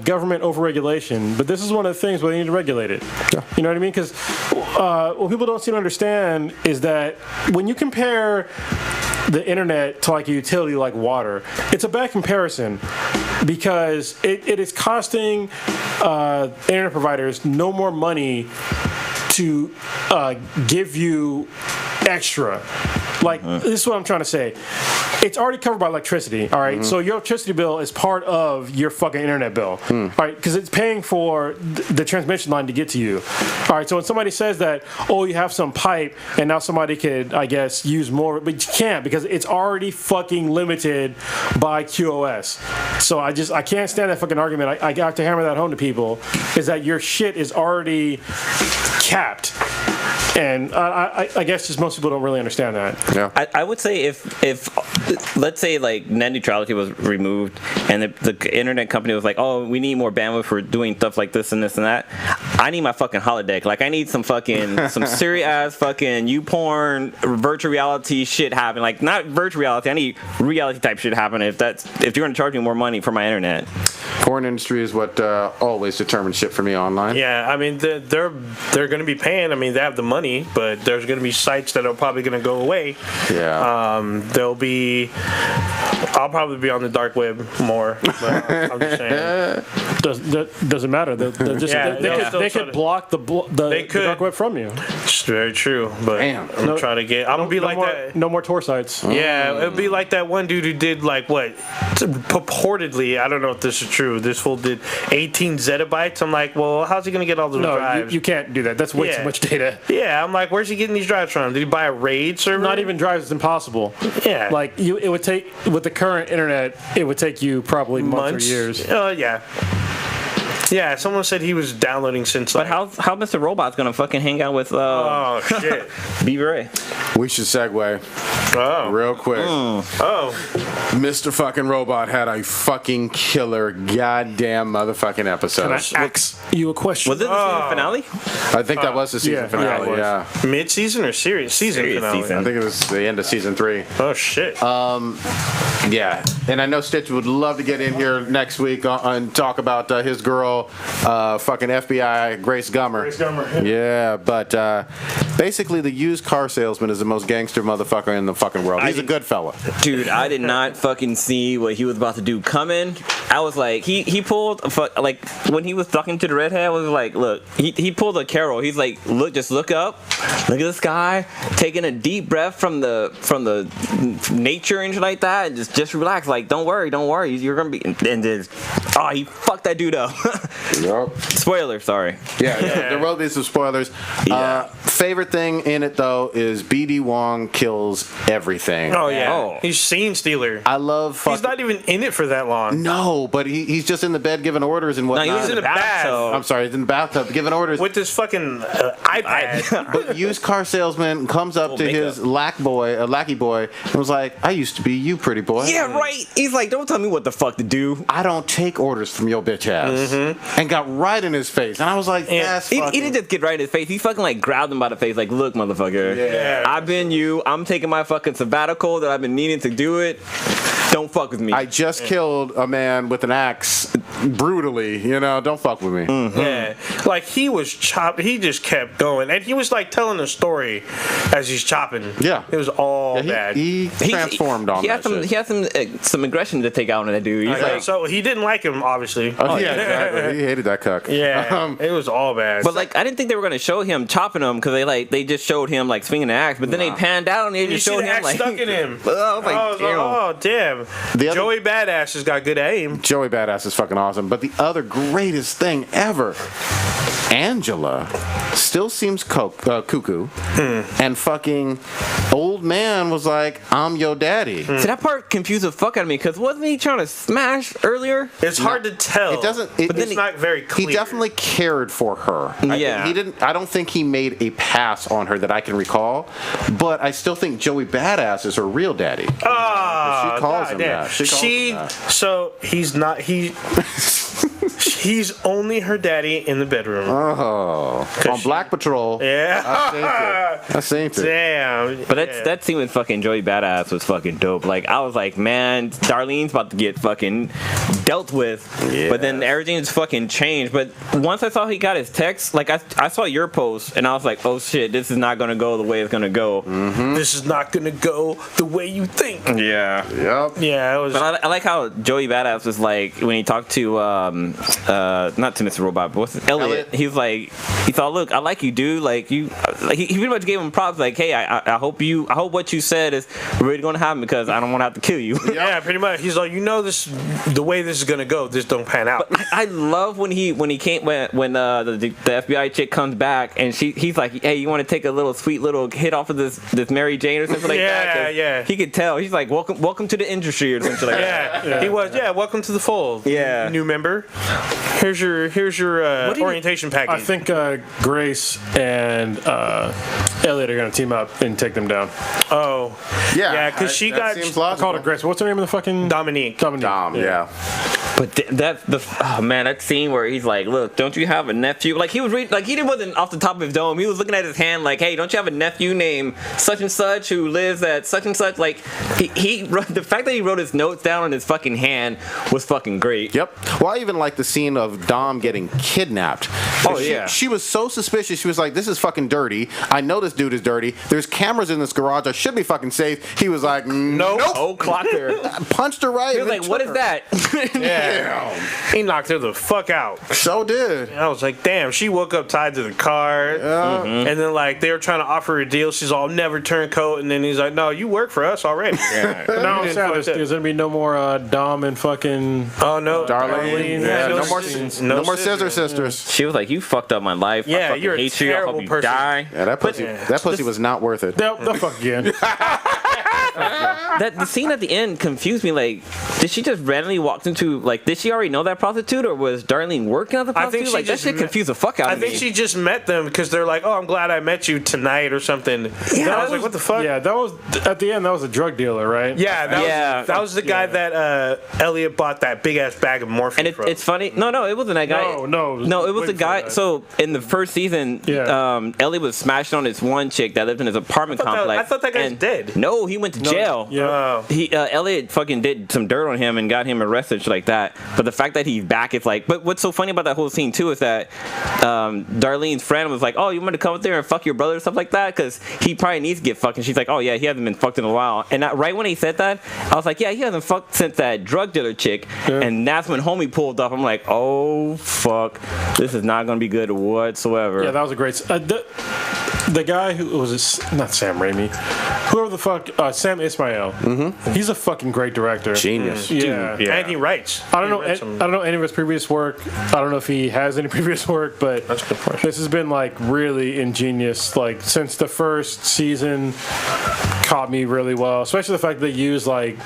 government overregulation, but this is one of the things where they need to regulate it. Yeah. You know what I mean? Because what people don't seem to understand is that when you compare the internet to like a utility like water, it's a bad comparison, because it is costing internet providers no more money to give you extra. Like, this is what I'm trying to say. It's already covered by electricity, all right? So your electricity bill is part of your fucking internet bill, all right? Because it's paying for the transmission line to get to you. All right, so when somebody says that, oh, you have some pipe, and now somebody could, I guess, use more, but you can't, because it's already fucking limited by QoS. So I can't stand that fucking argument. I have to hammer that home to people, is that your shit is already capped. And I guess just most people don't really understand that. Yeah. I would say if let's say like net neutrality was removed and the internet company was like, oh, we need more bandwidth for doing stuff like this and this and that, I need my fucking holodeck. Like I need some serious ass fucking YouPorn virtual reality shit happen. Like not virtual reality, I need reality type shit happen if you're gonna charge me more money for my internet. Porn industry is what always determines shit for me online. Yeah, I mean they're going to be paying. I mean they have the money, but there's going to be sites that are probably going to go away. Yeah. There'll be I'll probably be on the dark web more. But I'm just saying. Doesn't matter. They could block the dark web from you. It's very true. But Damn. I'm trying to get. I'm gonna be like that. No more Tor sites. Yeah, it'd be like that one dude who did like what purportedly. I don't know if this is true. This fool did 18 zettabytes. I'm like, well, how's he gonna get all those drives? You can't do that. That's way too much data. Yeah, I'm like, where's he getting these drives from? Did he buy a RAID server? Not even drives is impossible. Yeah, like it would take with the current internet, it would take you probably months or years. Yeah. Yeah, someone said he was downloading since. But how Mr. Robot's gonna fucking hang out with? Oh shit, B-Ray. We should segue real quick. Mr. fucking Robot had a fucking killer goddamn motherfucking episode. Can I ask you a question? Was it the season finale? I think that was the season finale. Yeah. Mid-season or season finale? Season. I think it was the end of season 3. Oh shit. Yeah, and I know Stitch would love to get in here next week and talk about his girl, fucking FBI Grace Gummer. Yeah, but basically the used car salesman is the most gangster motherfucker in the fucking world. He's a good fella. Dude, I did not fucking see what he was about to do coming. I was like, he pulled like when he was talking to the redhead. I was like, look, he pulled a Carol. He's like, look up, look at the sky, taking a deep breath from the nature and shit like that, and just relax. Like, don't worry, you're gonna be. And just he fucked that dude up. Yep. Spoiler, sorry. Yeah, there will be some spoilers. Yeah. Favorite thing in it though is BD Wong kills everything. Oh yeah. Oh. He's scene stealer. I love. He's not even in it for that long. No, but he's just in the bed giving orders and whatnot. No, he was in the bathtub. I'm sorry, he's in the bathtub giving orders. With this fucking iPad. But used car salesman comes up to his lackey boy, and was like, "I used to be you, pretty boy." Yeah, right. He's like, don't tell me what the fuck to do. I don't take orders from your bitch ass. And got right in his face, and I was like, "That's He didn't just get right in his face. He fucking like grabbed him by the face, like, look, motherfucker. Yeah. I've been you. I'm taking my fucking sabbatical that I've been needing to do it. Don't fuck with me. I just killed a man with an axe brutally. Don't fuck with me." Yeah, like he was chopped. He just kept going, and he was like telling a story as he's chopping. Yeah, it was all yeah, bad. He transformed on that shit. He had some aggression to take out on that dude. He's like, so he didn't like him, obviously. Oh yeah, exactly. He hated that cuck. Yeah, it was all bad. But like, I didn't think they were gonna show him chopping him because they just showed him like swinging the axe, but then they panned out and they just showed him like stuck in him. I was like, damn. Oh damn. Joey Badass has got good aim. Joey Badass is fucking awesome. But the other greatest thing ever, Angela still seems cuckoo, and fucking old man was like, "I'm your daddy." So that part confused the fuck out of me because wasn't he trying to smash earlier? It's hard to tell. It doesn't. But then it's not very clear. He definitely cared for her. Yeah. He didn't. I don't think he made a pass on her that I can recall. But I still think Joey Badass is her real daddy. Oh, she calls him that. She calls him that. So he's not. He's only her daddy in the bedroom. Oh, on Black Patrol. Yeah, I seen it. Damn. But that scene with fucking Joey Badass was fucking dope. Like, I was like, man, Darlene's about to get fucking dealt with. Yeah. But then everything's fucking changed. But once I saw he got his text, like I saw your post and I was like, oh shit, this is not gonna go the way it's gonna go. This is not gonna go the way you think. Yeah. Yep. Yeah. It was. But I like how Joey Badass was like when he talked to not to Mr. Robot, but what's Elliot. He was like, he thought, look, I like you, dude. Like you, like he pretty much gave him props. Like, hey, I hope what you said is really gonna happen because I don't want to have to kill you. Yeah, pretty much. He's like, this, the way this is gonna go, this don't pan out. But I love when the FBI chick comes back and he's like, hey, you want to take a little sweet little hit off of this Mary Jane or something like that? Yeah. He could tell. He's like, welcome to the industry or something like that. Yeah, he was. Yeah, welcome to the fold. Yeah, new member. Here's your orientation package. I think Grace and Elliot are gonna team up and take them down. Oh, yeah, because she got. Seems I called her Grace. What's her name of the fucking Dominique. Dom, yeah. But that scene where he's like, "Look, don't you have a nephew?" Like he was he wasn't off the top of his dome. He was looking at his hand like, "Hey, don't you have a nephew named such and such who lives at such and such?" Like he the fact that he wrote his notes down on his fucking hand was fucking great. Yep. Well, I even like the scene of Dom getting kidnapped. She was so suspicious. She was like, "This is fucking dirty. I know this dude is dirty. There's cameras in this garage. I should be fucking safe." He was like, "Nope." Oh, clocked her. Punched her right. He was like, "What is that?" Yeah. He knocked her the fuck out. So did. I was like, damn, she woke up tied to the car. And then, like, they were trying to offer her a deal. She's all, never turncoat. And then he's like, no, you work for us already. Yeah. No, there's going to be no more Dom and fucking Darlene. Yeah, no more scissor sisters. She was like, "You fucked up my life. Yeah, I fucking you're a hate you. I terrible hope you person." die." Yeah, that pussy was not worth it. They'll fuck again. That the scene at the end confused me. Like, did she just randomly walk into, like, did she already know that prostitute, or was Darlene working as a prostitute? she Like, that just shit confused the fuck out of me. I think she just met them because they're like, oh, I'm glad I met you tonight or something. Yeah, I was like, what the fuck? Yeah, that was at the end. That was a drug dealer, right? Yeah, that was the guy that Elliot bought that big ass bag of morphine And from. it's funny. No, it wasn't that guy. No, it was the guy. So in the first season, Elliot was smashing on this one chick that lived in his apartment complex. I thought that guy's dead. No, he went to jail. Yeah. Elliot fucking did some dirt on him and got him arrested, shit like that. But the fact that he's back, it's like. But what's so funny about that whole scene too is that Darlene's friend was like, "Oh, you want to come up there and fuck your brother or stuff like that?" Because he probably needs to get fucked. And she's like, "Oh yeah, he hasn't been fucked in a while." And right when he said that, I was like, "Yeah, he hasn't fucked since that drug dealer chick." Yeah. And that's when homie pulled up. I'm like, "Oh fuck, this is not gonna be good whatsoever." Yeah, that was a great. The guy who was not Sam Raimi, whoever the fuck, Sam Ismail. Mm-hmm. He's a fucking great director. Genius. Yeah. And he writes. I don't know any of his previous work. I don't know if he has any previous work, but that's a good question. This has been like really ingenious. Like since the first season, caught me really well. Especially the fact that they use like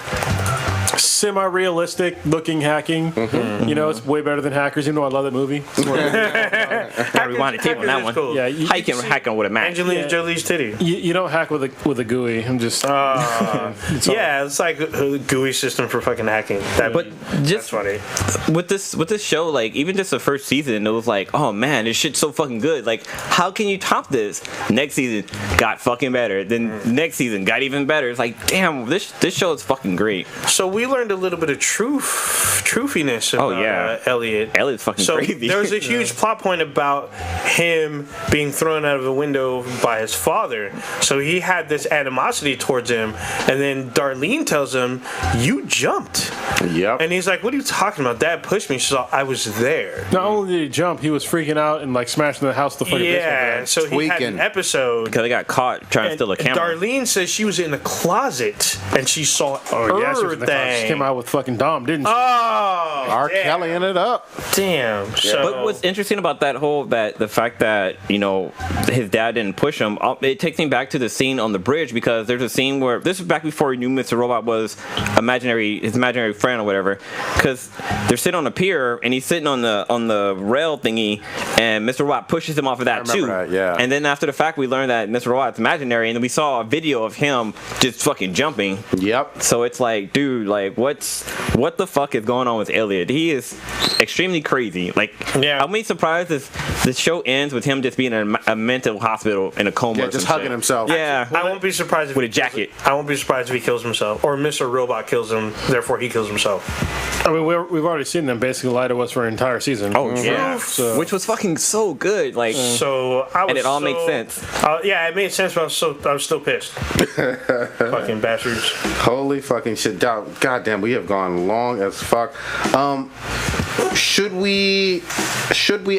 semi-realistic looking hacking. Mm-hmm. You know, it's way better than Hackers, even though I love that movie. Gotta rewind the tape on that one. Cool. Yeah, how you can hack on with a Mac? Angelina Jolie's titty. You don't hack with a GUI. I'm just. It's like a GUI system for fucking hacking. That's funny. With this show, like even just the first season, it was like, oh man, this shit's so fucking good. Like, how can you top this? Next season got fucking better. Then next season got even better. It's like, damn, this show is fucking great. So we learned a little bit of truthiness about Elliot. Elliot's fucking crazy. There was a huge plot point about him being thrown out of a window by his father. So he had this animosity towards him, and then Darlene tells him, "You jumped." Yep. And he's like, "What are you talking about? Dad pushed me." So I was there. Not only did he jump, he was freaking out and like smashing the house to fucking yeah. So he had an episode because they got caught trying to steal a camera. Darlene says she was in the closet and she saw everything. She came out with fucking Dom, didn't she? Oh, R. Kelly ended up. Damn. Yeah. So, but what's interesting about the fact that his dad didn't push him, it takes me back to the scene on the bridge because there's a scene where this was back before he knew Mr. Robot was his imaginary friend or whatever. Because they're sitting on a pier and he's sitting on the rail thingy, and Mr. Robot pushes him off of that too. That, yeah. And then after the fact, we learned that Mr. Robot's imaginary, and then we saw a video of him just fucking jumping. Yep. So it's like, dude, like what the fuck is going on with Elliot? He is extremely crazy. Like, I'll be surprised if the show ends with him just being in a mental hospital in a coma. Yeah, just hugging himself. Yeah. I won't be surprised if with a jacket. I won't be surprised if he kills himself, or Mr. Robot kills him. Therefore, he kills himself. I mean, we've already seen them basically lie to us for an entire season. Oh yeah, so. Which was fucking so good. Like, and it all makes sense. Yeah, it made sense, but I was still pissed. Fucking bastards. Holy fucking shit! Goddamn, we have gone long as fuck. Should we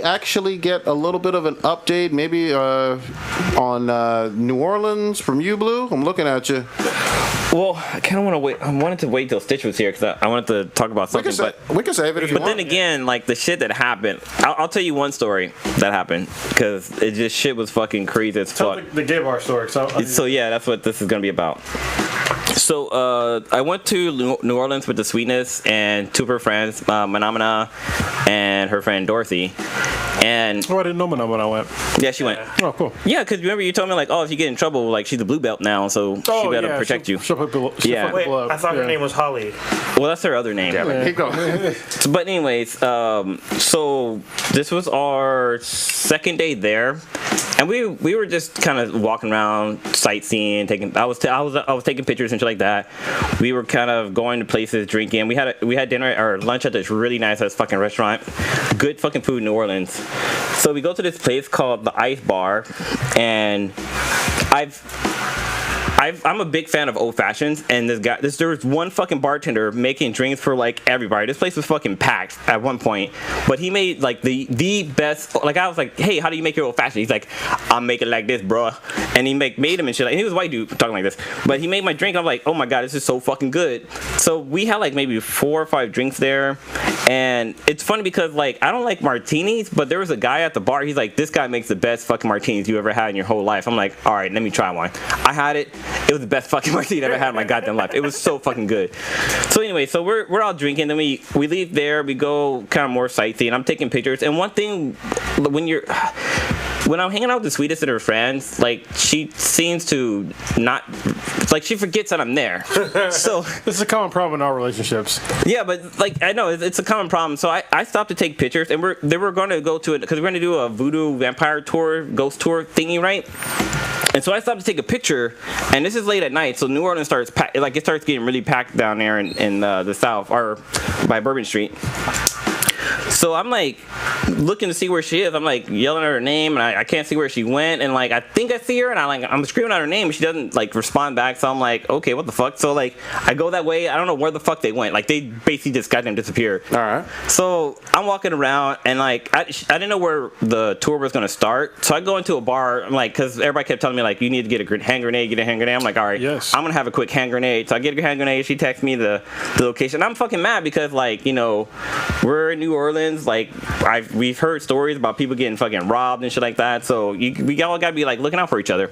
actually get a little bit of an update, maybe on New Orleans from you, Blue? I'm looking at you. Well, I kind of want to wait. I wanted to wait till Stitch was here because I wanted to talk about something. We can save it if you want. But then again, like the shit that happened, I'll tell you one story that happened because it just shit was fucking crazy as fuck. The gay bar story. So yeah, that's what this is gonna be about. So I went to New Orleans with the Sweetness and two of her friends, Manamana and her friend Dorothy. And Oh, I didn't know my number when I went. yeah, she went. Oh, cool. Yeah, because remember you told me like, oh, if you get in trouble, like she's a blue belt now, so she better protect you. She'll put she'll Yeah. put Wait, people up. I thought her name was Holly. Well, that's her other name. Damn it. Keep going. But anyways, so this was our second day there, and we were just kind of walking around, sightseeing, I was taking pictures and shit like that. We were kind of going to places, drinking. We had dinner or lunch at this really nice ass fucking restaurant. Good fucking food in New Orleans. So we go to this place called the Ice Bar, and I'm a big fan of old fashions, and there was one fucking bartender making drinks for like everybody. This place was fucking packed at one point, but he made like the best. Like I was like, hey, how do you make your old fashioned? He's like, I'm making like this, bro, and he made him and shit. And he was a white dude talking like this, but he made my drink. I'm like, oh my god, this is so fucking good. So we had like maybe 4 or 5 drinks there, and it's funny because like I don't like martinis, but there was a guy at the bar. He's like, this guy makes the best fucking martinis you ever had in your whole life. I'm like, all right, let me try one. I had it. It was the best fucking martini I've ever had in my goddamn life. It was so fucking good. So anyway, so we're all drinking. Then we leave there. We go kind of more sightseeing. I'm taking pictures. And one thing, when I'm hanging out with the sweetest of her friends, like she seems to not, like she forgets that I'm there. So this is a common problem in our relationships. Yeah, but like I know it's a common problem. So I stopped to take pictures, and we're going to go to it because we're going to do a voodoo vampire tour, ghost tour thingy, right? And so I stopped to take a picture, and this is late at night, so New Orleans starts getting really packed down there in the south, or by Bourbon Street. So I'm like looking to see where she is. I'm like yelling at her name, and I can't see where she went. And like I think I see her, and I'm screaming out her name, and she doesn't like respond back. So I'm like, okay, what the fuck? So like I go that way. I don't know where the fuck they went. Like they basically just goddamn disappeared. All right. So I'm walking around, and like I didn't know where the tour was gonna start. So I go into a bar. I'm like, because everybody kept telling me like you need to get a hand grenade, get a hand grenade. I'm like, all right, yes, I'm gonna have a quick hand grenade. So I get a hand grenade. She texts me the location. I'm fucking mad because like we're in New Orleans. Like we've heard stories about people getting fucking robbed and shit like that. So we all gotta be like looking out for each other.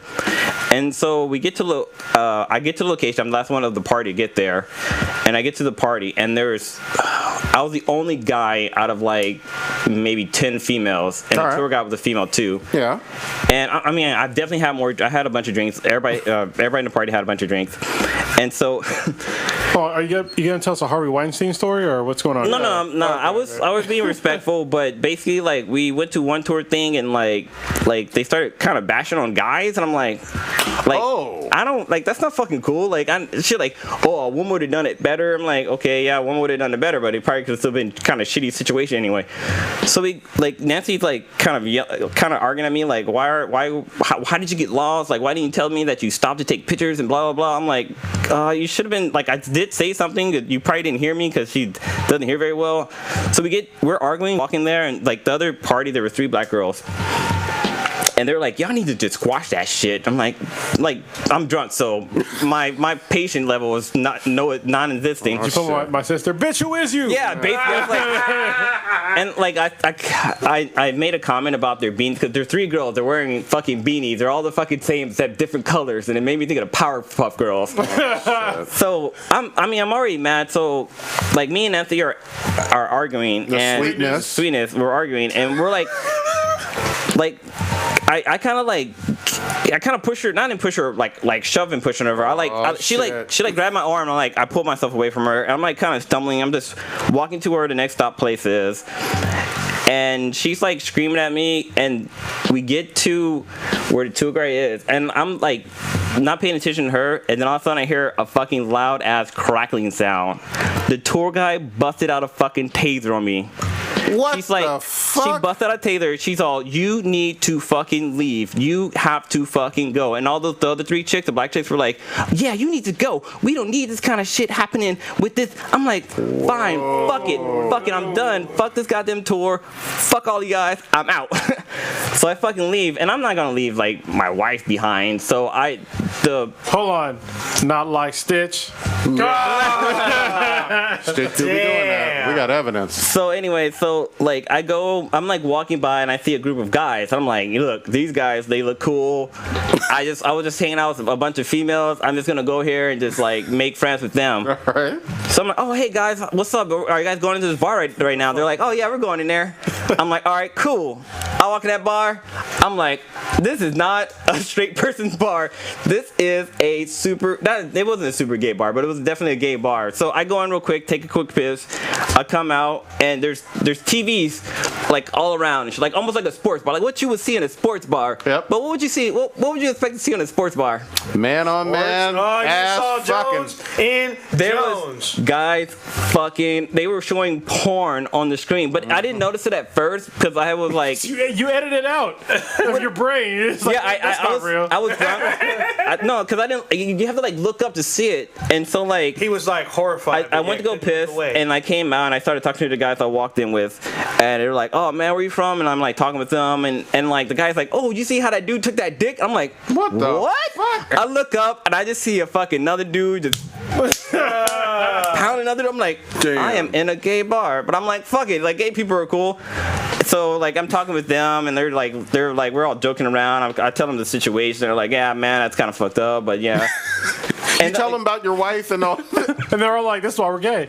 And so we get to I get to the location. I'm the last one of the party to get there, and I get to the party, and I was the only guy out of like maybe 10 females, and the tour guide was a female too. Yeah. And I mean, I definitely had more. I had a bunch of drinks. Everybody in the party had a bunch of drinks, and so. Oh, are you gonna tell us a Harvey Weinstein story, or what's going on? No. I was being respectful, but basically, like, we went to one tour thing, and like they started kind of bashing on guys, and I'm like, oh, I don't like that's not fucking cool. Like, shit, like, oh, a woman would have done it better. I'm like, okay, yeah, a woman would have done it better, but it probably could have still been kind of shitty situation anyway. So we like Nancy's like kind of arguing at me like, how did you get lost? Like, why didn't you tell me that you stopped to take pictures and blah blah blah? I'm like, you should have been like, I did say something that you probably didn't hear me because she doesn't hear very well. So we're arguing, walking there, and like the other party, there were 3 black girls. And they're like, y'all need to just squash that shit. I'm like I'm drunk, so my patient level is non-existing. You told my sister, bitch, who is you? Yeah, basically. And like I made a comment about their beanies because they're 3 girls. They're wearing fucking beanies. They're all the fucking same except different colors, and it made me think of the Powerpuff Girls. So I'm already mad. So like me and Anthony are arguing. Sweetness. We're arguing, and we're like. I kind of push her, not even push her, like shove and pushing over. She grabbed my arm, and I pulled myself away from her, and I'm like kind of stumbling. I'm just walking to where the next stop place is, and she's like screaming at me, and we get to where the tour guide is, and I'm like not paying attention to her, and then all of a sudden I hear a fucking loud ass crackling sound. The tour guide busted out a fucking taser on me. What She's like, the fuck? She busted out a taser. She's all, you need to fucking leave. You have to fucking go. And all the other 3 chicks, the black chicks, were like, yeah, you need to go. We don't need this kind of shit happening with this. I'm like, fine, fuck it, I'm done. Fuck this goddamn tour. Fuck all you guys. I'm out. So I fucking leave, and I'm not gonna leave like my wife behind. So hold on, not like Stitch. Stitch, we doing that. We got evidence. So anyway, like I'm like walking by and I see a group of guys. I'm like, look, these guys, they look cool. I was just hanging out with a bunch of females. I'm just gonna go here and just like make friends with them. Right. So I'm like, oh hey guys, what's up? Are you guys going into this bar right now? They're like, oh yeah, we're going in there. I'm like, all right, cool. I walk in that bar. I'm like, this is not a straight person's bar. This is a it wasn't a super gay bar, but it was definitely a gay bar. So I go in real quick, take a quick piss. I come out and there's TVs like all around. It's like almost like a sports bar, like what you would see in a sports bar. Yep. But what would you see? What would you expect to see in a sports bar? Man on man. You saw Jones in Was guys fucking. They were showing porn on the screen, but I didn't notice it at first because I was like, you edited it out of your brain. It's like, I was drunk. No, because I didn't. You have to like look up to see it, and so like he was like horrified. I went to go piss, and I came out and I started talking to the guys I walked in with, and they were like, "Oh man, where you from?" And I'm like talking with them, and like the guy's like, "Oh, you see how that dude took that dick?" I'm like, What the fuck? I look up and I just see a fucking another dude just pounding another. I'm like, Damn. I am in a gay bar, but I'm like, fuck it, like gay people are cool. So like I'm talking with them and they're like we're all joking around. I tell them the situation. They're like, yeah, man, that's kind of fucked up, but yeah. You tell them about your wife and all. and they're all like, "This is why we're gay."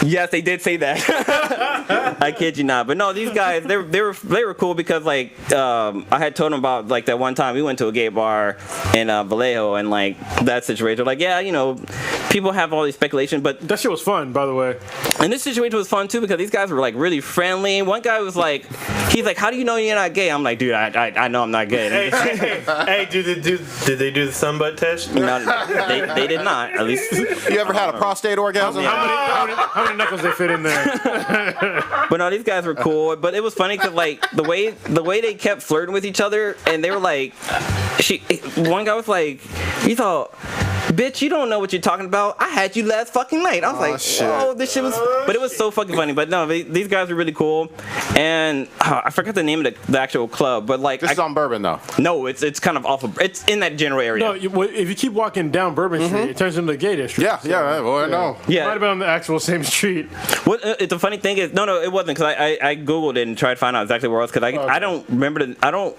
Yes, they did say that. I kid you not. But no, these guys, they were cool because like I had told them about like that one time we went to a gay bar in Vallejo and like that situation. They're like, yeah, you know, people have all these speculation, but That shit was fun, by the way. and this situation was fun too because these guys were like really friendly. One guy was like, he's like, how do you know you're not gay? I'm like, dude, I know I'm not gay. Hey, did they do the thumb butt test? No, they did not. At least. You ever had a prostate orgasm? How many knuckles they fit in there? But no, these guys were cool. But it was funny because like the way they kept flirting with each other, and they were like, one guy was like, you thought, bitch, you don't know what you're talking about. I had you last fucking night. I was like, shit. whoa, this shit was. But it was so fucking funny. But no, these guys were really cool. And I forgot the name of the actual club. But like, This is on Bourbon though. no, it's kind of off of. It's in that general area. No, if you keep walking down Bourbon Street, it turns into the gay district. Yeah, boy, I know. Yeah. Might have been on the actual same street. What the funny thing is, no, it wasn't because I googled it and tried to find out exactly where it was because I don't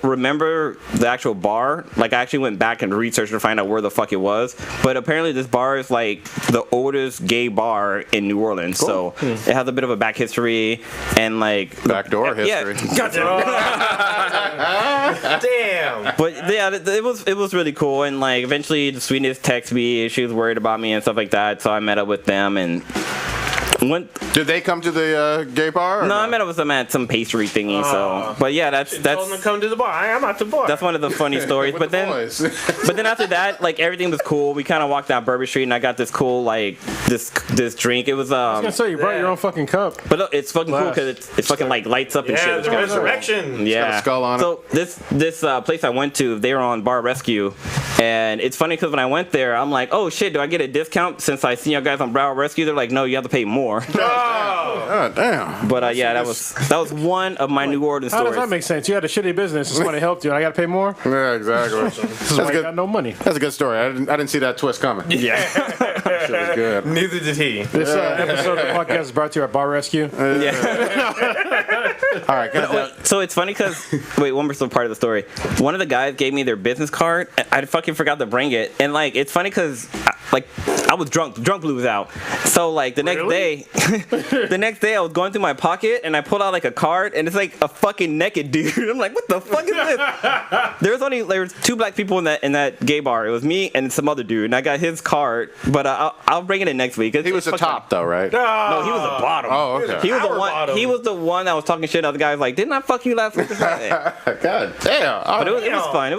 remember the actual bar. Like I actually went back and researched to find out where the fuck it was. But apparently this bar is like the oldest gay bar in New Orleans, so it has a bit of a back history and like Backdoor history. Damn. But yeah, it was really cool, and like eventually the sweetness texted me. She was worried about me and stuff like that, so I met up with them and went. Did they come to the gay bar? No, I met up with them at some pastry thingy. So, but yeah, that's Told them to come to the bar. I'm at the bar. that's one of the funny stories. With But the then, boys. but then after that, like everything was cool. We kind of walked down Bourbon Street, and I got this cool like this drink. It was I was gonna say you brought your own fucking cup. but look, it's fucking cool Glass. because it fucking like lights up and yeah, shit. It's the kinda cool. resurrection. Yeah. got a skull on it. So this place I went to, they were on Bar Rescue, and it's funny because when I went there, I'm like, oh shit, do I get a discount since I see you guys on Bar Rescue? They're like, no, you have to pay more. God damn. But yeah, that was one of my New Orleans How stories. does that make sense? You had a shitty business, and somebody helped you, and I got to pay more. Yeah, exactly. This is why you got no money. That's a good story. I didn't see that twist coming. Yeah. That shit was good. Neither did he. This episode of the podcast is brought to you by Bar Rescue. Yeah. All right, good. So it's funny because wait, one more part of the story. One of the guys gave me their business card. And I fucking forgot to bring it, and like it's funny because like I was drunk. The drunk blue was out. So like the next day, I was going through my pocket and I pulled out like a card, and it's like a fucking naked dude. I'm like, what the fuck is this? There was two black people in that gay bar. It was me and some other dude, and I got his card. But I'll bring it in next week. He was the top though, right? No, he was the bottom. Oh, okay. He was the Our one. bottom. He was the one that was talking shit. The other guy was like, "Didn't I fuck you last week?" God damn. But it was fun.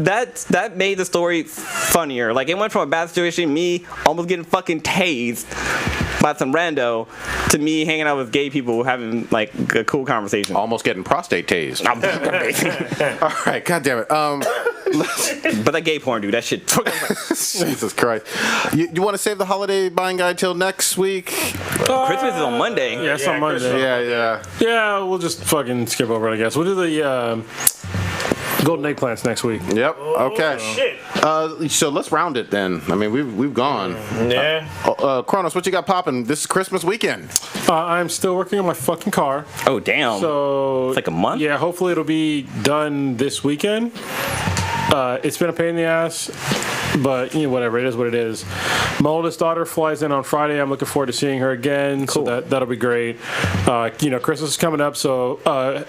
That made the story funnier. Like it went from a bad situation, me almost getting fucking tased by some rando, to me hanging out with gay people having like a cool conversation. Almost getting prostate tased. All right, god damn it. But that gay porn, dude, that shit. Jesus Christ. You want to save the holiday buying guide till next week? Christmas is on Monday. Yeah, it's on Monday. Yeah. Yeah, we'll just fucking skip over it, I guess. We'll do the golden eggplants next week. Yep. Okay. Shit. So let's round it then. I mean, we've gone. Yeah. Kronos, what you got popping? This is Christmas weekend. I'm still working on my fucking car. Oh, damn. So It's like a month? Yeah, hopefully it'll be done this weekend. It's been a pain in the ass, but whatever. It is what it is. My oldest daughter flies in on Friday. I'm looking forward to seeing her again. Cool. So that'll be great. Christmas is coming up, so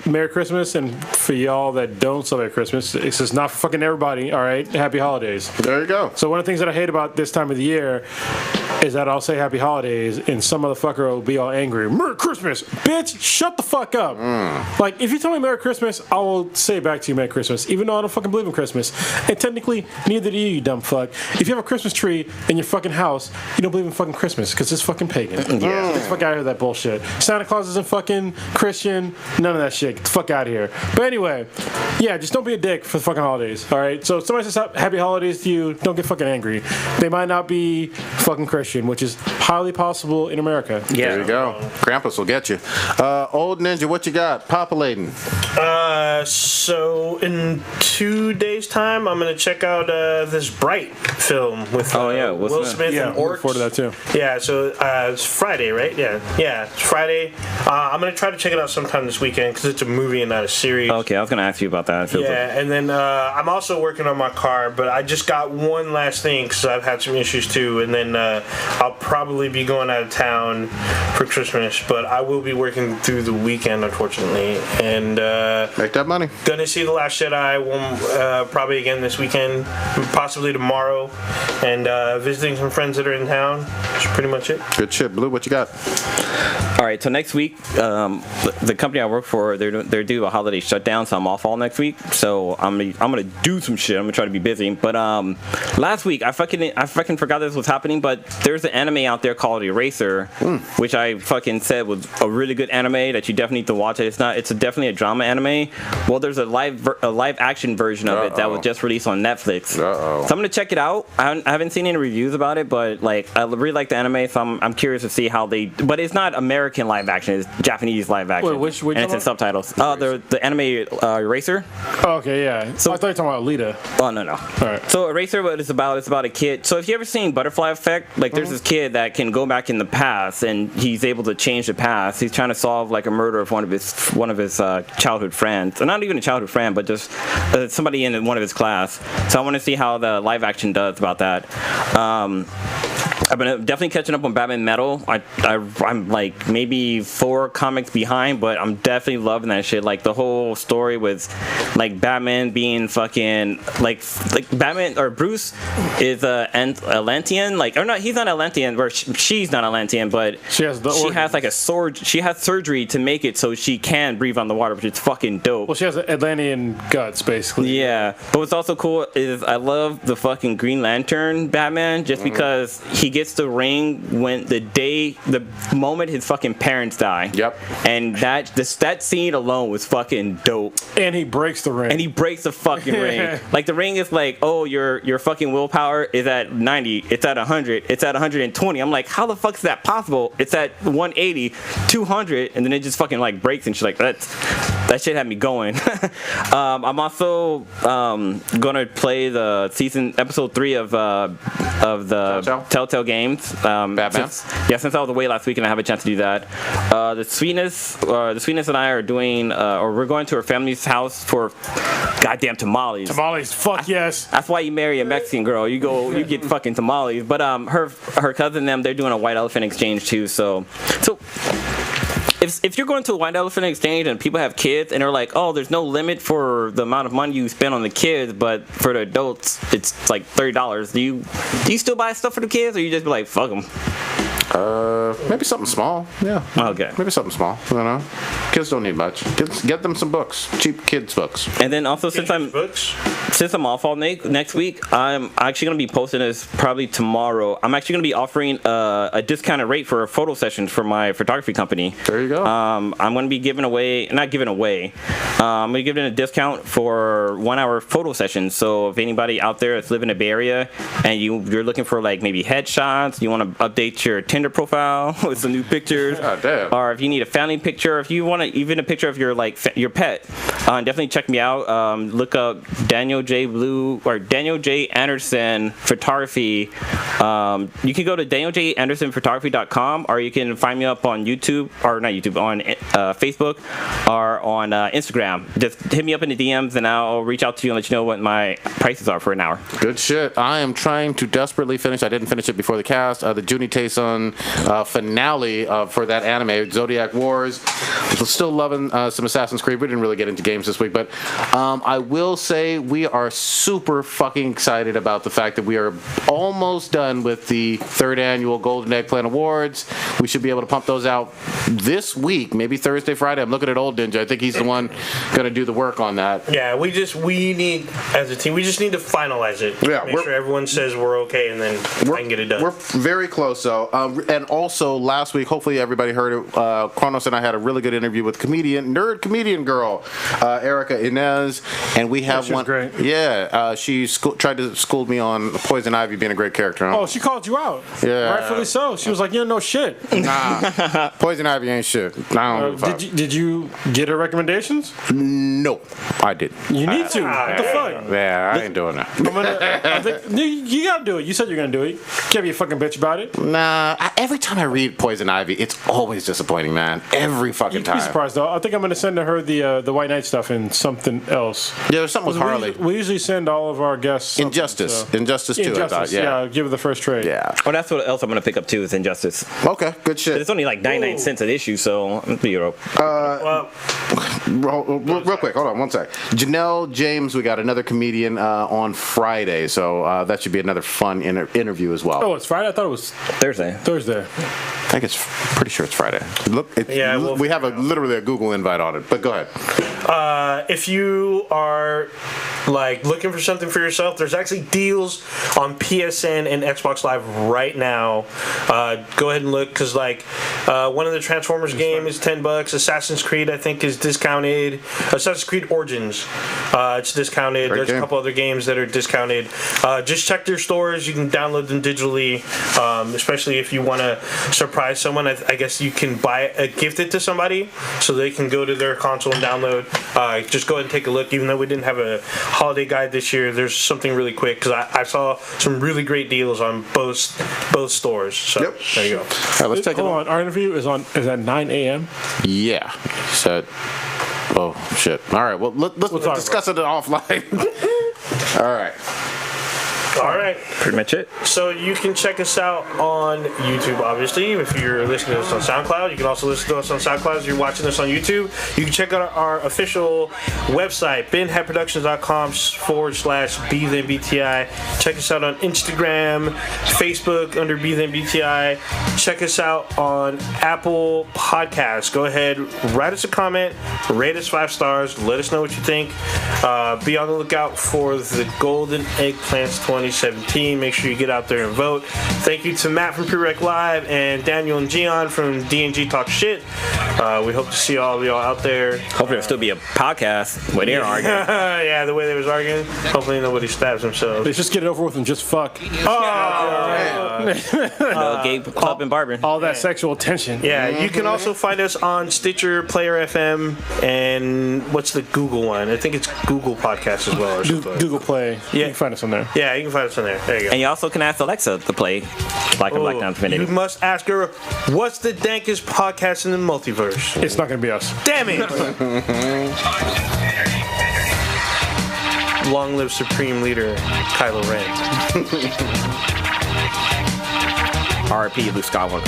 Merry Christmas, and for y'all that don't celebrate Christmas, it's just not for fucking everybody. All right, Happy Holidays. There you go. So one of the things that I hate about this time of the year is that I'll say Happy Holidays and some motherfucker will be all angry. Merry Christmas, bitch! Shut the fuck up. Like, if you tell me Merry Christmas, I will say back to you Merry Christmas, even though I don't fucking believe in Christmas. And technically, neither do you, you dumb fuck. If you have a Christmas tree in your fucking house, you don't believe in fucking Christmas because it's fucking pagan. Yeah. Get the fuck out of here with that bullshit. Santa Claus isn't fucking Christian. None of that shit. Get the fuck out of here. But anyway, yeah, just don't be a dick for the fucking holidays. All right. So if somebody says Happy Holidays to you, don't get fucking angry. They might not be fucking Christian, which is highly possible in America. Yeah. There you go. Krampus will get you. Old Ninja, what you got? Populating. So in 2 days' time, I'm gonna check out this Bright film with Will Smith Yeah, and I'm looking Orcs. forward to that too. Yeah, so it's Friday, right? Yeah, it's Friday. I'm gonna try to check it out sometime this weekend because it's a movie and not a series. Okay, I was gonna ask you about that. Yeah, and then I'm also working on my car, but I just got one last thing because I've had some issues too, and then I'll probably be going out of town for Christmas, but I will be working through the weekend, unfortunately, and Make that money. gonna see The Last Jedi probably again this weekend, possibly tomorrow, and visiting some friends that are in town. That's pretty much it. Good shit. Blue, what you got? All right, so next week, the company I work for, they're due a holiday shutdown, so I'm off all next week. So I'm gonna do some shit. I'm gonna try to be busy. But last week I fucking forgot this was happening. But there's an anime out there called Eraser, which I fucking said was a really good anime that you definitely need to watch. It's definitely a drama anime. Well, there's a live action version of it that was just released on Netflix. So I'm gonna check it out. I haven't seen any reviews about it, but like I really like the anime, so I'm curious to see how they. But it's not American live action; it's Japanese live action. Wait, which and it's in subtitles. The anime Eraser. Oh, okay, yeah. So I thought you were talking about Alita. Oh no. All right. So Eraser, what it's about a kid. So if you ever seen Butterfly Effect, like there's this kid that can go back in the past and he's able to change the past. He's trying to solve like a murder of one of his childhood friends. Not even a childhood friend, but just somebody in one of his class. So I want to see how the live action does about that. I've been definitely catching up on Batman Metal. I'm like maybe 4 comics behind, but I'm definitely loving that shit. Like the whole story with like Batman being fucking like Batman or Bruce is Atlantean. Like or not, he's not Atlantean. Or she's not Atlantean, but she has like a sword. She has surgery to make it so she can breathe on the water, which is fucking dope. Well, she has Atlantean guts, basically. Yeah, but what's also cool is I love the fucking Green Lantern Batman just because he gets the ring when the moment his fucking parents die. Yep. And that scene alone was fucking dope. And he breaks the ring. And he breaks the fucking ring. Like the ring is like, oh, your fucking willpower is at 90. It's at 100. It's at 120. I'm like, how the fuck is that possible? It's at 180, 200, and then it just fucking like breaks and shit. Like that shit had me going. I'm also gonna play the episode 3 of the Telltale Games. Batman. Since I was away last week and I have a chance to do that. The Sweetness and I are doing, we're going to her family's house for goddamn tamales. Tamales, fuck yes. That's why you marry a Mexican girl. You get fucking tamales. But her cousin and them, they're doing a white elephant exchange too. So. If you're going to a white elephant exchange and people have kids and they're like, oh, there's no limit for the amount of money you spend on the kids, but for the adults it's like $30. Do you still buy stuff for the kids, or you just be like, fuck them? Maybe something small. Yeah. Okay. Maybe something small. I don't know. Kids don't need much. Get them some books. Cheap kids books. And then also since I'm off all next week, I'm actually gonna be posting this probably tomorrow. I'm actually gonna be offering a discounted rate for photo sessions for my photography company. There you go. I'm gonna be I'm gonna give it a discount for 1 hour photo sessions. So if anybody out there that's living in the Bay Area and you're looking for like maybe headshots, you want to update your Tinder profile with some new pictures, or if you need a family picture, if you want even a picture of your pet, definitely check me out. Look up Daniel Daniel J. Anderson Photography. You can go to danieljandersonphotography.com, or you can find me up on YouTube, or not YouTube, on Facebook, or on Instagram. Just hit me up in the DMs, and I'll reach out to you and let you know what my prices are for an hour. Good shit. I am trying to desperately finish. I didn't finish it before the cast. The Juni Taesun finale for that anime, Zodiac Wars. Still loving some Assassin's Creed. We didn't really get into games this week, but I will say we are super fucking excited about the fact that we are almost done with the 3rd annual Golden Eggplant Awards. We should be able to pump those out this week, maybe Thursday, Friday. I'm looking at Old Ninja. I think he's the one going to do the work on that. Yeah, we need, as a team, we just need to finalize it. Yeah, make sure everyone says we're okay, and then I can get it done. We're very close, though. And also, last week, hopefully everybody heard it, Kronos and I had a really good interview with nerd comedian girl, Erica Inez, and we have one. Great. Yeah, she tried to school me on Poison Ivy being a great character. Huh? Oh, she called you out. Yeah. Rightfully so. She was like, you don't know shit. Nah, Poison Ivy ain't shit. Did you get her recommendations? No, I didn't. You need to. What the fuck? Yeah, I ain't doing that. You gotta do it. You said you're gonna do it. Can't be a fucking bitch about it. Nah, every time I read Poison Ivy, it's always disappointing, man. Every fucking You'd time. be surprised though. I think I'm gonna send to her the White Knight stuff and something else. Yeah, there's something with Harley. We usually send all of our guests Injustice. Injustice too, I thought. Yeah, give her the first trade. Yeah. Oh, that's what else I'm gonna pick up too, is Injustice. Okay, good shit. But it's only like 99 cents an issue, so I'm real quick, hold on one sec. Janelle James, we got another comedian on Friday, so that should be another fun interview as well. Oh, it's Friday? I thought it was Thursday. I think it's pretty sure it's Friday. Look, we have literally a Google invite on it, but go ahead. If you are like looking for something for yourself, there's actually deals on PSN and Xbox Live right now. Go ahead and look, because like one of the Transformers game is $10. Assassin's Creed, I think, is discounted. Assassin's Creed Origins, it's discounted. Great There's game. a couple other games that are discounted. Just check their stores. You can download them digitally, especially if you want to surprise someone. I guess you can gift it to somebody so they can go to their console and download. Just go ahead and take a look. Even though we didn't have a holiday guide this year, there's something really quick, because I saw some really great deals on both stores. So Yep. there you go. All right, let's take it. Hold on. Our interview is at 9 a.m. Yeah. So, oh shit. All right. Well, let's discuss it offline. All right. All right. Pretty much it. So you can check us out on YouTube, obviously. If you're listening to us on SoundCloud, you can also listen to us on SoundCloud if you're watching us on YouTube. You can check out our official website, benhatproductions.com/BThenBTI. Check us out on Instagram, Facebook under BThenBTI. Check us out on Apple Podcasts. Go ahead, write us a comment, rate us 5 stars, let us know what you think. Be on the lookout for the Golden Eggplants 2017. Make sure you get out there and vote. Thank you to Matt from Prereq Live and Daniel and Gian from D&G Talk Shit. We hope to see all of y'all out there. Hopefully there'll still be a podcast where they're arguing. Yeah, the way they was arguing. Hopefully nobody stabs themselves. Let's just get it over with and just fuck. Gay Club and Barber. All that sexual tension. Yeah, you can also find us on Stitcher, Player FM, and what's the Google one? I think it's Google Podcast as well. Or something. Google Play. Yeah. You can find us on there. Yeah, you can find us on there. There you go. And you also can ask Alexa to play Black and Black Down You Infinity. must ask her, what's the dankest podcast in the multiverse? It's not going to be us. Damn it! Long live Supreme Leader Kylo Ren. RIP Luke Skywalker.